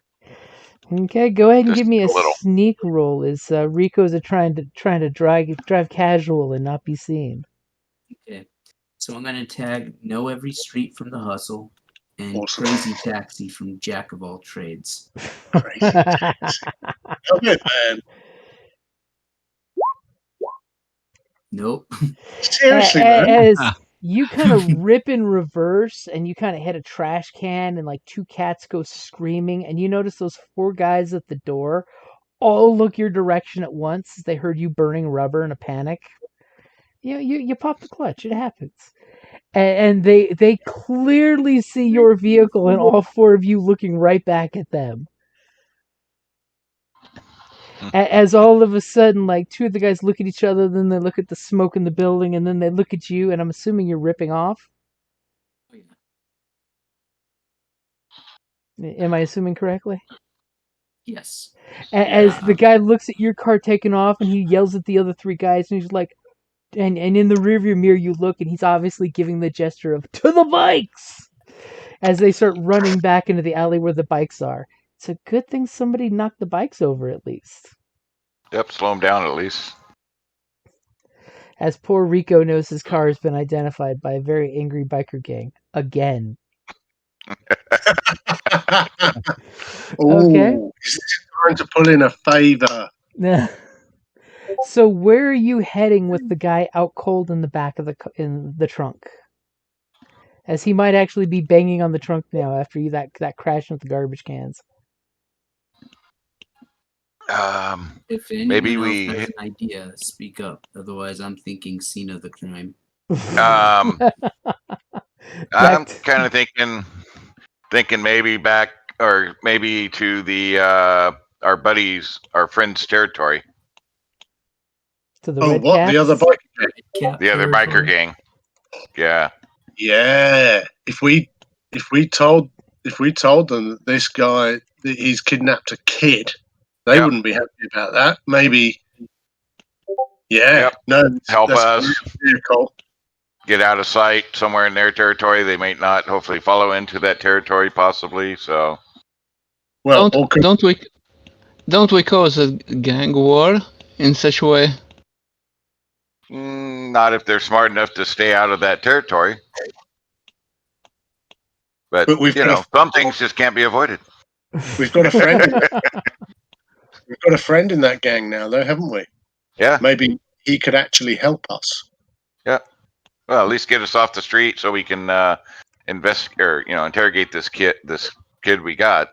Okay, go ahead and Just give me a a little. sneak roll. Is Rico's trying to drive casual and not be seen? Okay. So I'm gonna tag Know Every Street from The Hustle and Awesome. Crazy Taxi from Jack of All Trades. Crazy taxi. Come in, man. Nope. Seriously, man. As you kind of rip in reverse and you kind of hit a trash can and like two cats go screaming and you notice those four guys at the door all look your direction at once as they heard you burning rubber in a panic. You pop the clutch. It happens. And they clearly see your vehicle and all four of you looking right back at them. As all of a sudden, like two of the guys look at each other, then they look at the smoke in the building, and then they look at you, and I'm assuming you're ripping off. Am I assuming correctly? Yes. As the guy looks at your car taking off, and he yells at the other three guys, and he's like, and in the rearview mirror you look, and he's obviously giving the gesture of "to the bikes" as they start running back into the alley where the bikes are. It's a good thing somebody knocked the bikes over at least. Yep, slow him down at least. As poor Rico knows his car has been identified by a very angry biker gang again. Okay. Ooh, is this trying to pull in a favor? So where are you heading with the guy out cold in the back of in the trunk? As he might actually be banging on the trunk now after that crash with the garbage cans. If anyone Maybe else we. has an idea, speak up. Otherwise, I'm thinking scene of the crime. I'm Back kind of thinking maybe back or maybe to the our buddies, our friends' territory. to the Oh, Red what? Caps. The other bike gang? Cat The other biker territory. gang. Yeah. Yeah. If we told them that this guy that he's kidnapped a kid, they Yep. wouldn't be happy about that. Maybe. Yeah. Yep. No. Help that's us. a vehicle. Get out of sight somewhere in their territory. They may not hopefully follow into that territory possibly. So Well, don't we cause a gang war in such a way? not if they're smart enough to stay out of that territory. But we've got some things just can't be avoided. we've got a friend. We've got a friend in that gang now, though, haven't we? Yeah. Maybe he could actually help us. Yeah. Well, at least get us off the street so we can investigate or interrogate this kid we got.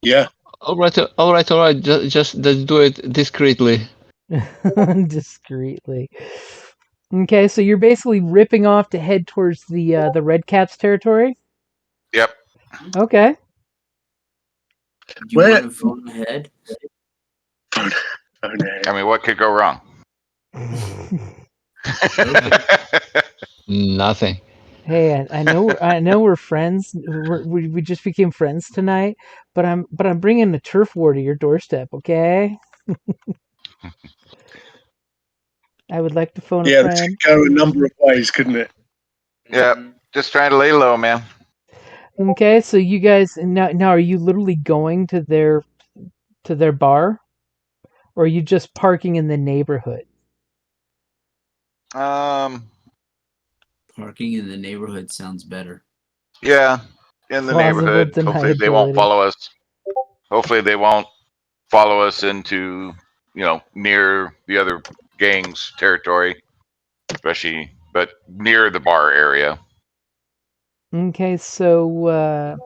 Yeah. All right. Just let's do it discreetly. Discreetly. Okay, so you're basically ripping off to head towards the Red Caps territory? Yep. Okay. You want to phone ahead? I mean, what could go wrong? Nothing. Hey, I know we're friends. We just became friends tonight, but I'm bringing a turf war to your doorstep, okay? I would like to phone a friend. Yeah, this could go a number of ways, couldn't it? Yep. Just trying to lay low, man. Okay, so you guys now are you literally going to their bar, or are you just parking in the neighborhood? Um. Parking in the neighborhood sounds better. Yeah, in the Plausible neighborhood. Hopefully they won't deniability. follow us. Hopefully they won't follow us into near the other gang's territory, but near the bar area. Okay, so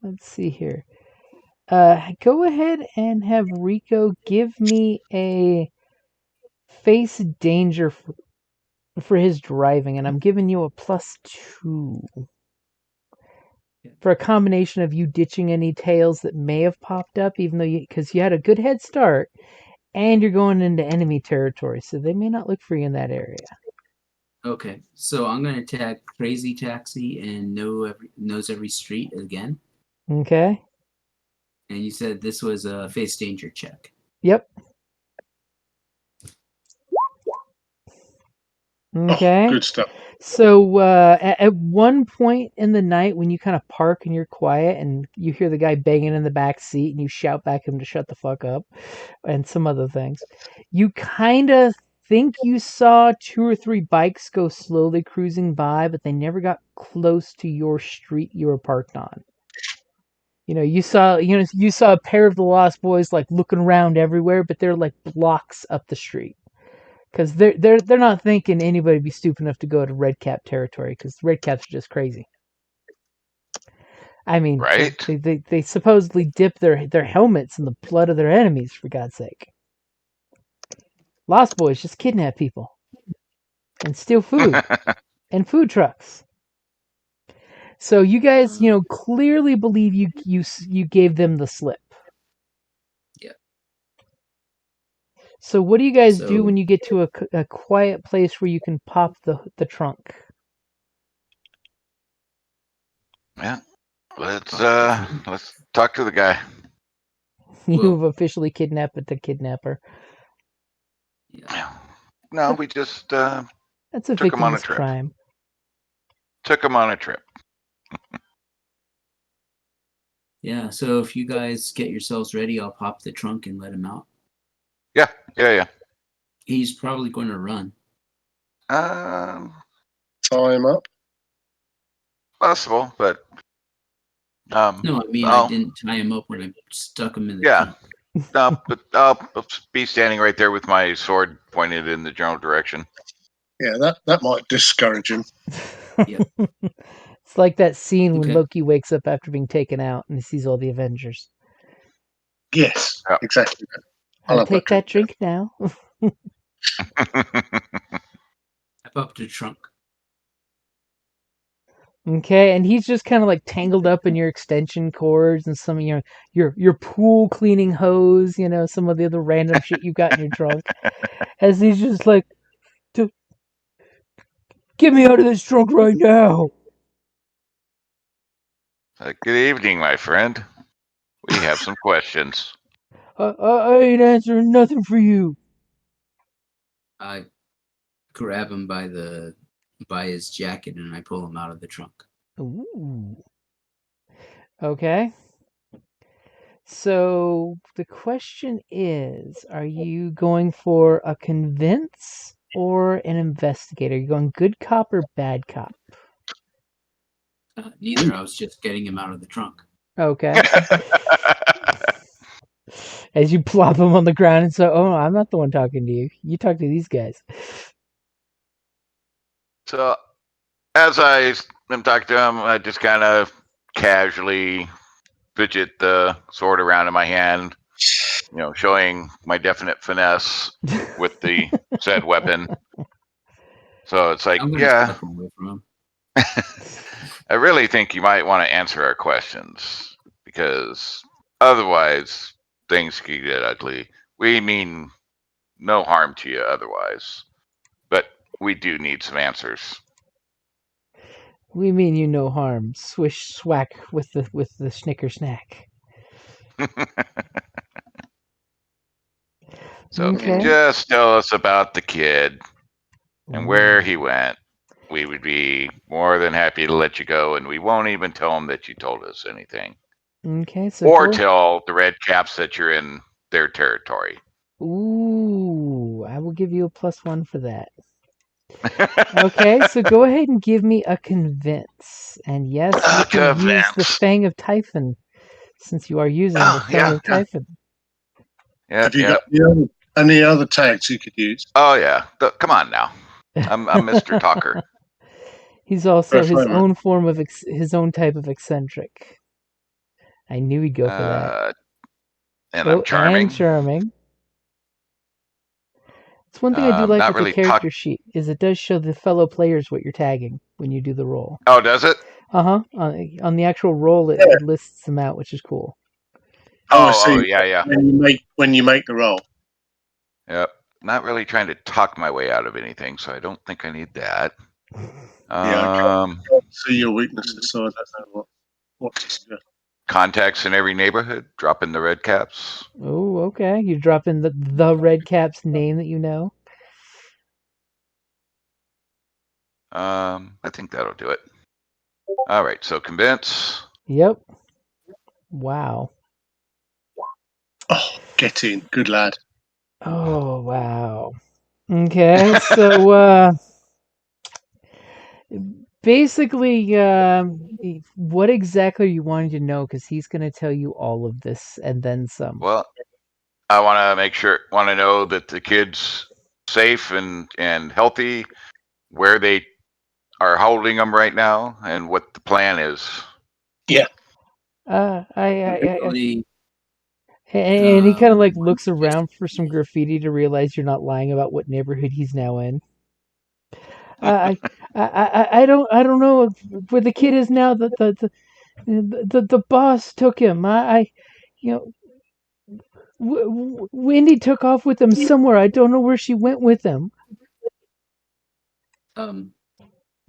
let's see here. Go ahead and have Rico give me a face danger for his driving, and I'm giving you a +2 for a combination of you ditching any tails that may have popped up, even though because you had a good head start, and you're going into enemy territory, so they may not look for you in that area. Okay, so I'm gonna tag Crazy Taxi and knows every street again. Okay. And you said this was a face danger check. Yep. Oh, Okay. good stuff. So at one point in the night, when you kind of park and you're quiet, and you hear the guy banging in the back seat, and you shout back at him to shut the fuck up, and some other things, you kind of think you saw 2 or 3 bikes go slowly cruising by, but they never got close to your street you were parked on. You saw a pair of the Lost Boys like looking around everywhere, but they're like blocks up the street. Because they're not thinking anybody would be stupid enough to go to Red Cap territory, because Red Caps are just crazy. I mean, Right? they supposedly dip their helmets in the blood of their enemies, for God's sake. Lost Boys just kidnap people and steal food and food trucks. So you guys, clearly believe you gave them the slip. Yeah. So what do you guys do So- when you get to a quiet place where you can pop the trunk? Yeah. Let's talk to the guy. You've officially kidnapped the kidnapper. Yeah. No, we just That's a took him on a victimless trip. crime. Took him on a trip. Yeah, so if you guys get yourselves ready, I'll pop the trunk and let him out. Yeah. He's probably going to run. Um, Tie him up. possible, but No, I mean, I'll- I didn't tie him up when I stuck him in the Yeah. trunk. no, but I'll be standing right there with my sword pointed in the general direction. Yeah, that might discourage him. Yep. It's like that scene when Okay. Loki wakes up after being taken out and he sees all the Avengers. Yes, Yeah. exactly. I'll love take that that drink, drink now. I popped the trunk. Okay, and he's just kind of like tangled up in your extension cords and some of your pool cleaning hose, some of the other random shit you got in your trunk. As he's just like, get me out of this trunk right now. Good evening, my friend. We have some questions. I ain't answering nothing for you. I grab him by his jacket and I pull him out of the trunk. Ooh. Okay. So the question is, are you going for a convince or an investigator? Are you going good cop or bad cop? Neither. I was just getting him out of the trunk. Okay. As you plop him on the ground and say, oh, I'm not the one talking to you. You talk to these guys. So, as I am talking to him, I just kind of casually fidget the sword around in my hand, showing my definite finesse with the said weapon. So it's like, I'm going to yeah, step away from him. I really think you might want to answer our questions, because otherwise things could get ugly. We mean no harm to you otherwise, but we do need some answers. We mean you no harm. Swish swack with the snicker snack. So if you Okay. just tell us about the kid and where he went, we would be more than happy to let you go, and we won't even tell him that you told us anything. Okay, so Or tell the Red Caps that you're in their territory. Ooh, I will give you a +1 for that. Okay, so go ahead and give me a convince. And yes, you can use the Convince. Fang of Typhon, since you are using the Fang of Typhon. Yeah, Have you got any other tags you could use? Oh yeah. Come on now. I'm Mr. Talker. He's also his Perfect. own form of his own type of eccentric. I knew he'd go for that. And I'm charming. And charming. It's one thing I do like not with really the character sheet is it does show the fellow players what you're tagging when you do the roll. Oh, does it? On the actual roll, it lists them out, which is cool. I see. Yeah. When you make the roll. Yep. not really trying to talk my way out of anything, so I don't think I need that. Yeah, I can't see your weaknesses, so I don't know what to suggest. Contacts in every neighborhood, drop in the red caps. Oh, okay. You drop in the red cap's name that you know. I think that'll do it. All right, so convince. Yep. Wow. Oh, get in, good lad. Oh, wow. Okay, so basically, what exactly are you wanting to know? Because he's going to tell you all of this and then some. Well, I want to know that the kid's safe and healthy, where they are holding them right now, and what the plan is. Really, And he kind of like um, looks around for some graffiti to realize you're not lying about what neighborhood he's now in. I don't know where the kid is now. The boss took him. You know, Wendy took off with him somewhere. I don't know where she went with him.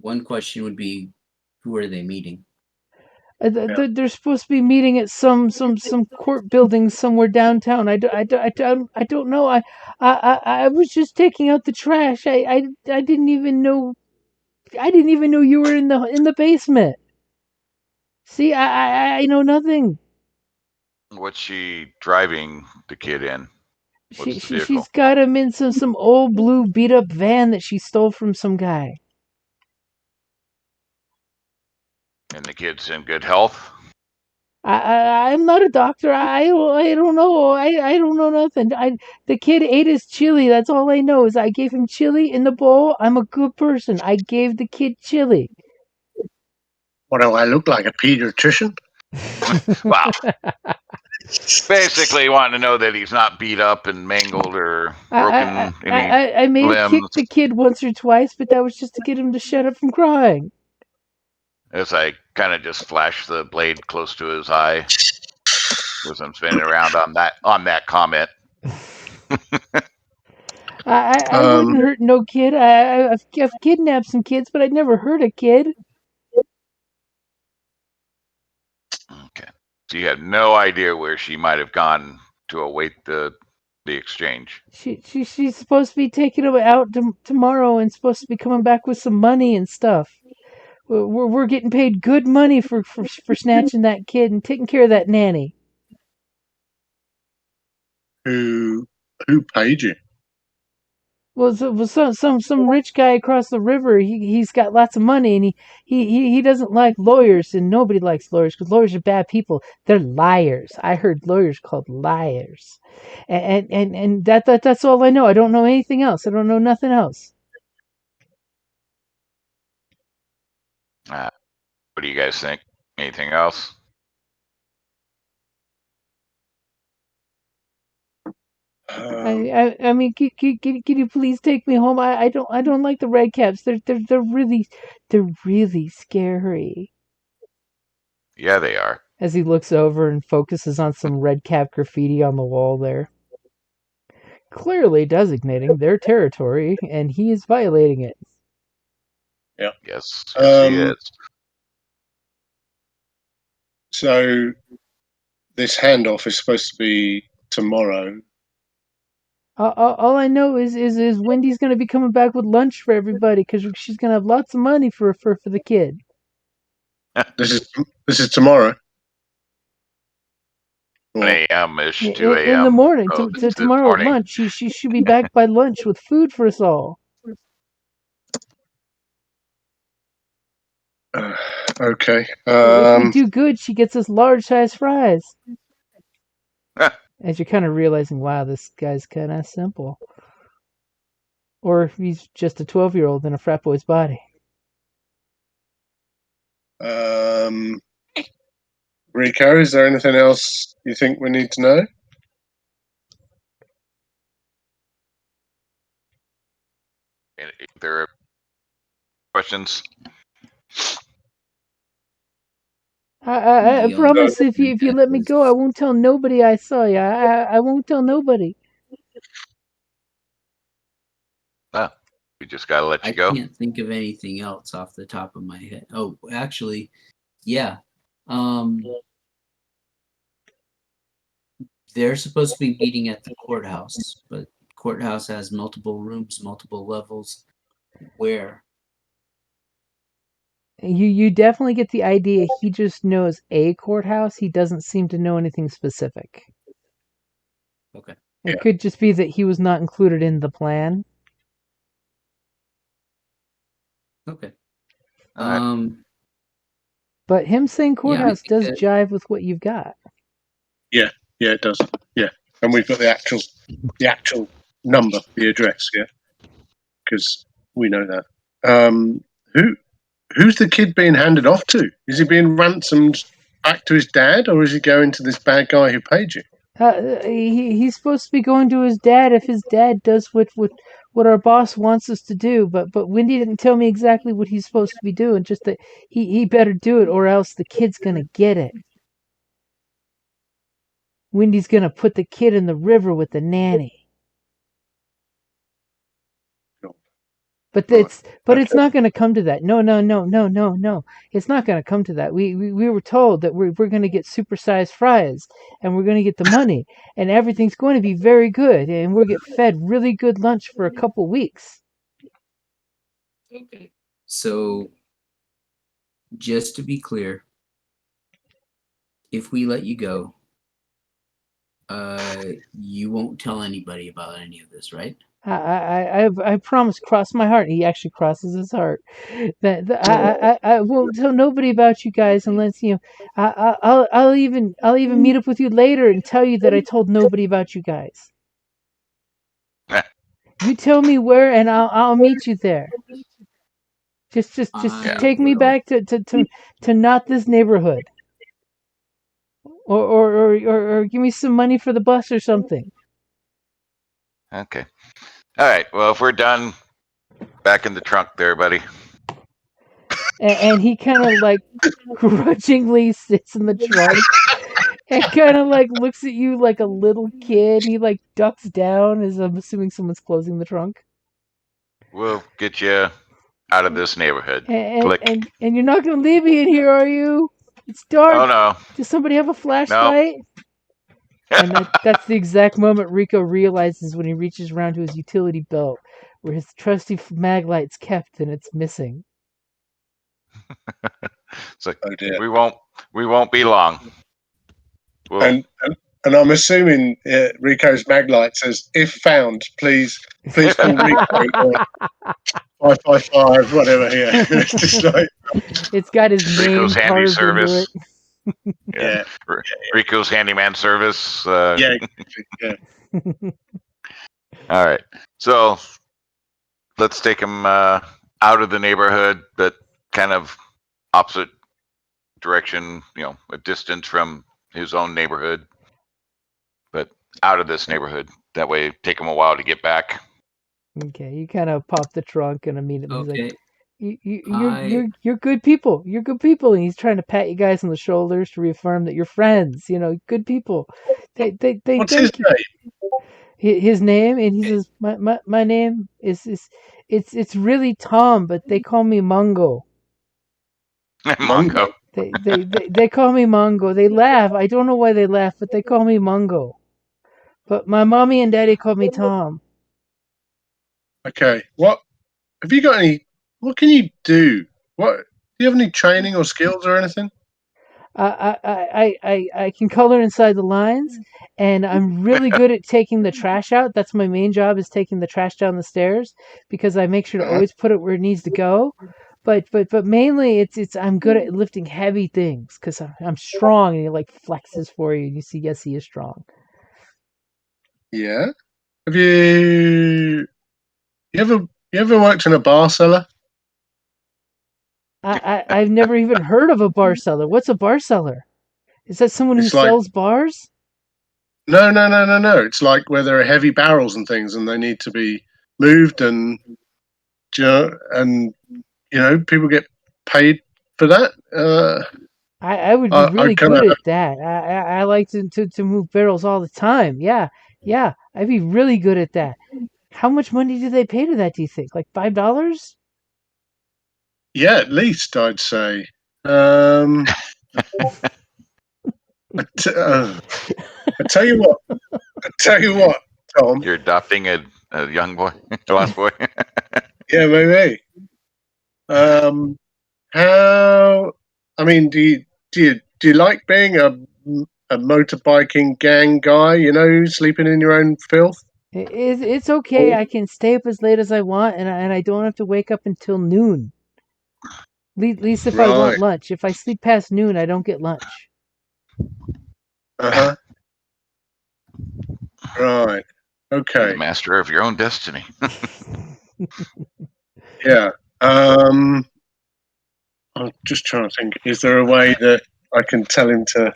one question would be, who are they meeting? They're supposed to be meeting at some court building somewhere downtown. I don't know. I was just taking out the trash. I didn't even know. I didn't even know you were in the basement. See, I know nothing. What's she driving the kid in? What's the vehicle? She's got him in some old blue beat up van that she stole from some guy. And the kid's in good health? I'm not a doctor. I don't know. I don't know nothing. The kid ate his chili. That's all I know is I gave him chili in the bowl. I'm a good person. I gave the kid chili. What do I look like, a pediatrician? Wow. Basically, wanting to know that he's not beat up and mangled or broken any I may have limbs. kicked the kid once or twice, but that was just to get him to shut up from crying. As I kind of just flash the blade close to his eye, as I'm spinning around on that comment. I wouldn't hurt no kid. I've kidnapped some kids, but I'd never hurt a kid. Okay. So you have no idea where she might have gone to await the exchange. She's supposed to be taking him out tomorrow and supposed to be coming back with some money and stuff. We're getting paid good money for snatching that kid and taking care of that nanny. Who paid you? Well, some rich guy across the river. He's got lots of money, and he doesn't like lawyers, and nobody likes lawyers because lawyers are bad people. They're liars. I heard lawyers called liars, and that's all I know. I don't know anything else. I don't know nothing else. What do you guys think? Anything else? I mean, can you please take me home? I don't like the red caps. They're really scary. Yeah, they are. As he looks over and focuses on some red cap graffiti on the wall there, clearly designating their territory, and he is violating it. Yeah. Yes, he is. So this handoff is supposed to be tomorrow. All I know is Wendy's gonna be coming back with lunch for everybody because she's gonna have lots of money for the kid. This is tomorrow. 1 a.m. ish, 2 a.m. In the morning. Oh, Tomorrow at lunch, she should be back by lunch with food for us all. Okay. If we do good, she gets us large size fries. As you're kind of realizing, wow, this guy's kind of simple. Or he's just a 12-year-old in a frat boy's body. Rico, is there anything else you think we need to know? If there are questions, I promise if you let me go, I won't tell nobody I saw you. I won't tell nobody. We just gotta let you I go. can't think of anything else off the top of my head. Oh, actually, yeah. They're supposed to be meeting at the courthouse, but courthouse has multiple rooms, multiple levels. Where? You definitely get the idea he just knows a courthouse. He doesn't seem to know anything specific. Okay. It could just be that he was not included in the plan. Okay. All right. But him saying Yeah, I courthouse think does that- jive with what you've got. Yeah, it does. Yeah, and we've got the actual number, the address. Yeah, because we know that. Who's the kid being handed off to? Is he being ransomed back to his dad, or is he going to this bad guy who paid you? He's supposed to be going to his dad if his dad does what our boss wants us to do. But Wendy didn't tell me exactly what he's supposed to be doing. Just that he better do it, or else the kid's gonna get it. Wendy's gonna put the kid in the river with the nanny. But it's not going to come to that. No. It's not going to come to that. We were told that we're going to get supersized fries and we're going to get the money and everything's going to be very good and we'll get fed really good lunch for a couple weeks. Okay. So, just to be clear, if we let you go, you won't tell anybody about any of this, right? I promise, cross my heart. He actually crosses his heart. That I won't tell nobody about you guys unless I'll even meet up with you later and tell you that I told nobody about you guys. You tell me where and I'll meet you there. Just take me back to not this neighborhood. Or give me some money for the bus or something. Okay. All right. Well, if we're done, back in the trunk there, buddy. And he kind of like grudgingly sits in the trunk and kind of like looks at you like a little kid. He like ducks down as I'm assuming someone's closing the trunk. We'll get you out of this neighborhood. And Click. you're not gonna leave me in here, are you? It's dark. Oh no. Does somebody have a flashlight? And that's the exact moment Rico realizes when he reaches around to his utility belt, where his trusty mag light's kept and it's missing. It's like, Oh dear. we won't be long. And I'm assuming Rico's maglite says, "If found, please call Rico." 555, whatever. Yeah, it's just like It's got his name Rico's handy carved service. into Yeah. Rico's handyman service. yeah. All right. So let's take him out of the neighborhood, but kind of opposite direction, a distance from his own neighborhood, but out of this neighborhood. That way, take him a while to get back. Okay, you kind of pop the trunk and immediately he's Okay. like, you're good people. You're good people, and he's trying to pat you guys on the shoulders to reaffirm that you're friends. Good people. They What's his thank you. His name, and he says, my name is it's really Tom, but they call me Mungo. Mongo. They call me Mungo. They laugh. I don't know why they laugh, but they call me Mungo. But my mommy and daddy call me Tom. Okay. What have you got any? What can you do? What do you have any training or skills or anything? I can color inside the lines, and I'm really good at taking the trash out. That's my main job, is taking the trash down the stairs, because I make sure to always put it where it needs to go. But mainly it's I'm good at lifting heavy things because I'm strong, and he like flexes for you, and you see, yes, he is strong. Yeah. Have you ever worked in a bar cellar? I've never even heard of a bar cellar. What's a bar cellar? Is that someone who sells bars? No. It's like where there are heavy barrels and things, and they need to be moved, and people get paid for that. I would be really good at that. I like to move barrels all the time. Yeah, I'd be really good at that. How much money do they pay to that, do you think? Like $5? Yeah, at least I'd say. I tell you what. Tom. You're adopting a young boy, a lost boy. Yeah, maybe. How? I mean, do you like being a motorbiking gang guy? You know, sleeping in your own filth. It's okay. I can stay up as late as I want, and I don't have to wake up until noon. At least if I want Right. lunch. If I sleep past noon, I don't get lunch. Uh-huh. Right. Be Okay. the master of your own destiny. Yeah. I'm just trying to think. Is there a way that I can tell him to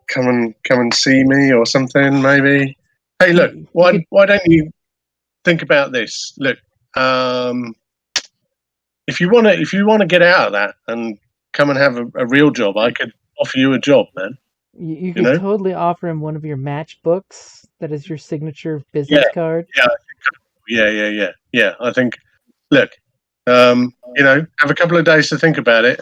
come and see me or something? Maybe. Hey, look. Why don't you think about this? Look. If you wanna get out of that and come and have a real job, I could offer you a job, man. You You could know? totally offer him one of your matchbooks. That is your signature Yeah. business card. Yeah. I think. Look. Have a couple of days to think about it,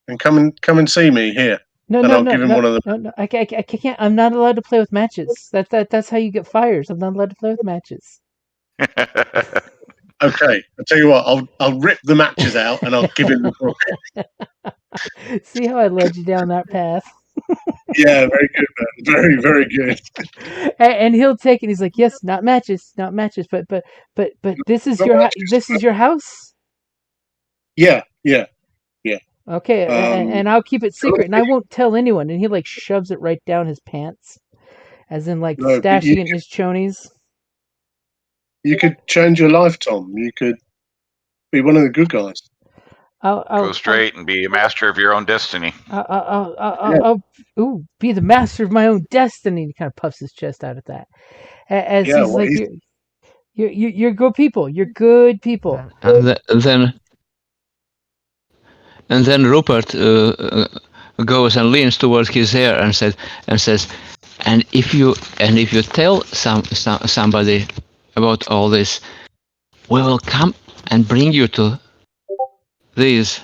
and come and see me here, No, and no, I'll no, give him no, one of the. no, no. I can't. I'm not allowed to play with matches. That's how you get fires. I'm not allowed to play with matches. Okay, I'll tell you what. I'll rip the matches out and I'll give him the book. See how I led you down that path? Yeah, very good, man. Very, very good. And he'll take it. He's like, yes, not matches, not matches, but this is Not your matches. this is your house. Yeah. Okay, and I'll keep it secret, and I won't tell anyone. And he like shoves it right down his pants, as in like No, but stashing it in his chonies. you could change your life, Tom. You could be one of the good guys. Go straight and be a master of your own destiny. I'll be the master of my own destiny. He kind of puffs his chest out at that, as Yeah, he's well, like, you're good people. You're good people. And then Rupert goes and leans towards his hair and says, and if you tell somebody about all this, we will come and bring you to these.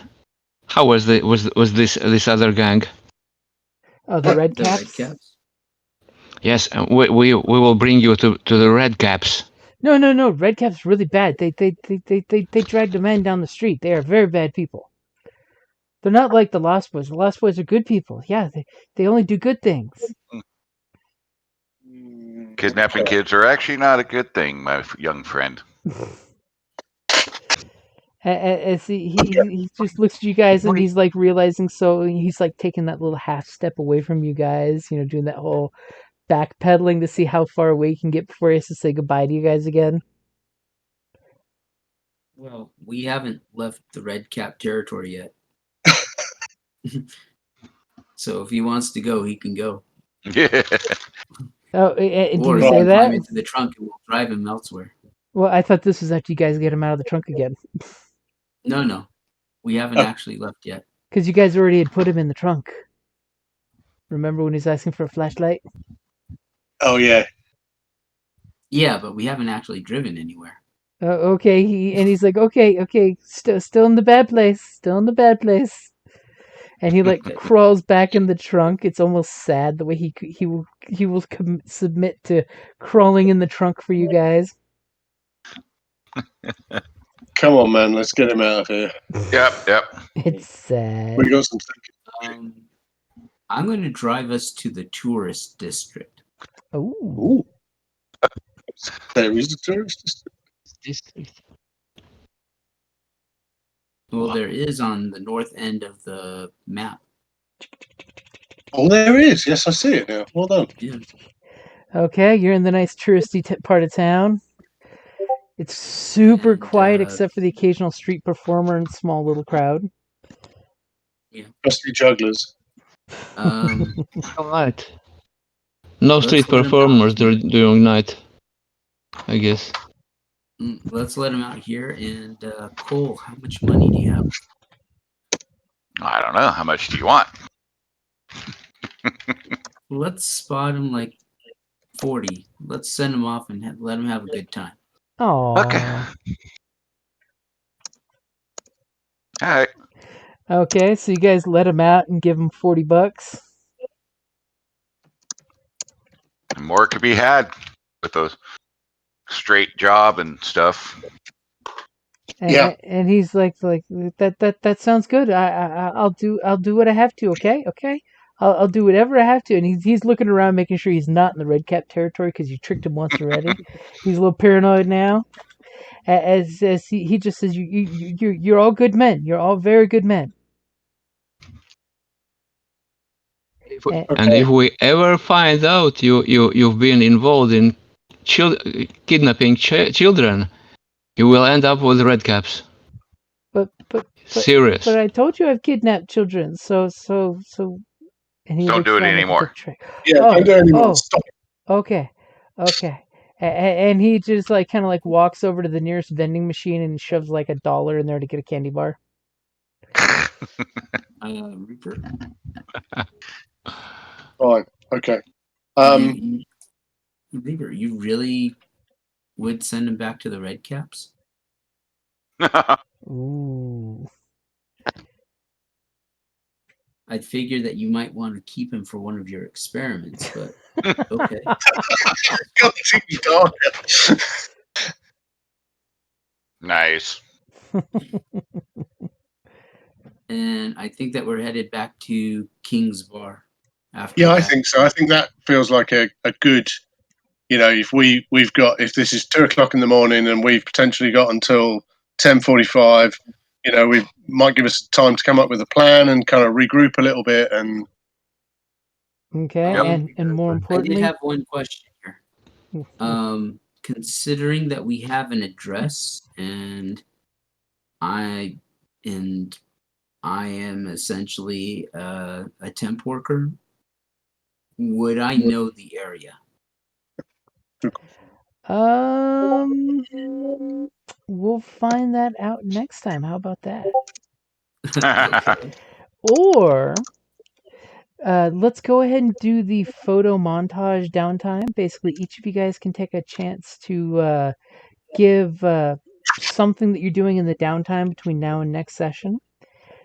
How was this other gang? Oh, the red The caps. red caps. Yes, we will bring you to the red caps. No. Red Cap's really bad. They dragged a man down the street. They are very bad people. They're not like the Lost Boys. The Lost Boys are good people. Yeah, they only do good things. Kidnapping kids are actually not a good thing, my young friend. As he just looks at you guys and he's like realizing, so he's like taking that little half step away from you guys, doing that whole backpedaling to see how far away he can get before he has to say goodbye to you guys again. Well, we haven't left the red cap territory yet. So if he wants to go, he can go. Yeah. Oh, and do Or you he say can that? climb into the trunk and we'll drive him elsewhere. Well, I thought this was after you guys get him out of the trunk again. No. We haven't actually left yet. Because you guys already had put him in the trunk. Remember when he was asking for a flashlight? Oh yeah. Yeah, but we haven't actually driven anywhere. Okay, he's like, okay, still in the bad place, still in the bad place. And he like crawls back in the trunk. It's almost sad the way he will submit to crawling in the trunk for you guys. Come on, man. Let's get him out of here. Yep. It's sad. We got some. I'm going to drive us to the tourist district. Ooh. There is a tourist district. Well, there is on the north end of the map. Oh, there is. Yes, I see it now. Well done. Yeah. Okay, you're in the nice touristy part of town. It's super quiet except for the occasional street performer and small little crowd. Yeah. Mostly jugglers. All right. No street performers during night, I guess. Let's let him out here. And Cole, how much money do you have? I don't know. How much do you want? Let's spot him like 40. Let's send them off and let them have a good time. Oh. Okay. All right. Okay, so you guys let him out and give him $40. More could be had with those straight job and stuff. And he's like that sounds good. I'll do what I have to. Okay. I'll do whatever I have to. And he's looking around, making sure he's not in the red cap territory because you tricked him once already. He's a little paranoid now. As he just says, you're all good men. You're all very good men. And if we ever find out you've been involved in kidnapping children, you will end up with red caps. But Serious. But I told you I've kidnapped children. So. And he Don't do it anymore. Don't do it anymore. Stop. Okay. And he just like kind of like walks over to the nearest vending machine and shoves like $1 in there to get a candy bar. Rupert. Fine. Okay. Rupert, you really would send him back to the red caps? Ooh. I'd figure that you might want to keep him for one of your experiments, but okay. Nice. And I think that we're headed back to King's Bar after Yeah, that. I think so. I think that feels like a good, if if this is 2:00 in the morning and we've potentially got until 10:45, we might give us time to come up with a plan and kind of regroup a little bit. And okay, and more importantly, I did have one question here. Considering that we have an address and I am essentially a temp worker, would I know the area? We'll find that out next time. How about that? Okay. Or let's go ahead and do the photo montage downtime. Basically, each of you guys can take a chance to give something that you're doing in the downtime between now and next session.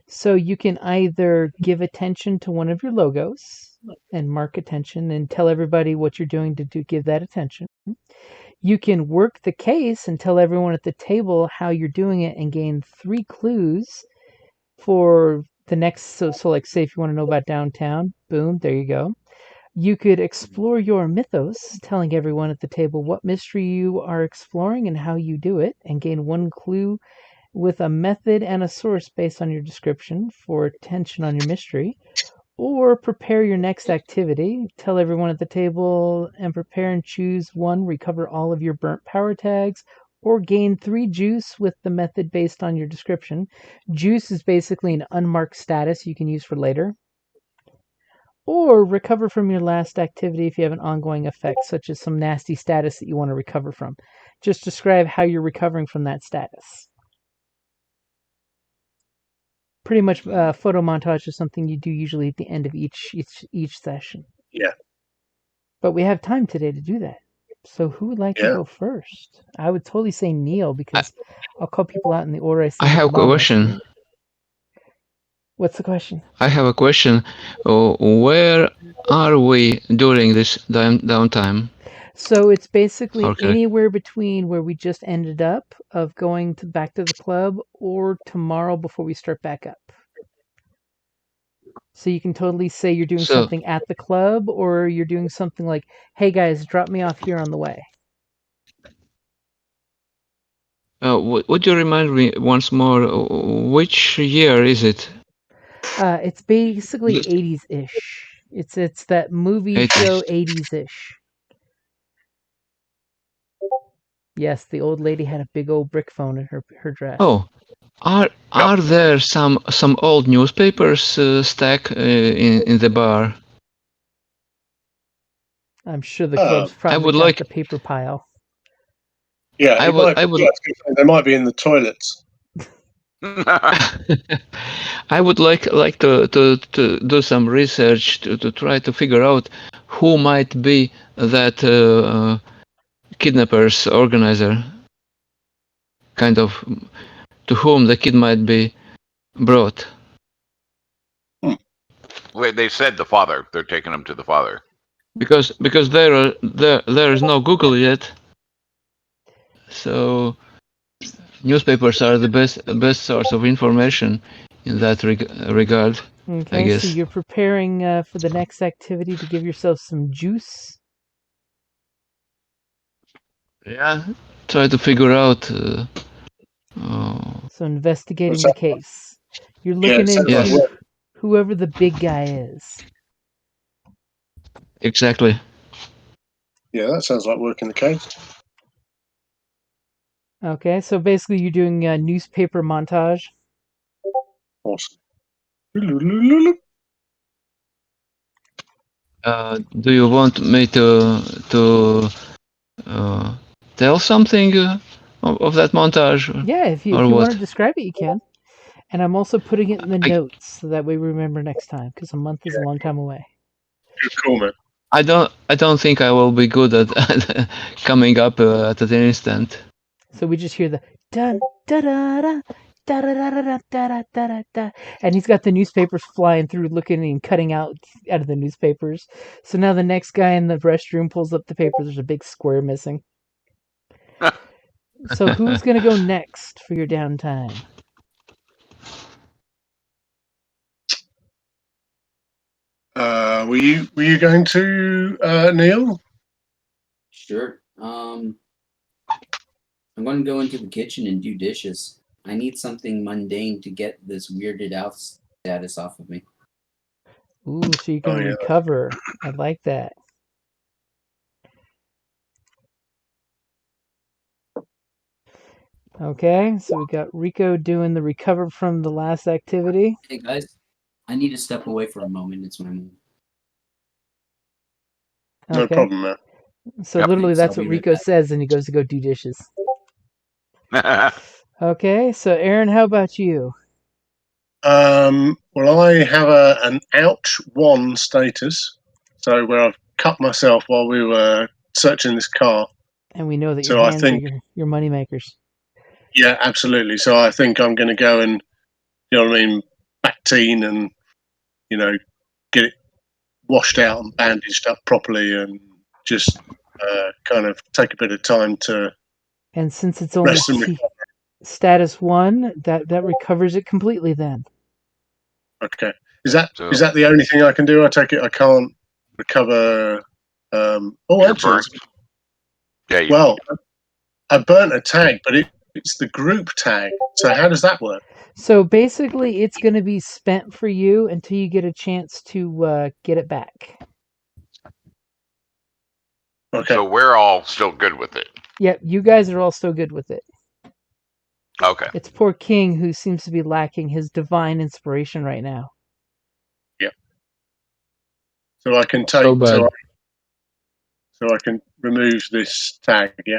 So you can either give attention to one of your logos and mark attention and tell everybody what you're doing to give that attention. You can work the case and tell everyone at the table how you're doing it and gain 3 clues for the next. So like, say if you want to know about downtown, boom, there you go. You could explore your mythos, telling everyone at the table what mystery you are exploring and how you do it, and gain 1 clue with a method and a source based on your description for attention on your mystery. Or prepare your next activity, tell everyone at the table, and prepare and choose 1, recover all of your burnt power tags, or gain 3 juice with the method based on your description. Juice is basically an unmarked status you can use for later. Or recover from your last activity if you have an ongoing effect, such as some nasty status that you want to recover from. Just describe how you're recovering from that status. Pretty much, photo montage is something you do usually at the end of each session. Yeah. But we have time today to do that. So who would like to go first? I would totally say Neil because I'll call people out in the order I see. I have a question. What's the question? I have a question. Where are we during this downtime? So it's basically anywhere between where we just ended up of going back to the club or tomorrow before we start back up. So you can totally say you're doing something at the club or you're doing something like, hey guys, drop me off here on the way. Would you remind me once more, which year is it? It's basically 80s-ish. It's that movie 80s. Show 80s-ish. Yes, the old lady had a big old brick phone in her dress. Oh, are there some old newspapers stacked in the bar? I'm sure the club's probably got the paper pile. Yeah, they might be in the toilets. I would like to do some research to try to figure out who might be that kidnappers organizer, kind of, to whom the kid might be brought. Wait, they said the father. They're taking him to the father. Because there is no Google yet, so newspapers are the best source of information in that regard. Okay, guess. so you're preparing for the next activity to give yourself some juice. Yeah, try to figure out. So investigating What's the case. You're Yeah, looking it sounds Yes. into like work. whoever the big guy is. Exactly. Yeah, that sounds like working the case. Okay, so basically you're doing a newspaper montage. Awesome. Do you want me to tell something of that montage? Yeah, if you Or want what? to describe it, you can. And I'm also putting it in the I- notes so that way we remember next time, because a month is a long time away. Good call, man. I don't think I will be good at coming up at an instant. So we just hear the dun da da da da da da da da da da da, and he's got the newspapers flying through, looking and cutting out of the newspapers. So now the next guy in the restroom pulls up the paper. There's a big square missing. So who's gonna go next for your downtime? Were you going to Neil? Sure. I'm going to go into the kitchen and do dishes. I need something mundane to get this weirded out status off of me. Ooh, so you can Oh, yeah. recover. I like that. Okay, so we got Rico doing the recover from the last activity. Hey guys, I need to step away for a moment. It's my move. No Okay, problem, man. so Yep. literally Thanks, that's I'll what be right Rico back. says, and he goes to go do dishes. Okay, so Aaron, how about you? Well, I have an ouch one status, so where I've cut myself while we were searching this car. And we know that your So I hands are think, your money makers. yeah, absolutely. So I think I'm going to go and, you know what I mean, back teen and, you know, get it washed out and bandaged up properly and just kind of take a bit of time to And since it's only rest and status 1, that recovers it completely then. Okay. Is that So- is that the only thing I can do? I take it I can't recover. Oh, You're actually, burnt. Yeah. well, I burnt a tag, but it's the group tag. So how does that work? So basically, it's going to be spent for you until you get a chance to get it back. Okay. So we're all still good with it. Yep, you guys are all still good with it. Okay. It's poor King who seems to be lacking his divine inspiration right now. So I can take So bad. so I can remove this tag. Yeah.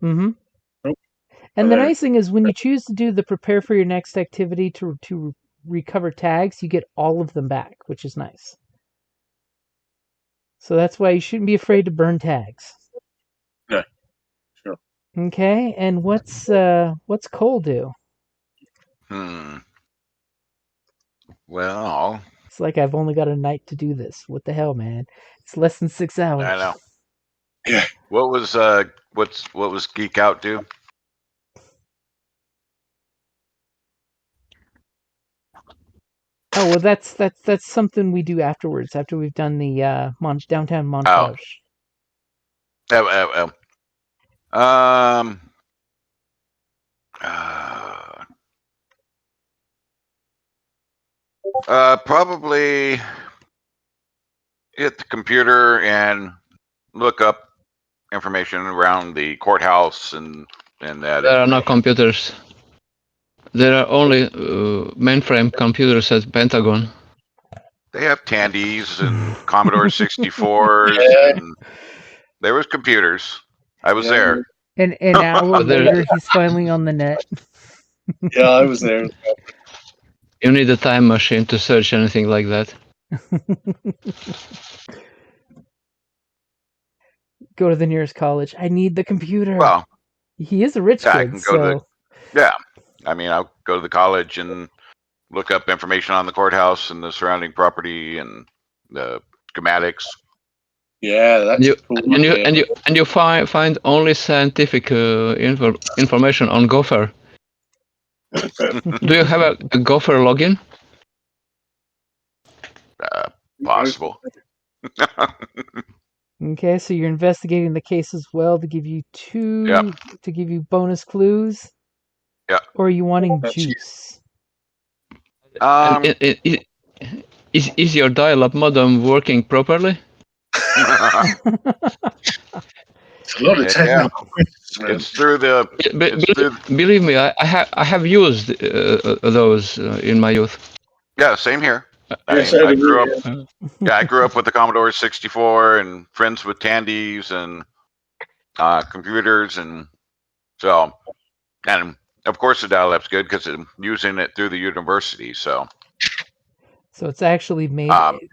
Mm-hmm. Oh, And the there. nice thing is when you choose to do the prepare for your next activity to recover tags, you get all of them back, which is nice. So that's why you shouldn't be afraid to burn tags. No. Sure. Okay, and what's Cole do? Well, It's like I've only got a night to do this. What the hell, man? It's less than 6 hours. I know. Yeah. What was Geek Out do? Oh well, that's something we do afterwards. After we've done the downtown montage. Um. Probably hit the computer and look up information around the courthouse and that. There are no computers. There are only mainframe computers at Pentagon. They have Tandies and Commodore 64s, Yeah. and there was computers. I was Yeah. there. And an hour But there- later, he's finally on the net. Yeah, I was there. You need a time machine to search anything like that. go to the nearest college. I need the computer. Well, He is a rich yeah, I kid, can go to so yeah. I mean, I'll go to the college and look up information on the courthouse and the surrounding property and the schematics. Yeah, that's You a cool and you idea. and you find only scientific information on Gopher. Do you have a Gopher login? Possible. okay. So you're investigating the case as well to give you bonus clues. Yeah. Or are you wanting That's juice? Um, Is your dial-up modem working properly? It's a lot of yeah, technical questions, man. it's through the. It's through. Believe me, I have used those in my youth. Yeah, same here. Yeah, so I do grew we, up. Yeah, I grew up with the Commodore 64 and friends with Tandies and computers, and so, and of course the dial-up's good because I'm using it through the university. So, So it's actually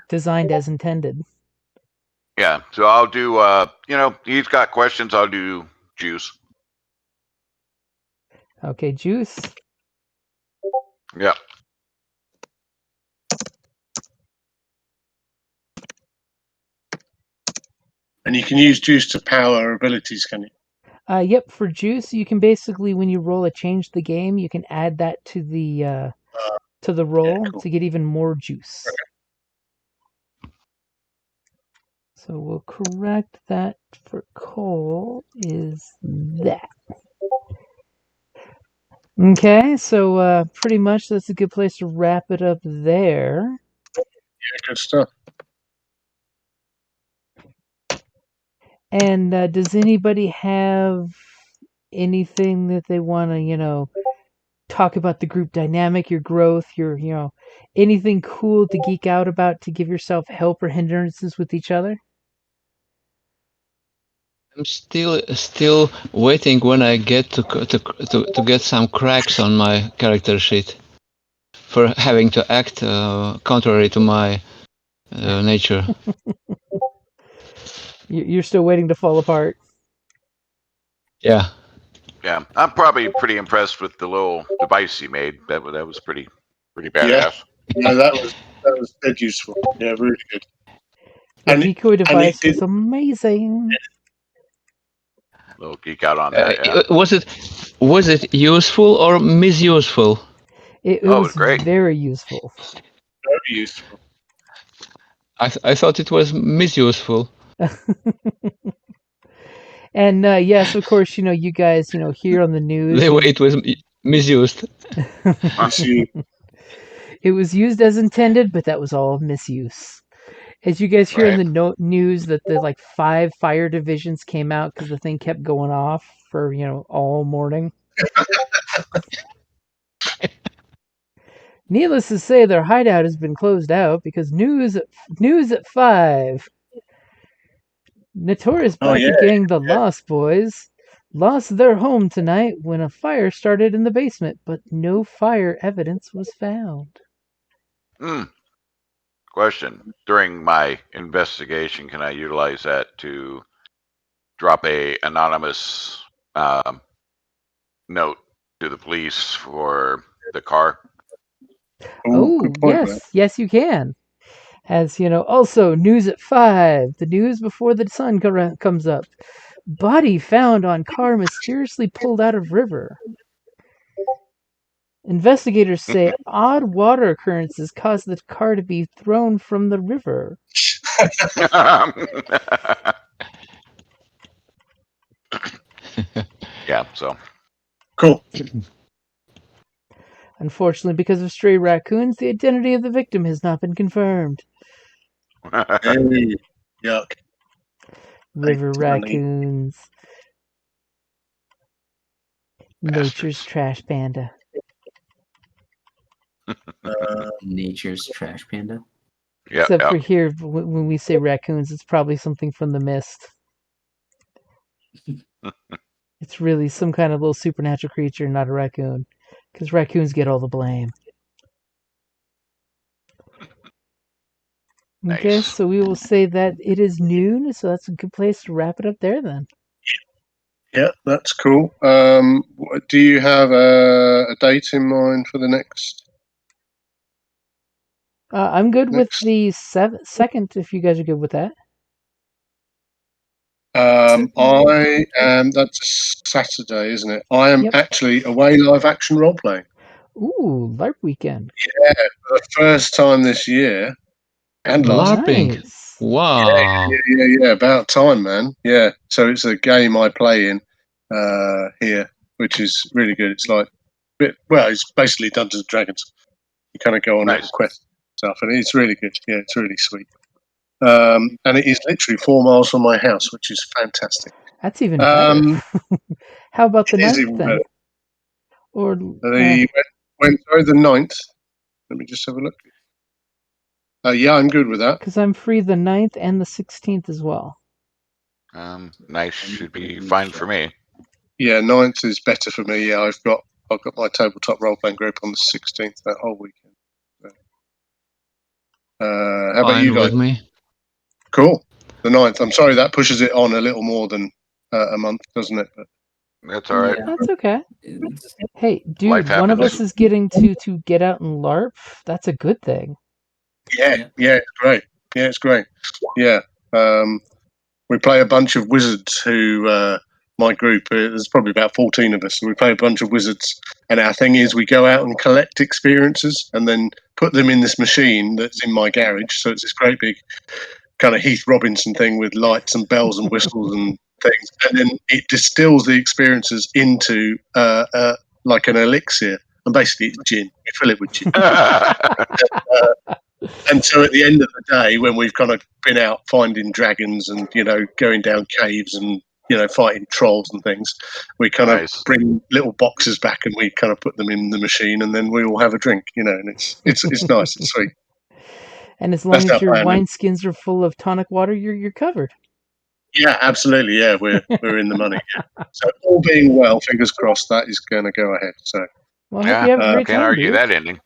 designed as intended. yeah. So I'll do. He's got questions. I'll do juice. Okay, juice. Yeah. And you can use juice to power abilities, can you? Yep, for juice, you can basically, when you roll a change the game, you can add that to the roll cool. to get even more juice. So we'll correct that for Cole is that. Okay, so pretty much that's a good place to wrap it up there. Yeah, good stuff. And does anybody have anything that they want to, talk about the group dynamic, your growth, your, anything cool to geek out about to give yourself help or hindrances with each other? I'm still waiting when I get to get some cracks on my character sheet for having to act contrary to my nature. You're still waiting to fall apart. Yeah. Yeah, I'm probably pretty impressed with the little device he made. That was pretty badass. Yeah, that was dead useful. Yeah, really good. The And decoy and device it did. was amazing. Little geek out on that. Yeah. Was it useful or misuseful? It Oh, it was was great. very useful. Very useful. I thought it was misuseful. And yes, of course, you guys, hear on the news. The way it was misused. It was used as intended, but that was all misuse. As you guys hear in Right. the news that the 5 fire divisions came out because the thing kept going off for all morning. Needless to say, their hideout has been closed out because news at 5. Notorious biker gang, the Lost Boys, lost their home tonight when a fire started in the basement, but no fire evidence was found. Question: during my investigation, can I utilize that to drop a anonymous note to the police for the car? Ooh, good point, man. Yes, you can. As also news at 5. The news before the sun comes up. Body found on car mysteriously pulled out of river. Investigators say odd water occurrences caused the car to be thrown from the river. Yeah. So. Cool. Unfortunately, because of stray raccoons, the identity of the victim has not been confirmed. Hey, yuck. River Funny. raccoons. Nature's trash panda. Nature's trash panda. Yeah. Except for here, when we say raccoons, it's probably something from the mist. It's really some kind of little supernatural creature, not a raccoon. Because raccoons get all the blame. Okay, Nice. so we will say that it is noon, so that's a good place to wrap it up there then. Yeah, that's cool. Do you have a date in mind for the next? I'm good with Next. the second, if you guys are good with that. I am. That's Saturday, isn't it? I am Yep. actually away live action role playing. Ooh, LARP weekend. Yeah, for the first time this year and last. LARPing. Nice. Wow. Yeah. About time, man. Yeah. So it's a game I play in here, which is really good. It's like, it's basically Dungeons and Dragons. You kind of go on Nice. little quests and stuff, and it's really good. Yeah, it's really sweet. And it is literally 4 miles from my house, which is fantastic. That's even better. How about the It is 9th even then? better. Or Sorry, the 9th. Let me just have a look. Yeah, I'm good with that. because I'm free the 9th and the 16th as well. Nice should be fine for me. Yeah, 9th is better for me. Yeah, I've got my tabletop role playing group on the 16th that whole weekend. How about you Fine guys? with me. Cool. The 9th. I'm sorry that pushes it on a little more than a month, doesn't it? But That's all right. Yeah. That's okay. It's- Hey, Life dude, one of happens. us is getting to get out and LARP. That's a good thing. yeah, it's great. Yeah, it's great. Yeah. We play a bunch of wizards who, my group, there's probably about 14 of us, and we play a bunch of wizards. And our thing is we go out and collect experiences and then put them in this machine that's in my garage. So it's this great big kind of Heath Robinson thing with lights and bells and whistles and things. And then it distills the experiences into like an elixir. And basically it's gin. We fill it with gin. And so at the end of the day, when we've kind of been out finding dragons and, going down caves and, fighting trolls and things, we kind of Nice. bring little boxes back and we kind of put them in the machine and then we all have a drink, and it's nice, it's sweet. And as long That's as our your plan. wineskins are full of tonic water, you're covered. Yeah, absolutely. Yeah, we're in the money. Yeah. So all being well, fingers crossed, that is going to go ahead. So Well, I hope you have a great Can't time, argue dude. that ending.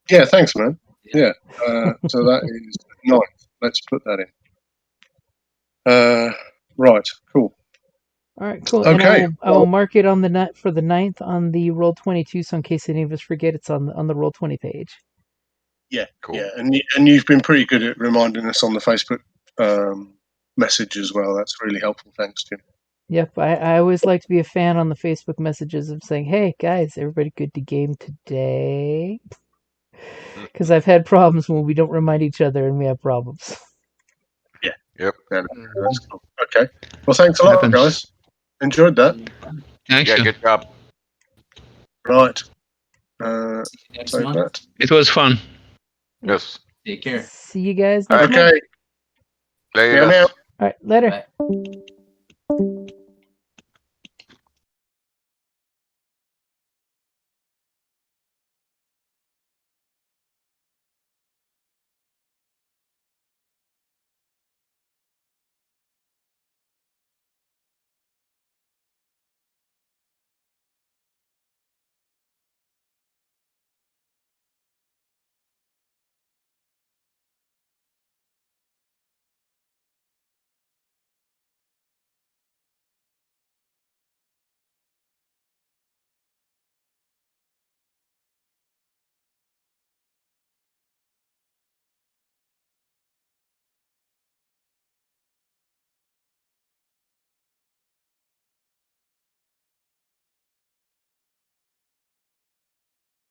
yeah, thanks, man. Yeah. So that is 9th. Let's put that in. Right. Cool. All right, cool. And Okay. I will mark it on the net for the 9th on the Roll20, so in case any of us forget, it's on the Roll20 page. Yeah, Cool. yeah, and you've been pretty good at reminding us on the Facebook message as well. That's really helpful. Thanks, Jim. Yep, I always like to be a fan on the Facebook messages of saying, "Hey guys, everybody good to game today?" Because I've had problems when we don't remind each other and we have problems. Yeah. Yep. Yeah, that's cool. Okay. Well, thanks a lot, Happens. guys. Enjoyed that. Thanks. Yeah, good job. Right. Next Save month. that. It was fun. Yes. Take care. See you guys next month. Okay. There you Yeah, go. now. All right, later. Bye.